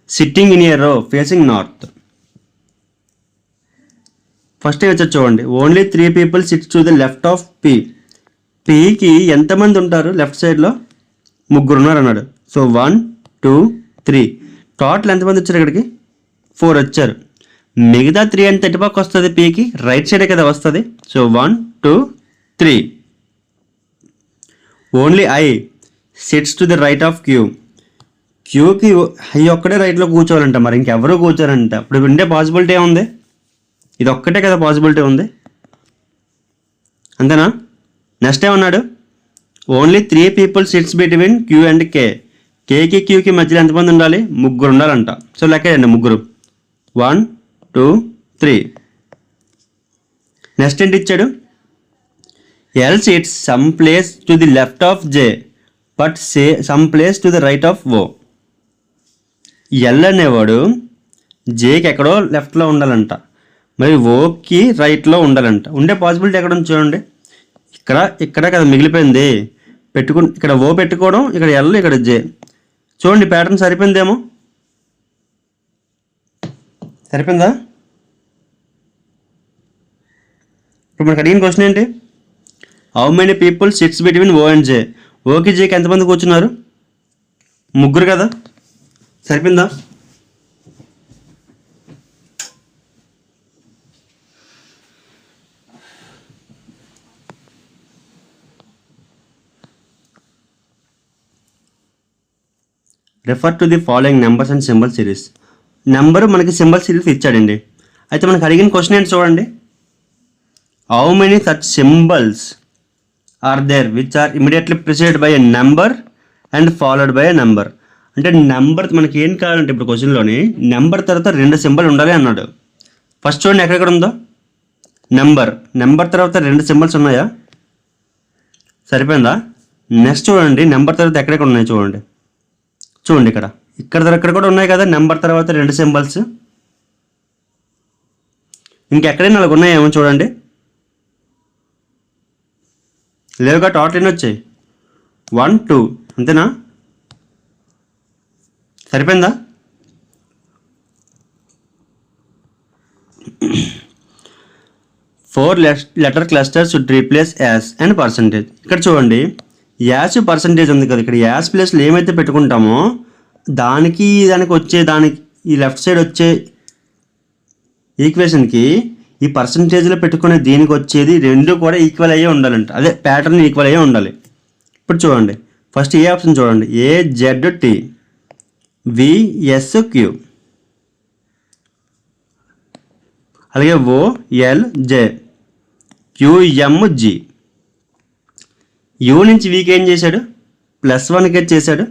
sitting in a row facing north. First వచ్చి చూడండి, only 3 people sits to the left of P. పికి ఎంతమంది ఉంటారు లెఫ్ట్ సైడ్లో, 3 ఉన్నారు అన్నాడు. సో 1 2 3 టోటల్ ఎంతమంది వచ్చారు ఇక్కడికి, 4 వచ్చారు. మిగతా 3 అంటే ఎటుపక్క వస్తుంది, పీకి రైట్ సైడే కదా వస్తుంది. So 1 2 3. Only I sits to the right of Q. క్యూకి ఐ ఒక్కడే రైట్లో కూర్చోవాలంట, మరి ఇంకెవరూ కూర్చోరంట. ఇప్పుడు ఉండే పాసిబిలిటీ ఏముంది, ఇది ఒక్కటే కదా పాసిబిలిటీ ఉంది, అంతేనా. నెక్స్ట్ ఏమన్నాడు, only 3 people sits between Q and K. కేకి క్యూకి మధ్యలో ఎంతమంది ఉండాలి, 3 ఉండాలంట. సో లెక్క చేయండి 3. 1 2 3. నెక్స్ట్ ఏంటి ఇచ్చాడు, else it's some place to the left of J but say some place to the right of O. L అనేవాడు జేకి ఎక్కడో లెఫ్ట్లో ఉండాలంట, మరి ఓకి రైట్లో ఉండాలంట. ఉండే పాసిబిలిటీ ఎక్కడ ఉంది చూడండి, ఇక్కడ కదా మిగిలిపోయింది. ఇక్కడ ఓ పెట్టుకోవడం, ఇక్కడ ఎల్, ఇక్కడ జే. చూడండి ప్యాటర్న్ సరిపోయిందేమో, సరిపోయిందా? ఇప్పుడు మనకు అడిగిన క్వశ్చన్ ఏంటి, how many people sits between O and J. ఓకి జేకి ఎంతమంది కూర్చున్నారు, ముగ్గురు కదా, సరిపోయిందా? Refer to the following numbers and symbol series. Number మనకి సింబల్ సిరీస్ ఇచ్చాడండి. అయితే మనకు అడిగిన క్వశ్చన్ ఏంటి చూడండి, how many such symbols are there which are immediately preceded by a number and followed by a number. అంటే నెంబర్ మనకి ఏం కావాలంటే ఇప్పుడు క్వశ్చన్లోని నెంబర్ తర్వాత 2 సింబల్ ఉండాలి అన్నాడు. ఫస్ట్ చూడండి ఎక్కడెక్కడ ఉందో, నెంబర్ తర్వాత 2 సింబల్స్ ఉన్నాయా, సరిపోయిందా? నెక్స్ట్ చూడండి నెంబర్ తర్వాత ఎక్కడెక్కడ ఉన్నాయి చూడండి, ఇక్కడ కూడా ఉన్నాయి కదా నెంబర్ తర్వాత 2 సింబల్స్. ఇంకెక్కడైనా అలాగ ఉన్నాయేమో చూడండి, లేవుగా. టోటల్ ఎన్ని వచ్చాయి, 1 2, అంతేనా? సరిపోయిందా? Four letter clusters should replace as and percentage. ఇక్కడ చూడండి యాస్ పర్సంటేజ్ ఉంది కదా, ఇక్కడ యాస్ ప్లేస్లో ఏమైతే పెట్టుకుంటామో దానికి ఈ లెఫ్ట్ సైడ్ వచ్చే ఈక్వేషన్కి ఈ పర్సంటేజ్లో పెట్టుకునే దీనికి వచ్చేది 2 కూడా ఈక్వల్ అయ్యే ఉండాలంట, అదే ప్యాటర్న్ ఈక్వల్ అయ్యే ఉండాలి. ఇప్పుడు చూడండి ఫస్ట్ ఏ ఆప్షన్ చూడండి, AZT VSQ, అలాగే OLJ QMG. యూ నుంచి వీకి ఏం చేశాడు, +1కే చేశాడు.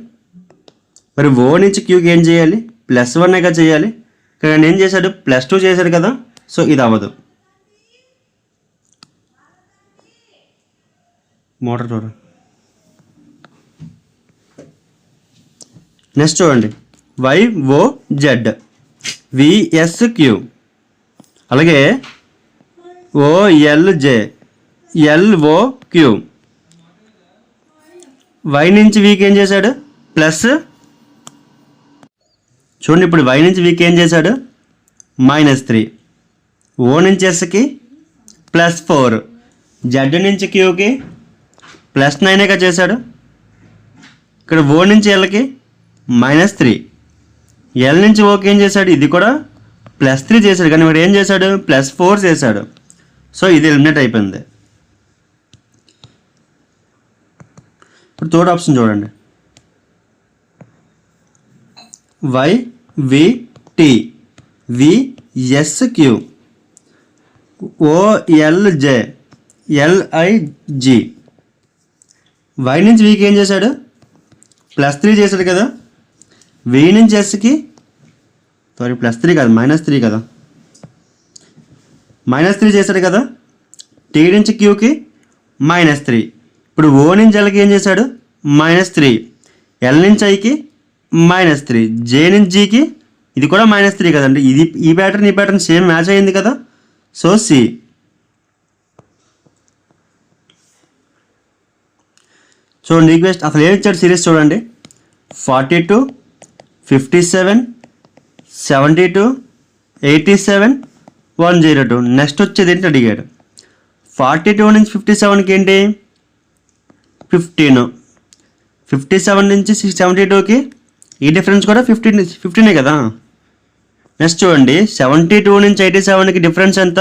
మరి ఓ నుంచి క్యూకి ఏం చేయాలి, +1గా చేయాలి. ఇక్కడ ఏం చేశాడు, +2 చేశాడు కదా, సో ఇది అవ్వదు. మోటార్ చూడండి. నెక్స్ట్ చూడండి YOZ VSQ, అలాగే OLJ LOQ. వై నుంచి వీక్ ఏం చేశాడు, ప్లస్. చూడండి ఇప్పుడు వై నుంచి వీక్ ఏం చేశాడు, -3. ఓ నుంచి ఎస్కి +4. జెడ్ నుంచి క్యూకి +9గా చేశాడు. ఇక్కడ ఓ నుంచి ఎల్కి -3. ఎల్ నుంచి ఓకి ఏం చేశాడు, ఇది కూడా +3 చేశాడు, కానీ ఇక్కడ ఏం చేశాడు, +4 చేశాడు. సో ఇది ఎలిమినేట్ అయిపోయింది. ఇప్పుడు థర్డ్ ఆప్షన్ చూడండి, YVT VSQ OLJ LIG. Y నుంచి వీకి ఏం చేశాడు, +3 చేశాడు కదా, వి నుంచి ఎస్కి +3 కాదు -3 కదా, -3 చేశాడు కదా. టీ నుంచి క్యూకి -3. ఇప్పుడు ఓ నుంచి ఎల్కి ఏం చేశాడు, -3. ఎల్ నుంచి ఐకి -3. జే నుంచి జీకి ఇది కూడా -3 కదండి. ఈ ప్యాటర్న్ సేమ్ మ్యాచ్ అయ్యింది కదా, సో సి. చూడండి రిక్వెస్ట్ అసలు ఏమి ఇచ్చాడు సిరీస్ చూడండి, 42 57 72 87 102. నెక్స్ట్ వచ్చేది ఏంటి అడిగాడు, 42 నుంచి 57కి ఏంటి 15, 57 నుంచి 72కి ఈ డిఫరెన్స్ కూడా 15 కదా. నెక్స్ట్ చూడండి 72 నుంచి 87కి డిఫరెన్స్ ఎంత,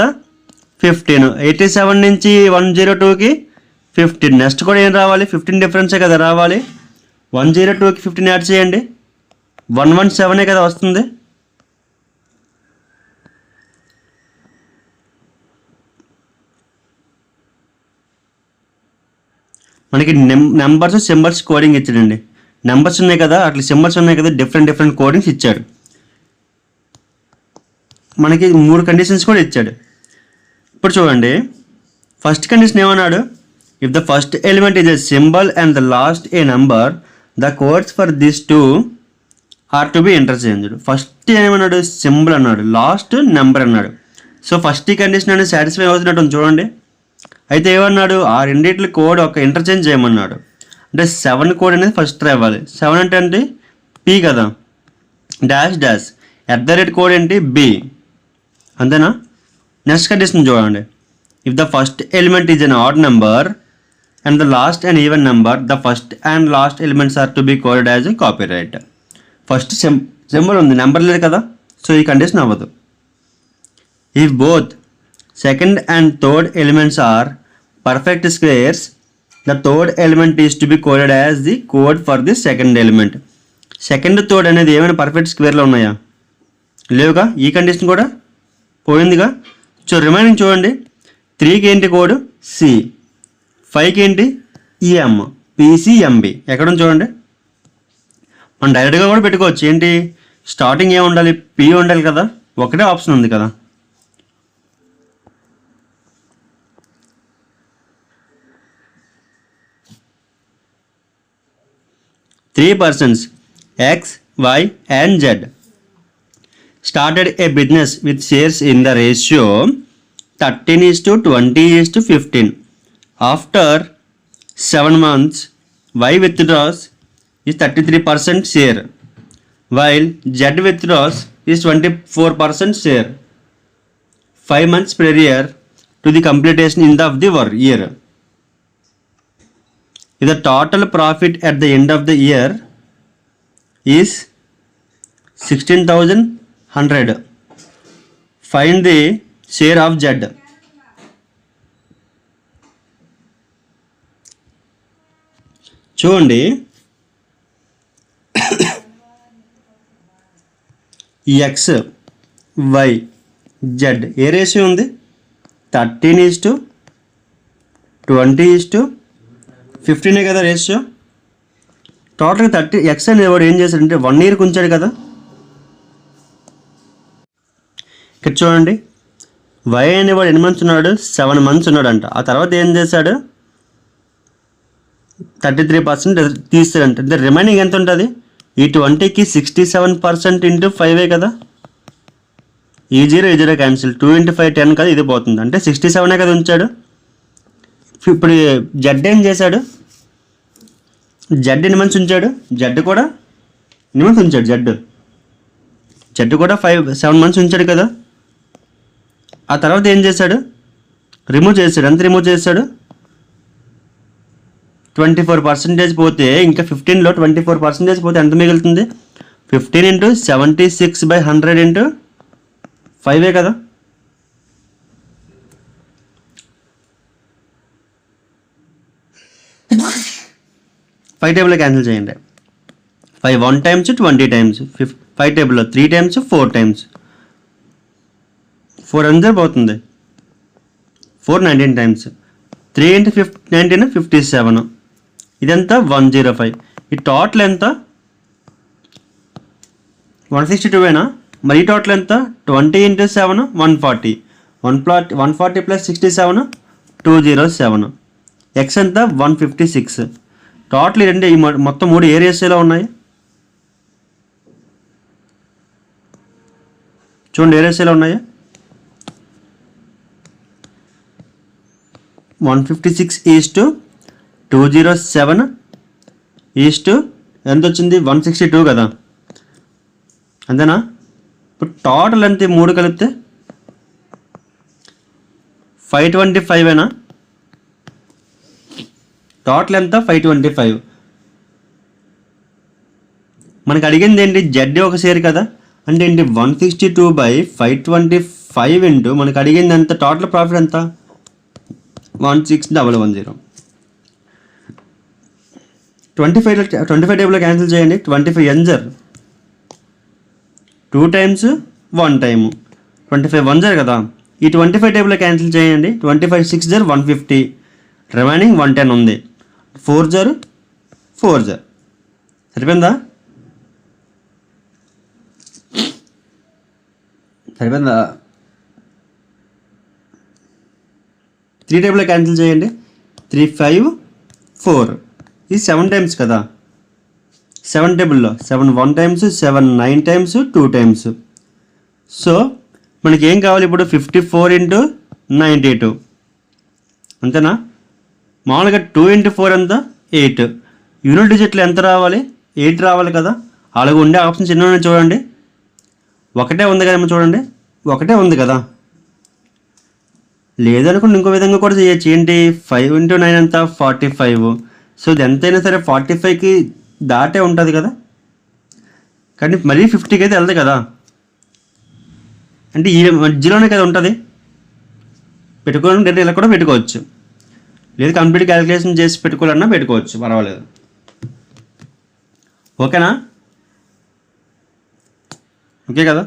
15. 87 నుంచి 102కి 15. నెక్స్ట్ కూడా ఏం రావాలి, 15 డిఫరెన్సే కదా రావాలి. 102కి 15 యాడ్ చేయండి, 117 కదా వస్తుంది. మనకి నెంబర్స్ సింబల్స్ కోడింగ్ ఇచ్చాడండి. నెంబర్స్ ఉన్నాయి కదా, అట్లా సింబల్స్ ఉన్నాయి కదా, డిఫరెంట్ కోడింగ్స్ ఇచ్చాడు. మనకి 3 కండిషన్స్ కూడా ఇచ్చాడు. ఇప్పుడు చూడండి, ఫస్ట్ కండిషన్ ఏమన్నాడు, if the first element is a symbol and the last a number the codes for this two are to be interchanged. First ఏమన్నాడు, సింబల్ అన్నాడు, లాస్ట్ నెంబర్ అన్నాడు. సో ఫస్ట్ ఈ కండిషన్ అనేది సాటిస్ఫై అవుతున్నట్టు ఉంది చూడండి. అయితే ఏమన్నాడు, ఆ రెండింటి కోడ్ ఒక ఇంటర్చేంజ్ చేయమన్నాడు. అంటే 7 కోడ్ అనేది ఫస్ట్ రావాలి. 7 అంటే ఏంటి, పి కదా, డాష్ డాష్ @ కోడ్ ఏంటి, బి, అంతేనా. నెక్స్ట్ కండిషన్ చూడండి, if the first element is an odd number and the last and even number the first and last elements are to be coded as copyright. First symbol ఉంది, number లేదు కదా, so ఈ condition అవ్వదు. If both second and third elements are perfect squares the third element is to be coded as the code for the second element. Second third అనేది ఏమైనా perfect స్క్వేర్లో ఉన్నాయా, లేవుగా, ఈ కండిషన్ కూడా పోయిందిగా. సో రిమైనింగ్ చూడండి, 3కి ఏంటి కోడ్, సి, 5కి ఏంటి, ఈఎం, పిసిఎంబి. ఎక్కడ చూడండి, మనం డైరెక్ట్గా కూడా పెట్టుకోవచ్చు. ఏంటి, స్టార్టింగ్ ఏమి ఉండాలి, పి ఉండాలి కదా, ఒకటే ఆప్షన్ ఉంది కదా. Three persons, X, Y, and Z, started a business with shares in the ratio 13:20:15. After 7 months, Y withdraws is 33% share, while Z withdraws is 24% share 5 months prior to the completion of the year. If the total profit at the end of the year is 16,100, find the share of Z. చూడండి, X, Y, Z ఏ ratio ఉంది, 13:20:15 కదా ratio. టోటల్గా 30. X అనేవాడు ఏం చేశాడంటే 1 ఇయర్కి ఉంచాడు కదా. ఇక్కడ చూడండి, వై అనేవాడు ఎన్ని మంత్స్ ఉన్నాడు, 7 మంత్స్ ఉన్నాడంట. ఆ తర్వాత ఏం చేశాడు, 33% తీస్తాడంట. అంటే రిమైనింగ్ ఎంత ఉంటుంది, ఈ 20కి 67% ఇంటూ 5 కదా, ఈ 0 క్యాన్సిల్, 2 × 5 10 కదా, ఇది పోతుంది. అంటే 67 కదా ఉంచాడు. ఇప్పుడు జెడ్ ఏం చేశాడు, జెడ్ ఎన్ని మంత్స్ ఉంచాడు, జెడ్ కూడా ఎన్ని మంత్స్ ఉంచాడు, జెడ్ కూడా 7 మంత్స్ ఉంచాడు కదా. ఆ తర్వాత ఏం చేశాడు, రిమూవ్ చేశాడు. ఎంత రిమూవ్ చేశాడు, 24% పోతే, ఇంకా 15లో 24% పోతే ఎంత మిగులుతుంది, 15 × 76/100 × 5 కదా. ఫైవ్ టేబుల్లో క్యాన్సిల్ చేయండి. 5 1 times 20 times, 5 టేబుల్లో 3 times 4 times, 4 ఎంత పోతుంది, 4 19 times, 3 × 19 57, ఇదంతా 105. ఈ టోటల్ ఎంత, 162. మరి ఈ టోటల్ ఎంత, 20 × 7 140, 140 + 67 207. ఎక్స్ ఎంత, 156. టోటల్ ఈ మొత్తం 3 ఏ రేషియోలో ఉన్నాయి చూడండి, ఏ రేషియోలో ఉన్నాయి, 156:207 ఎంత వచ్చింది, 162 కదా, అంతేనా. ఇప్పుడు టోటల్ ఎంత, 3 కలిపితే 525. టోటల్ ఎంత, 525. మనకు అడిగింది ఏంటి, జెడ్ ఒక షేర్ కదా, అంటే ఏంటి 162/525 ఇంటూ మనకు అడిగింది ఎంత, టోటల్ ప్రాఫిట్ ఎంత, 16,110. 25 టేబుల్లో క్యాన్సిల్ చేయండి. 25 ఎంజర్ 2 times 1 time, 25 1 జర్ కదా. ఈ 25 టేబుల్లో క్యాన్సిల్ చేయండి. 25 6 జర్ 150, రిమైనింగ్ 110 ఉంది. 4 జర్ 4 జర్, సరిపోయిందా. సరిపోయిందా? 3 టేబుల్లో క్యాన్సిల్ చేయండి. 3, 5, 4 ఇది 7 టైమ్స్ కదా. 7 టేబుల్లో 7 1 టైమ్స్, 7 9 టైమ్స్, 2 టైమ్స్. సో మనకి ఏం కావాలి ఇప్పుడు? 54 ఇంటూ 92 అంతేనా? మామూలుగా 2 ఇంటూ 4 ఎంత? 8. యూనిట్ డిజిట్లు ఎంత రావాలి? 8 రావాలి కదా. అలాగే ఉండే ఆప్షన్స్ ఎన్నో ఉన్నాయి చూడండి. ఒకటే ఉంది కదేమో చూడండి, ఒకటే ఉంది కదా. లేదనుకోండి ఇంకో విధంగా కూడా చేయొచ్చు. ఏంటి? 5 ఇంటూ 9 ఎంత? 45. సో ఇది ఎంతైనా సరే 45కి దాటే ఉంటుంది కదా, కానీ మరీ 50కి అయితే వెళ్తుంది కదా. అంటే ఈ మధ్యలోనే కదా ఉంటుంది. పెట్టుకోవాలంటే ఇలా కూడా పెట్టుకోవచ్చు, లేదు కంప్లీట్ క్యాలిక్యులేషన్ చేసి పెట్టుకోవాలన్నా పెట్టుకోవచ్చు, పర్వాలేదు. ఓకేనా? ఓకే కదా.